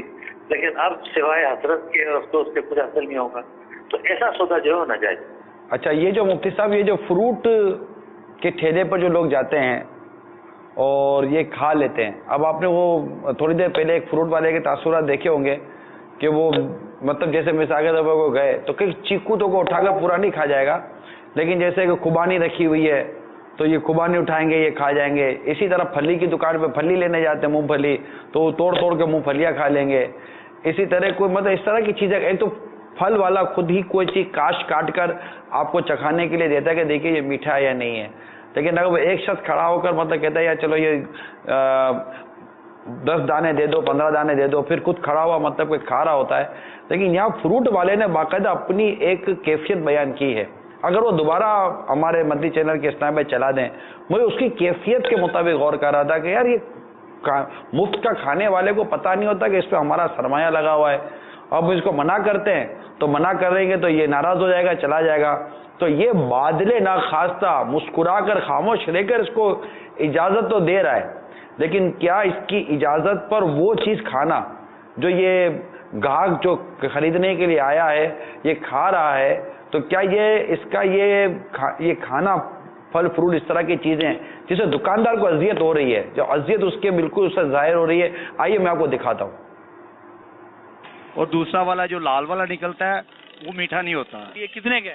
लेकिन अब सिवाय हसरत के और अफसोस के कुछ हासिल नहीं होगा, तो ऐसा सौदा जो है ना जाए। अच्छा, ये जो मुफ्ती साहब ये जो फ्रूट के ठेले पर जो लोग जाते हैं और ये खा लेते हैं, अब आपने वो थोड़ी देर पहले एक फ्रूट वाले के तासुरात देखे होंगे कि वो मतलब जैसे मिसाल के तौर पर वो गए तो कई चीकू तो को उठाकर पूरा नहीं खा जाएगा, लेकिन जैसे कि खुबानी रखी हुई है तो ये खुबानी उठाएंगे ये खा जाएंगे। इसी तरह फली की दुकान पे फली लेने जाते हैं, मूंगफली, तो वो तोड़ तोड़ के मूंगफलियाँ खा लेंगे। इसी तरह कोई मतलब इस तरह की चीज़ें, एक तो फल वाला खुद ही कोई चीज़ काट कर आपको चखाने के लिए देता है कि देखिए ये मीठा है या नहीं है, लेकिन अगर वो एक शख्स खड़ा होकर मतलब कहता है यार चलो ये 10 दाने दे दो, 15 दाने दे दो, फिर खुद खड़ा हुआ मतलब कोई खा रहा होता है। लेकिन यहाँ फ्रूट वाले ने बाकायदा अपनी एक कैफियत बयान की है। अगर वो दोबारा हमारे मदनी चैनल के स्नैप में चला दें, मुझे उसकी कैफियत के मुताबिक गौर कर रहा था कि यार ये मुफ्त का खाने वाले को पता नहीं होता कि इस पर हमारा सरमाया लगा हुआ है। अब इसको मना करते हैं तो मना करेंगे तो ये नाराज हो जाएगा, चला जाएगा। तो ये बादले ना खास्ता मुस्कुरा कर खामोश रहकर इसको इजाज़त तो दे रहा है, लेकिन क्या इसकी इजाज़त पर वो चीज़ खाना जो ये गाहक जो खरीदने के लिए आया है ये खा रहा है, तो क्या ये इसका ये खाना फल फ्रूट इस तरह की चीज़ें जिससे दुकानदार को अजियत हो रही है, जो अजियत उसके बिल्कुल उससे जाहिर हो रही है। आइए मैं आपको दिखाता हूँ। और दूसरा वाला जो लाल वाला निकलता है वो मीठा नहीं होता। ये कितने के?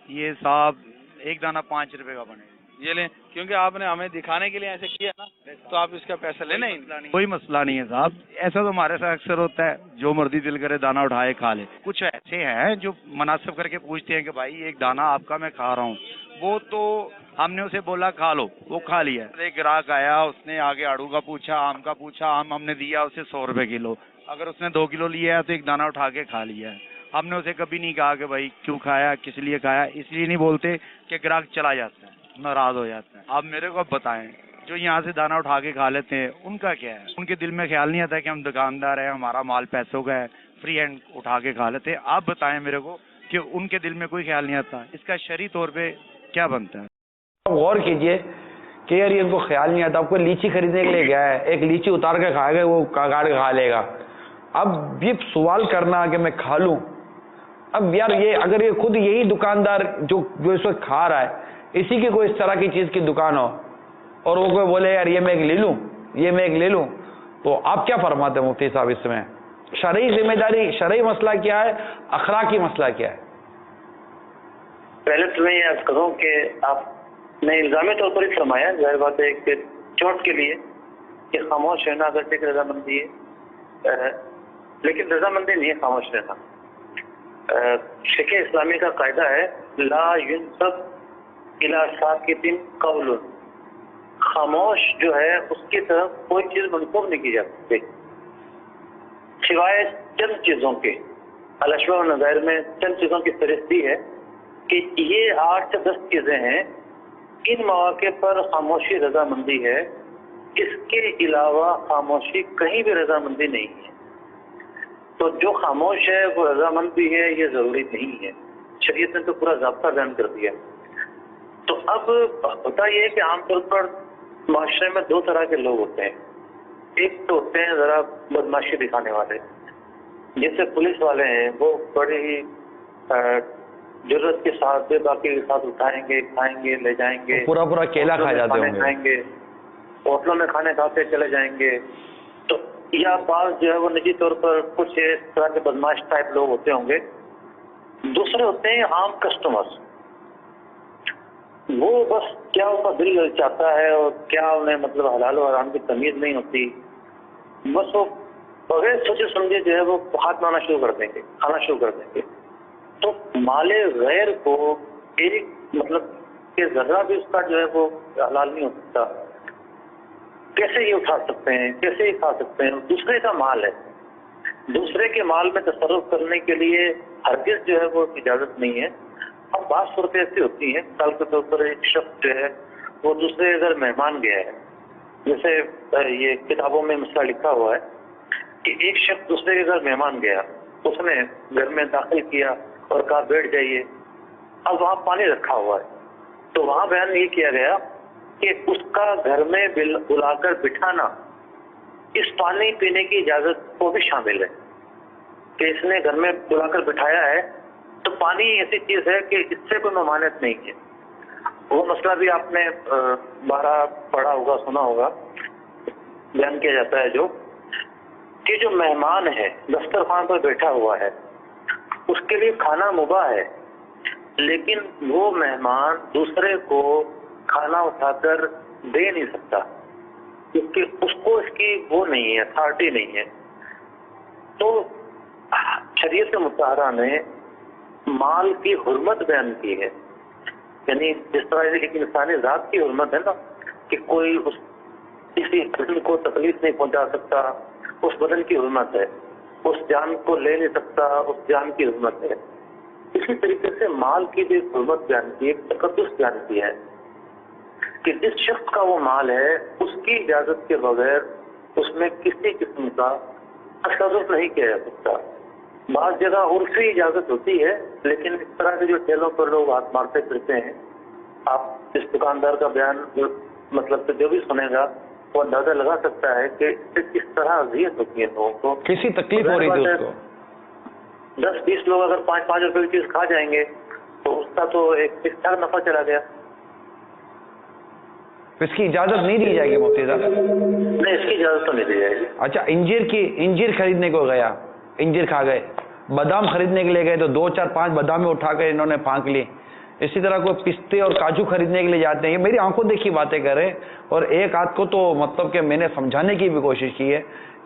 ये साहब एक दाना 5 रुपए का बने। ये लें, क्योंकि आपने हमें दिखाने के लिए ऐसे किया ना, तो आप इसका पैसा लेना ही। कोई मसला नहीं है साहब, ऐसा तो हमारे साथ अक्सर होता है, जो मर्जी दिल करे दाना उठाए खा ले। कुछ ऐसे हैं जो मुनासिब करके पूछते हैं कि भाई एक दाना आपका मैं खा रहा हूँ, वो तो हमने उसे बोला खा लो, वो खा लिया। एक ग्राहक आया, उसने आगे आड़ू का पूछा, आम का पूछा, आम हमने दिया उसे 100 रुपए किलो। अगर उसने 2 किलो लिया है तो एक दाना उठा के खा लिया है। हमने उसे कभी नहीं कहा कि भाई क्यों खाया, किस लिए खाया, इसलिए नहीं बोलते कि ग्राहक चला जाता है, नाराज हो जाता है। आप मेरे को बताएं, जो यहाँ से दाना उठा के खा लेते हैं उनका क्या है? उनके दिल में ख्याल नहीं आता कि हम दुकानदार हैं, हमारा माल पैसों का है, फ्री हैंड उठा के खा लेते हैं। आप बताएं मेरे को कि उनके दिल में कोई ख्याल नहीं आता, इसका शरई तौर पे क्या बनता है? गौर कीजिए कि यार इनको ख्याल नहीं आता। आपको लीची खरीदने के लिए गया है, एक लीची उतार के खाएगा, वो काट के खा लेगा। अब ये सवाल करना कि मैं खा लूं, अब यार ये अगर ये खुद यही दुकानदार जो इस वक्त खा रहा है, इसी की कोई इस तरह की चीज़ की दुकान हो और वो कोई बोले यार ये मैं एक ले लूँ, ये मैं एक ले लूँ, तो आप क्या फरमाते हैं मुफ्ती साहब इसमें? शरई जिम्मेदारी, शरई मसला क्या है, अखलाकी मसला क्या है? पहले तो मैं ये अर्ज करूँ कि आपने इल्जामी तौर पर ही फरमाया, जाहिर बात है कि चोट के लिए कि खामोश रहना अगर एक रजामंदी है, लेकिन रजामंदी नहीं है खामोश रहना। फ़िक़्ह इस्लामी का कायदा है ला युनसब इला साकितिन कौलुन, खामोश जो है उसकी तरफ कोई चीज़ मनसूब नहीं की जा सकती सिवाय चंद चीज़ों के। अल-अशबा व नज़ाइर में चंद चीज़ों की फहरिस्त दी है कि ये 8 से 10 चीज़ें हैं, इन मौके पर खामोशी रजामंदी है, इसके अलावा खामोशी कहीं भी रजामंदी नहीं है। तो जो खामोश है वो रजामंद भी है, ये ज़रूरी नहीं है। शरीयत ने तो पूरा ज़ाब्ता बयान कर दिया। तो अब होता ये है कि आमतौर पर माशरे में 2 तरह के लोग होते हैं। एक तो होते हैं ज़रा बदमाशी दिखाने वाले, जैसे पुलिस वाले हैं, वो बड़े ही जरूरत के साथ बेबाकी के साथ उठाएंगे, खाएंगे, ले जाएंगे, पूरा पूरा केला खा जाते होंगे, खाएंगे, होटलों में खाने खाते चले जाएंगे। तो या बात जो है वो निजी तौर पर कुछ इस तरह के बदमाश टाइप लोग होते होंगे। दूसरे होते हैं आम कस्टमर्स, वो बस क्या उनका दिल चाहता है और क्या उन्हें मतलब हलाल और हराम की तमीज नहीं होती, बस वो बगैर सोचे समझे जो है वो हाथ मारना शुरू कर देंगे, खाना शुरू कर देंगे। तो माले गैर को एक मतलब कि जर्रा भी उसका जो है वो हलाल नहीं हो सकता, कैसे ये उठा सकते हैं, कैसे ये खा सकते हैं। दूसरे का माल है, दूसरे के माल में तसर्रुफ करने के लिए हरगिज़ जो है वो इजाज़त नहीं है। अब बात सूरतें ऐसी होती हैं, मिसाल के तौर पर एक शख्स जो है वो दूसरे अगर मेहमान गया है, जैसे ये किताबों में मसला लिखा हुआ है कि एक शख्स दूसरे के घर मेहमान गया, उसने घर में दाखिल किया और कहा बैठ जाइए। अब वहाँ पानी रखा हुआ है, तो वहाँ बयान ये किया गया कि उसका घर में बुलाकर बिठाना इस पानी पीने की इजाज़त को भी शामिल है कि इसने घर में बुलाकर बिठाया है तो पानी ऐसी चीज़ है कि इससे कोई ममानियत नहीं है। वो मसला भी आपने 12 पढ़ा होगा, सुना होगा, बयान किया जाता है जो कि जो मेहमान है दस्तरखान पर बैठा हुआ है उसके लिए खाना मुबाह है, लेकिन वो मेहमान दूसरे को खाना उठाकर दे नहीं सकता क्योंकि उसको इसकी वो नहीं है, अथॉरिटी नहीं है। तो शरीयत मुताहरा ने माल की हुर्मत बयान की है, यानी जिस तरह से एक इंसानी ज़ात की हुर्मत है ना कि कोई उस किसी बदन को तकलीफ नहीं पहुंचा सकता, उस बदन की हुर्मत है, उस जान को ले नहीं सकता, उस जान की हुर्मत है। इसी तरीके से माल की भी हुर्मत बयान की, एक तकद्दुस बयान की है कि जिस शख्स का वो माल है उसकी इजाज़त के बगैर उसमें किसी किस्म का तसर्रुफ नहीं किया जा सकता। बाज़ जगह उर्फी इजाज़त होती है, लेकिन इस तरह के जो ठेलों पर लोग हाथ मारते फिरते हैं, आप इस दुकानदार का बयान मतलब तो जो भी सुनेगा वो अंदाजा लगा सकता है कि इससे किस तरह अज़ियत होती है लोगों को, किसी तकलीफ हो रही थी उसको। 10-20 लोग अगर 5-5 रुपए की चीज़ खा जाएंगे तो उसका तो एक ठीक ठाक नफा चला गया। इसकी इजाजत नहीं दी जाएगी मुफ्ती साहब? नहीं, इसकी इजाजत तो नहीं दी जाएगी। अच्छा, इंजीर खरीदने को गया, इंजीर खा गए, बादाम खरीदने के लिए गए तो 2-4-5 बादामें उठा कर इन्होंने फांक ली। इसी तरह कोई पिस्ते और काजू खरीदने के लिए जाते हैं, ये मेरी आंखों देखी बातें कर रहे हैं। और एक आध को तो मतलब कि मैंने समझाने की भी कोशिश की है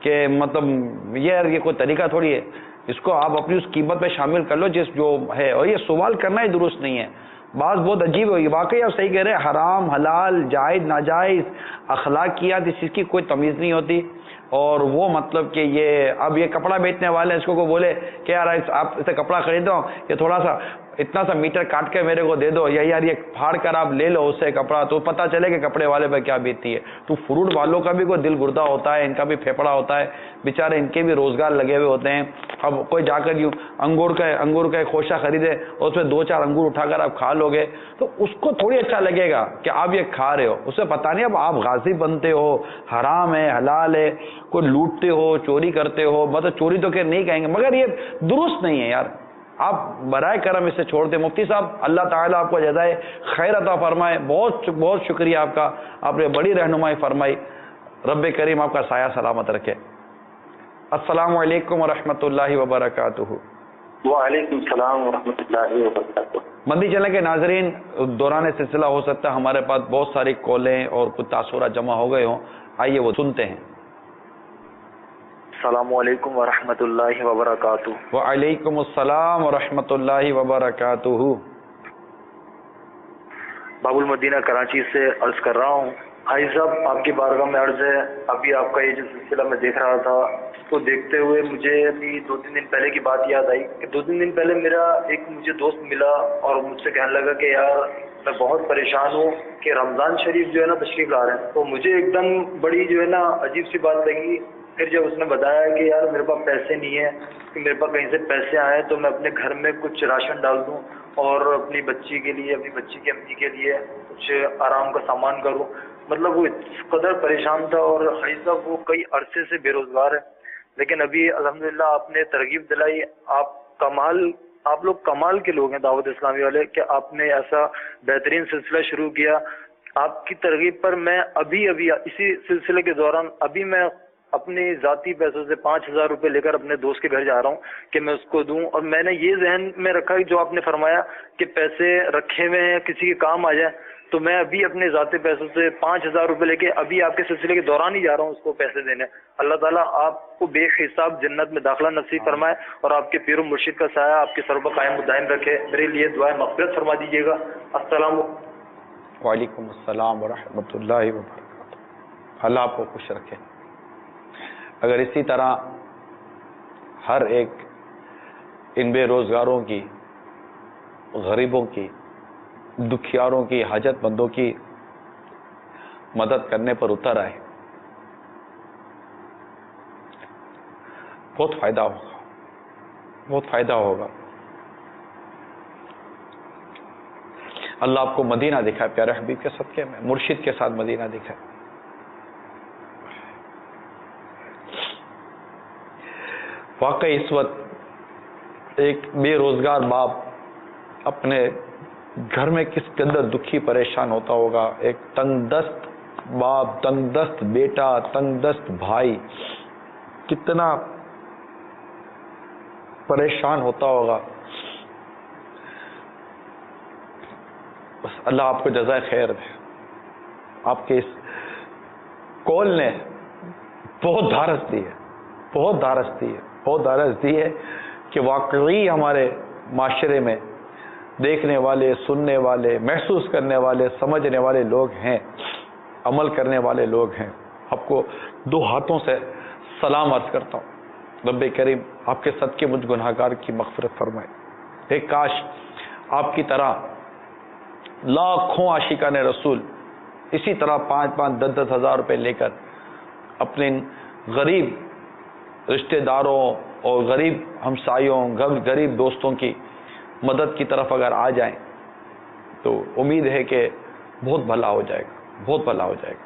कि मतलब ये कोई तरीका थोड़ी है, इसको आप अपनी उस कीमत में शामिल कर लो जिस जो है, और ये सवाल करना ही दुरुस्त नहीं है। बात बहुत अजीब होगी, वाकई आप सही कह रहे हैं, हराम हलाल जायज़ नाजायज़ अखलाकियात इस चीज़ की कोई तमीज़ नहीं होती। और वो मतलब कि ये अब ये कपड़ा बेचने वाले इसको को बोले कि यार आप इसे कपड़ा खरीदो, ये थोड़ा सा इतना सा मीटर काट के मेरे को दे दो, या यार ये फाड़ कर आप ले लो उससे कपड़ा, तो पता चले कि कपड़े वाले पर क्या बीतती है। तो फ्रूट वालों का भी कोई दिल गुर्दा होता है, इनका भी फेफड़ा होता है, बेचारे इनके भी रोजगार लगे हुए होते हैं। अब कोई जाकर यूँ अंगूर का खोशा खरीदे और उसमें 2-4 अंगूर उठाकर आप खा लोगे तो उसको थोड़ी अच्छा लगेगा कि आप ये खा रहे हो। उसे पता नहीं अब आप गाजी बनते हो, हराम है हलाल है, कोई लूटते हो, चोरी करते हो, मतलब चोरी तो खैर नहीं कहेंगे, मगर ये दुरुस्त नहीं है यार। आप बराए करम इसे छोड़ दें। मुफ्ती साहब, अल्लाह ताला आपको जज़ाए खैर अता फरमाए, बहुत बहुत शुक्रिया आपका, आपने बड़ी रहनुमाई फरमाई। रब्बे करीम आपका साया सलामत रखे। अस्सलामु अलैकुम वरहमतुल्लाहि वबरकातुहू। वालेकुम सलाम वरहमतुल्लाहि वबरकातुहू। मंदी चैनल के नाजरीन, दौरान सिलसिला हो सकता है हमारे पास बहुत सारी कॉलें और कुछ तासुरात जमा हो गए हों, आइए वो सुनते हैं। अस्सलामु अलैकुम वरहमतुल्लाहि वबरकातुहू। वालेकुम अस्सलाम वरहमतुल्लाहि वबरकातुहू। बाबुल मदीना कराची से अर्ज कर रहा हूँ। भाई साहब, आपकी बारगाह में अर्ज है, अभी आपका ये जो सिलसिला मैं देख रहा था, उसको देखते हुए मुझे अभी 2-3 दिन पहले की बात याद आई कि 2-3 दिन पहले मेरा एक मुझे दोस्त मिला और मुझसे कहने लगा कि यार मैं बहुत परेशान हूँ कि रमज़ान शरीफ जो है ना तशरीफ ला रहे हैं। तो मुझे एकदम बड़ी जो है ना अजीब सी बात लगी। फिर जब उसने बताया कि यार मेरे पास पैसे नहीं है, कि मेरे पास कहीं से पैसे आए तो मैं अपने घर में कुछ राशन डाल दूँ और अपनी बच्ची के लिए, अपनी बच्ची की अम्मी के लिए कुछ आराम का सामान करूँ। मतलब वो इस कदर परेशान था। और भाई साहब वो कई अरसे से बेरोजगार है, लेकिन अभी अल्हम्दुलिल्लाह आपने तरगीब दिलाई। आप लोग कमाल के लोग हैं दावत इस्लामी वाले, कि आपने ऐसा बेहतरीन सिलसिला शुरू किया। आपकी तरगीब पर मैं अभी इसी सिलसिले के दौरान अभी मैं अपने ज़ाती पैसों से 5,000 रुपये लेकर अपने दोस्त के घर जा रहा हूँ कि मैं उसको दूं। और मैंने ये जहन में रखा कि जो आपने फरमाया कि पैसे रखे हुए हैं किसी के काम आ जाए, तो मैं अभी अपने ज़ाती पैसों से 5,000 रुपये लेके अभी आपके सिलसिले के दौरान ही जा रहा हूँ उसको पैसे देने। अल्लाह ताला आपको बेहिसाब जन्नत में दाखिला नसीब फरमाए और आपके पीर मुर्शिद का साया आपके सर पर कायम दायम रखे। मेरे लिए दुआ मग़फ़िरत फरमा दीजिएगा। अस्सलाम वालेकुम अस्सलाम वरहमतुल्लाहि वबरकातुहू। अल्लाह आपको खुश रखे। अगर इसी तरह हर एक इन बेरोज़गारों की, गरीबों की, दुखियारों की, हाजतमंदों की मदद करने पर उतर आए, बहुत फ़ायदा होगा, बहुत फ़ायदा होगा। अल्लाह आपको मदीना दिखाए, प्यारे हबीब के सदक़े में, मुर्शिद के साथ मदीना दिखाए। वाकई इस वक्त एक बेरोजगार बाप अपने घर में किस कदर दुखी परेशान होता होगा। एक तंगदस्त बाप, तंगदस्त बेटा, तंगदस्त भाई कितना परेशान होता होगा। बस अल्लाह आपको जज़ाए खैर दे। आपके इस कॉल ने बहुत धारस दी है, बहुत धारस दी है, बहुत धारस दी है कि वाकई हमारे माशरे में देखने वाले, सुनने वाले, महसूस करने वाले, समझने वाले लोग हैं, अमल करने वाले लोग हैं। आपको दो हाथों से सलाम अर्ज करता हूँ। रब्बे करीम आपके सदके मुझ गुनाहगार की मग़फ़िरत फरमाए। एक काश आपकी तरह लाखों आशिकान रसूल इसी तरह 5-5, 10-10 हज़ार रुपये लेकर अपने गरीब रिश्तेदारों और गरीब हमसायों, गरीब दोस्तों की मदद की तरफ अगर आ जाएं तो उम्मीद है कि बहुत भला हो जाएगा, बहुत भला हो जाएगा।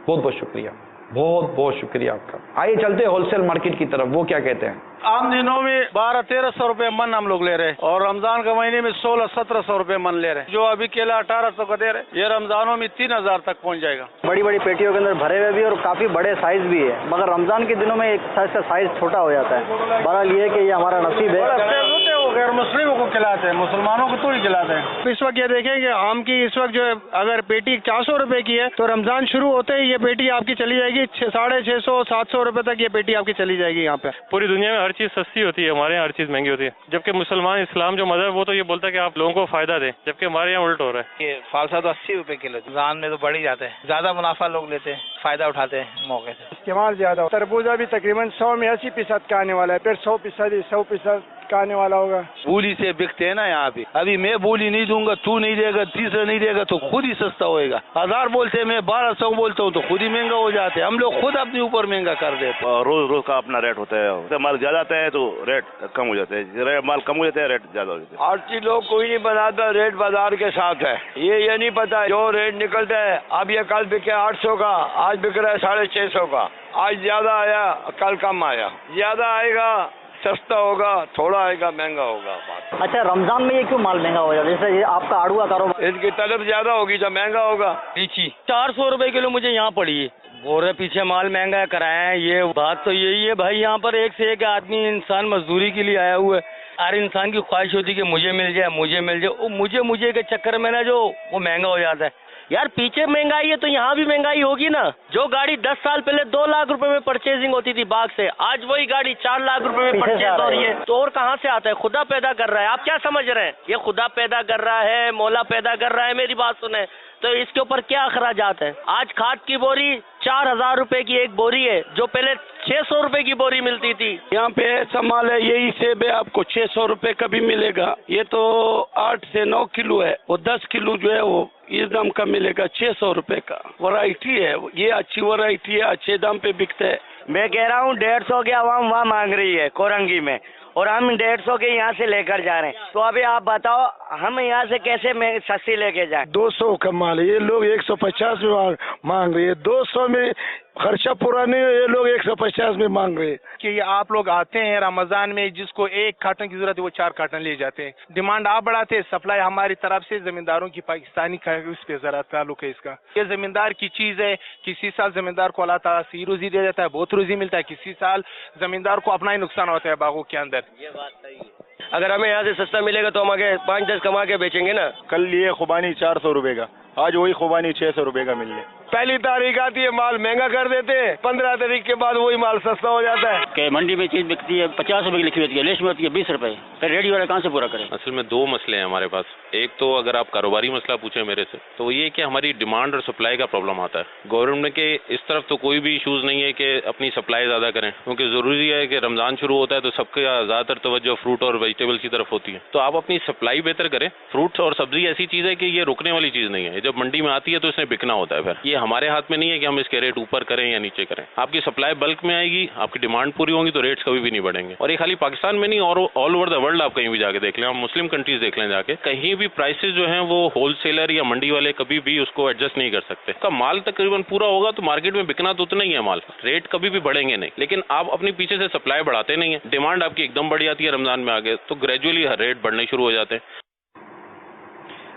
बहुत बहुत शुक्रिया, बहुत बहुत शुक्रिया आपका। आइए चलते हैं होलसेल मार्केट की तरफ, वो क्या कहते हैं। आम दिनों में 1200-1300 रुपए मन हम लोग ले रहे हैं और रमजान के महीने में 1600-1700 रुपए मन ले रहे हैं। जो अभी केला 1800 का दे रहे हैं, ये रमजानों में 3000 तक पहुंच जाएगा। बड़ी बड़ी पेटियों के अंदर भरे हुए भी और काफ़ी बड़े साइज भी है, मगर रमजान के दिनों में एक साइज छोटा हो जाता है। बहरहाल ये कि ये हमारा नसीब है। गैर मुस्लिमों को खिलाते हैं, मुसलमानों को तो ही खिलाते हैं। इस वक्त ये देखेंगे आम की इस वक्त जो है अगर पेटी 400 रुपए की है तो रमजान शुरू होते ही ये पेटी आपकी चली जाएगी 650-700 रुपए तक ये पेटी आपकी चली जाएगी। यहाँ पे पूरी दुनिया में हर चीज सस्ती होती है, हमारे यहाँ हर चीज महंगी होती है। जबकि मुसलमान इस्लाम जो मजहब वो तो ये बोलता है कि आप लोगों को फायदा दें, जबकि हमारे यहाँ उल्ट हो रहा है। ये फालसा तो 80 रुपए किलो, रमजान में तो बढ़ ही जाते हैं, ज्यादा मुनाफा लोग लेते हैं, फायदा उठाते हैं मौके से। इस्तेमाल ज्यादा। तरबूजा भी तकरीबन 100 में 80% का आने वाला है, फिर 100% का आने वाला होगा। बोली से बिकते हैं ना यहाँ पे। अभी मैं बोली नहीं दूंगा, तू नहीं देगा, तीसरा नहीं देगा तो खुद ही सस्ता होएगा। 1000 बोलते हैं, मैं 1200 बोलता हूँ तो खुद ही महंगा हो जाते हैं। हम लोग खुद अपने ऊपर महंगा कर देते हैं। रोज रोज का अपना रेट होता है, माल ज्यादा आता है तो रेट कम हो जाता है, माल कम हो जाता है रेट ज्यादा हो जाता है। आरती लोग कोई नहीं बनाता, रेट बाजार के साथ है। ये नहीं पता जो रेट निकलता है। अब ये कल बिके 800 का, आज बिक रहा है 650 का। आज ज्यादा आया, कल कम आया। ज्यादा आएगा सस्ता होगा, थोड़ा आएगा महंगा होगा। अच्छा, रमजान में ये क्यों माल महंगा हो जाता है? जैसे ये आपका आड़ू का कारोबार, इसकी तलब ज्यादा होगी तो महंगा होगा। लीची 400 रुपए किलो मुझे यहाँ पड़ी है, बोल रहे पीछे माल महंगा कराया है, ये बात तो यही है भाई। यहाँ पर एक से एक आदमी इंसान मजदूरी के लिए आया हुआ है। हर इंसान की ख्वाहिश होती है कि मुझे मिल जाए, मुझे मिल जाए। वो मुझे के चक्कर में ना जो वो महंगा हो जाता है। यार पीछे महंगाई है तो यहाँ भी महंगाई होगी ना। जो गाड़ी 10 साल पहले 2 लाख रुपए में परचेजिंग होती थी बाग से, आज वही गाड़ी 4 लाख रुपए में परचेज हो रही है। तो और कहाँ से आता है? खुदा पैदा कर रहा है। आप क्या समझ रहे हैं? ये खुदा पैदा कर रहा है, मौला पैदा कर रहा है। मेरी बात सुने तो इसके ऊपर क्या अखराजात है? आज खाद की बोरी 4000 रुपए की एक बोरी है, जो पहले 600 रुपए की बोरी मिलती थी। यहाँ पे ऐसा माल है, यही सेब है आपको 600 रुपए का भी मिलेगा। ये तो 8 से 9 किलो है, वो 10 किलो जो है वो इस दाम का मिलेगा 600 रुपए का। वैरायटी है ये, अच्छी वैरायटी है, अच्छे दाम पे बिकता है। मैं कह रहा हूँ 150 के आवाम वहाँ मांग रही है कोरंगी में, और हम 150 के यहाँ से लेकर जा रहे हैं। तो अभी आप बताओ हम यहाँ से कैसे सस्ती लेके जाएं? 200 का माल है, ये लोग 150 में मांग रहे हैं। 200 में खर्चा पूरा नहीं है, ये लोग 150 में मांग रहे हैं। कि आप लोग आते हैं रमजान में, जिसको 1 कार्टन की जरूरत है वो 4 कार्टन ले जाते हैं। डिमांड आप बढ़ाते हैं, सप्लाई हमारी तरफ से जमींदारों की पाकिस्तानी का उस पे जरा ताल्लुक है इसका। ये जमींदार की चीज है। किसी साल जमींदार को अल्लाह ताला सी रोजी दे देता है, बहुत रोजी मिलता है। किसी साल जमींदार को अपना ही नुकसान होता है बागों के अंदर। ये बात सही है। अगर हमें यहाँ से सस्ता मिलेगा तो हम आगे 5-10 कमा के बेचेंगे ना। कल लिए खुबानी 400 रुपए का, आज वही खुबानी 600 रुपए का मिल रहा है। पहली तारीख आती है माल महंगा कर देते हैं, 15 तारीख के बाद वही माल सस्ता हो जाता है। कि मंडी में चीज बिकती है 50 रुपए की लिखी होती है, लिस्ट में होती है 20 रुपए। फिर रेडी वाला कहाँ से पूरा करें? असल में 2 मसले हैं हमारे पास। एक तो अगर आप कारोबारी मसला पूछें मेरे से, तो ये कि हमारी डिमांड और सप्लाई का प्रॉब्लम आता है। गवर्नमेंट के इस तरफ तो कोई भी इशूज़ नहीं है कि अपनी सप्लाई ज़्यादा करें, क्योंकि ज़रूरी है कि रमज़ान शुरू होता है तो सबका ज़्यादातर तवज्जो फ्रूट और वेजिटेबल्स की तरफ होती है। तो आप अपनी सप्लाई बेहतर करें। फ्रूट्स और सब्जी ऐसी चीज़ है कि ये रुकने वाली चीज़ नहीं है। जब मंडी में आती है तो इसने बिकना होता है। फिर ये हमारे हाथ में नहीं है कि हम इसके रेट ऊपर करें या नीचे करें। आपकी सप्लाई बल्क में आएगी, आपकी डिमांड पूरी होगी तो रेट्स कभी भी नहीं बढ़ेंगे। और ये खाली पाकिस्तान में नहीं, और ऑल ओवर द वर्ल्ड आप कहीं भी जाके देख लें, आप मुस्लिम कंट्रीज देख लें जाके, कहीं भी प्राइसेस जो हैं वो होलसेलर या मंडी वाले कभी भी उसको एडजस्ट नहीं कर सकते। का माल तकरीबन पूरा होगा तो मार्केट में बिकना तो उतना ही है माल, रेट कभी भी बढ़ेंगे नहीं। लेकिन आप अपनी पीछे से सप्लाई बढ़ाते नहीं है, डिमांड आपकी एकदम बढ़ जाती है रमजान में आगे, तो ग्रेजुअली रेट बढ़ने शुरू हो जाते हैं।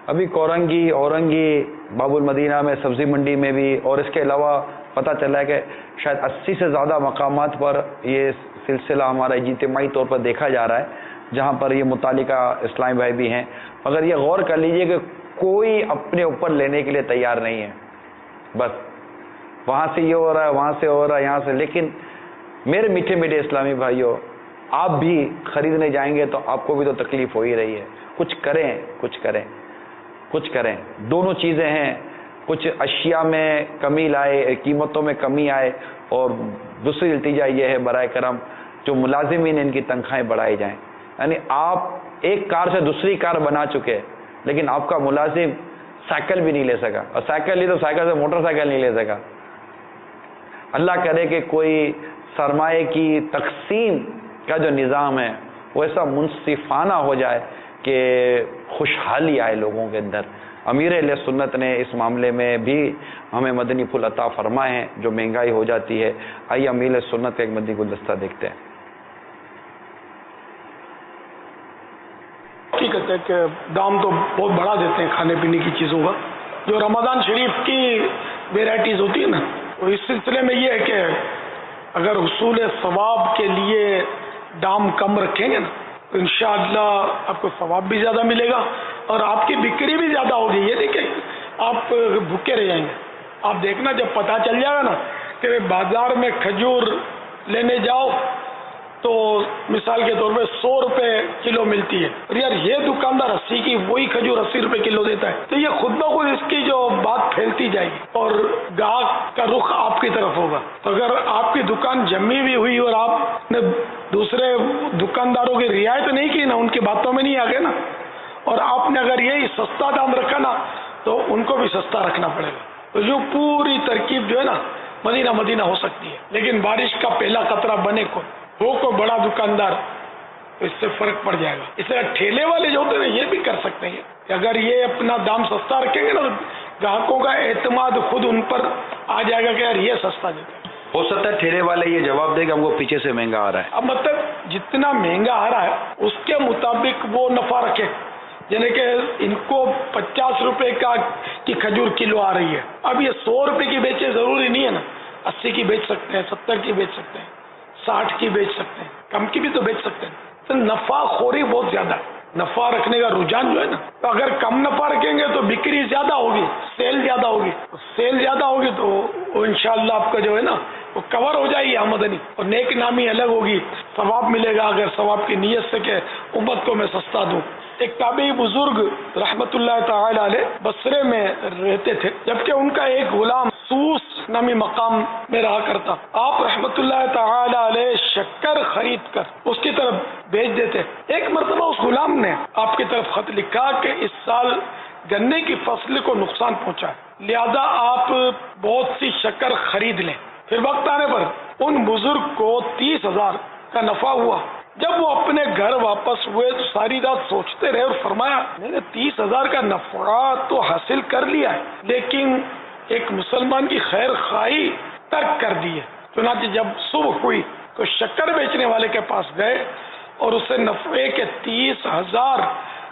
अभी कोरंगी, औरंगी, बाबुल मदीना में, सब्जी मंडी में भी, और इसके अलावा पता चला है कि शायद 80 से ज़्यादा मकामात पर ये सिलसिला हमारा इज्तिमाई तौर पर देखा जा रहा है, जहाँ पर ये मुतालिका इस्लामी भाई भी हैं। मगर ये गौर कर लीजिए कि कोई अपने ऊपर लेने के लिए तैयार नहीं है। बस वहाँ से ये हो रहा है, वहाँ से हो रहा है, यहाँ से। लेकिन मेरे मीठे मीठे इस्लामी भाइयों, आप भी ख़रीदने जाएंगे तो आपको भी तो तकलीफ़ हो ही रही है। कुछ करें, कुछ करें, कुछ करें। दोनों चीज़ें हैं, कुछ अशिया में कमी लाए, कीमतों में कमी आए, और दूसरी नतीजा ये है बराए करम जो मुलाजिमीन इनकी तनख्वाहें बढ़ाई जाएं। यानी आप एक कार से दूसरी कार बना चुके हैं, लेकिन आपका मुलाजिम साइकिल भी नहीं ले सका, और साइकिल ली तो साइकिल से मोटरसाइकिल नहीं ले सका। अल्लाह करे कि कोई सरमाए की तकसीम का जो निज़ाम है वो ऐसा मुनसिफाना हो जाए कि खुशहाली आए लोगों के अंदर। अमीर अहले सुन्नत ने इस मामले में भी हमें मदनी फूल अता फरमाए हैं जो महंगाई हो जाती है। आइए अमीर अहले सुन्नत का एक मदनी गुलदस्ता देखते हैं। हकीकत है कि दाम तो बहुत बढ़ा देते हैं खाने पीने की चीज़ों का। जो रमज़ान शरीफ की वेराइटीज़ होती है ना, तो इस सिलसिले में ये है कि अगर हुसूल सवाब के लिए दाम कम रखेंगे ना तो इंशाअल्लाह आपको सवाब भी ज़्यादा मिलेगा और आपकी बिक्री भी ज़्यादा होगी। ये देखिए, आप भूखे रह जाएंगे। आप देखना, जब पता चल जाएगा ना कि बाज़ार में खजूर लेने जाओ तो मिसाल के तौर पे 100 रुपए किलो मिलती है, और यार ये दुकानदार 80 की वही खजूर 80 रुपए किलो देता है, तो ये खुद ब खुद इसकी जो बात फैलती जाएगी और ग्राहक का रुख आपकी तरफ होगा। तो अगर आपकी दुकान जमी भी हुई और आपने दूसरे दुकानदारों की रियायत नहीं की ना, उनकी बातों में नहीं आ गए ना, और आपने अगर यही सस्ता दाम रखा ना तो उनको भी सस्ता रखना पड़ेगा। तो जो पूरी तरकीब जो है ना मदीना मदीना हो सकती है, लेकिन बारिश का पहला कतरा बने को बड़ा दुकानदार, तो इससे फर्क पड़ जाएगा। इसलिए ठेले वाले जो होते हैं ना ये भी कर सकते हैं कि अगर ये अपना दाम सस्ता रखेंगे ना तो ग्राहकों का एतमाद खुद उन पर आ जाएगा कि यार ये सस्ता देते हैं। हो सकता है ठेले वाले ये जवाब दे कि हमको पीछे से महंगा आ रहा है। अब मतलब जितना महंगा आ रहा है उसके मुताबिक वो नफा रखे, यानी कि इनको 50 रुपए की खजूर किलो आ रही है, अब ये 100 रुपए की बेचे जरूरी नहीं है ना। 80 की बेच सकते हैं, 70 की बेच सकते हैं, 60 की बेच सकते हैं, कम की भी तो बेच सकते हैं। तो नफा खोरी बहुत ज्यादा है, नफा रखने का रुझान जो है ना, तो अगर कम नफा रखेंगे तो बिक्री ज्यादा होगी, सेल ज्यादा होगी, सेल ज्यादा होगी तो इंशाअल्लाह आपका जो है ना वो कवर हो जाएगी आमदनी, और नेक नामी अलग होगी, सवाब मिलेगा अगर सवाब की नीयत से के उम्मत को मैं सस्ता दूं। एक ताबी बुजुर्ग रहमतुल्लाह ताला अलैह बसरे में रहते थे, जबकि उनका एक गुलाम सूस नामी मकाम में रहा करता। आप रहमतुल्लाह ताला अलैह शक्कर खरीद कर उसकी तरफ भेज देते। एक मरतबा उस गुलाम ने आपकी तरफ खत लिखा कि इस साल गन्ने की फसल को नुकसान पहुंचा है, लिहाजा आप बहुत सी शक्कर खरीद लें। फिर वक्त आने पर उन बुजुर्ग को 30,000 का नफा हुआ। जब वो अपने घर वापस हुए तो सारी रात सोचते रहे और फरमाया, मैंने 30,000 का नफा तो हासिल कर लिया है, लेकिन एक मुसलमान की खैर खाई तर्क कर दी है। चुनांचे जब सुबह हुई तो शक्कर बेचने वाले के पास गए और उसे नफे के 30,000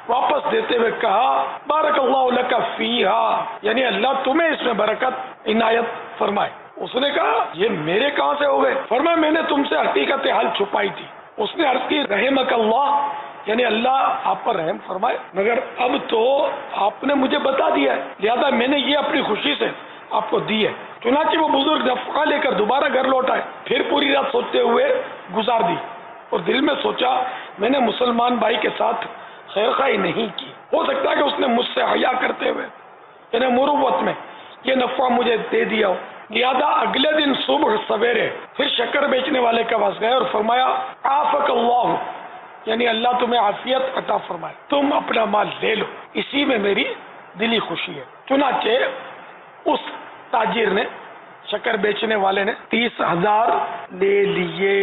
वापस देते हुए कहा, बारकल्लाहु लका फीहा, यानी अल्लाह तुम्हें इसमें बरकत इनायत फरमाए। उसने कहा, ये मेरे कहाँ से हो गए? फरमाया, मैंने तुमसे हकीकत हाल छुपाई थी। उसने अर्ज की, रहमकल्लाह, यानी अल्लाह आप पर रहम फरमाए, मगर अब तो आपने मुझे बता दिया है, लिहाजा मैंने ये अपनी खुशी से आपको दी है। चुनांचे वो बुजुर्ग नफा लेकर दोबारा घर लौट आए, फिर पूरी रात सोचते हुए गुजार दी और दिल में सोचा, मैंने मुसलमान भाई के साथ खैरखाई नहीं की, हो सकता है कि उसने मुझसे हया करते हुए यानी मुरुवत में ये नफा मुझे दे दिया हो। लिहाजा अगले दिन सुबह सवेरे फिर शक्कर बेचने वाले के पास गए और फरमाया, आफक अल्लाह, यानी अल्लाह तुम्हें आफियत अता फरमाए, तुम अपना माल ले लो, इसी में मेरी दिली खुशी है। चुनाचे उस ताजिर ने, शक्कर बेचने वाले ने 30,000 ले लिए।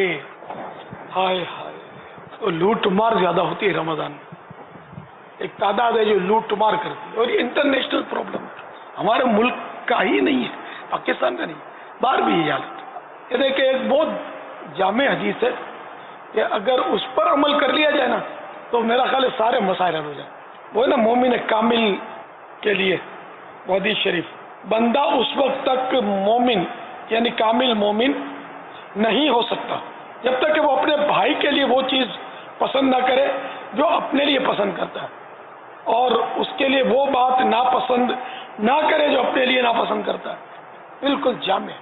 हाय हाय, तो लूट मार ज्यादा होती है रमजान में, एक तादाद है जो लूट मार करती है, और ये इंटरनेशनल प्रॉब्लम है, हमारे मुल्क का ही नहीं है, पाकिस्तान का नहीं, बाहर भी ये हालत। ये देखिए, एक बहुत जामे हदीस है कि अगर उस पर अमल कर लिया जाए ना तो मेरा ख्याल है सारे मसाइल हल हो जाए। वो है ना मोमिन कामिल के लिए वो हदीस शरीफ, बंदा उस वक्त तक मोमिन यानी कामिल मोमिन नहीं हो सकता जब तक कि वो अपने भाई के लिए वो चीज़ पसंद ना करे जो अपने लिए पसंद करता है, और उसके लिए वो बात नापसंद ना करे जो अपने लिए नापसंद करता है। बिल्कुल जामे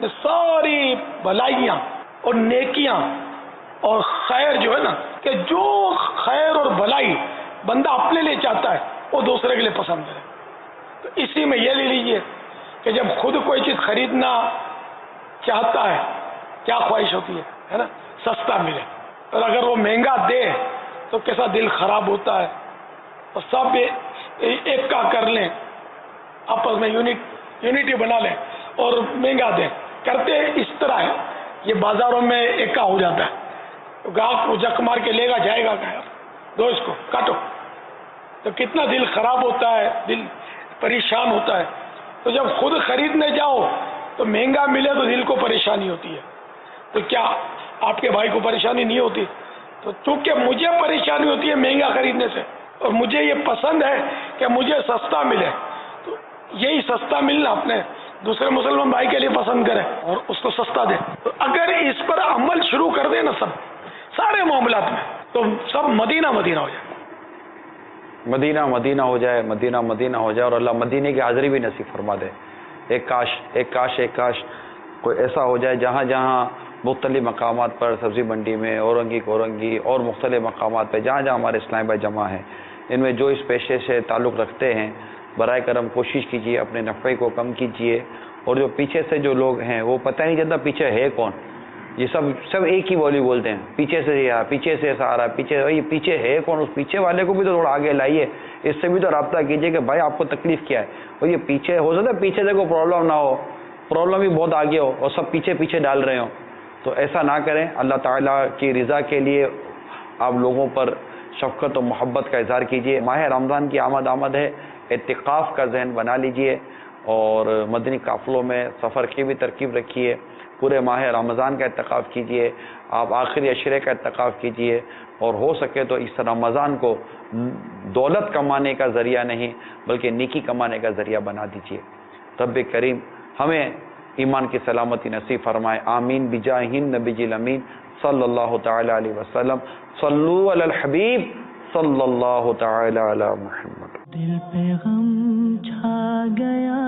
सारी भलाइयाँ और नेकियाँ और खैर जो है ना, कि जो खैर और भलाई बंदा अपने लिए चाहता है वो दूसरे के लिए पसंद करे। तो इसी में ये ले लीजिए कि जब खुद कोई चीज़ खरीदना चाहता है क्या ख्वाहिश होती है ना, सस्ता मिले, और अगर वो महंगा दे तो कैसा दिल खराब होता है। और सब एक का कर लें, आपस में यूनिटी बना लें और महंगा दें, करते इस तरह है ये बाजारों में एका हो जाता है, तो गाहक को जक मार के लेगा जाएगा क्या, दो इसको काटो, तो कितना दिल खराब होता है, दिल परेशान होता है। तो जब खुद खरीदने जाओ तो महंगा मिले तो दिल को परेशानी होती है, तो क्या आपके भाई को परेशानी नहीं होती? तो चूंकि मुझे परेशानी होती है महंगा खरीदने से और मुझे ये पसंद है कि मुझे सस्ता मिले, तो यही सस्ता मिलना अपने दूसरे मुसलमान भाई के लिए पसंद करें और उसको सस्ता दें। तो अगर इस पर अमल शुरू कर दें ना सब सारे मामलात में, तो सब मदीना मदीना हो जाए, मदीना मदीना हो जाए, मदीना मदीना हो जाए, और अल्लाह मदीने की हाज़िरी भी नसीब फरमा दे। एक काश एक काश एक काश कोई ऐसा हो जाए जहाँ जहाँ मुख्तलिफ मकामात पर, सब्ज़ी मंडी में, औरंगी कोरंगी और मुख्तलिफ मकामात पर जहाँ जहाँ हमारे इस्लामी भाई जमा हैं, इनमें जो इस पेशे से ताल्लुक़ रखते हैं, बराए करम कोशिश कीजिए अपने नफ़े को कम कीजिए। और जो पीछे से जो लोग हैं वो पता नहीं चलता पीछे है कौन, ये सब एक ही बोली बोलते हैं, पीछे से ये पीछे से ऐसा आ रहा है, पीछे ये पीछे है कौन, उस पीछे वाले को भी तो थोड़ा आगे लाइए, इससे भी तो रब्ता कीजिए कि भाई आपको तकलीफ़ क्या है। और ये पीछे हो सकता है पीछे से कोई प्रॉब्लम ना हो, प्रॉब्लम भी बहुत आगे हो और सब पीछे पीछे डाल रहे हो, तो ऐसा ना करें। अल्लाह ताला की रज़ा के लिए आप लोगों पर शफ़क़त और मोहब्बत का इज़हार कीजिए। माह रमज़ान की आमद है, इत्तिकाफ़ का ज़हन बना लीजिए और मदनी काफ़िलों में सफ़र की भी तरकीब रखिए। पूरे माह रमज़ान का इत्तिकाफ़ कीजिए, आप आखिरी अशरे का इत्तिकाफ़ कीजिए, और हो सके तो इस रमज़ान को दौलत कमाने का ज़रिया नहीं बल्कि नेकी कमाने का ज़रिया बना दीजिए। रब्बे करीम हमें ایمان کی سلامتی نصیب فرمائے. آمین بجاہ نبی الامین صلی اللہ تعالی علیہ وسلم. صلو علی الحبیب صلی اللہ تعالی علی محمد. دل پہ غم چھا گیا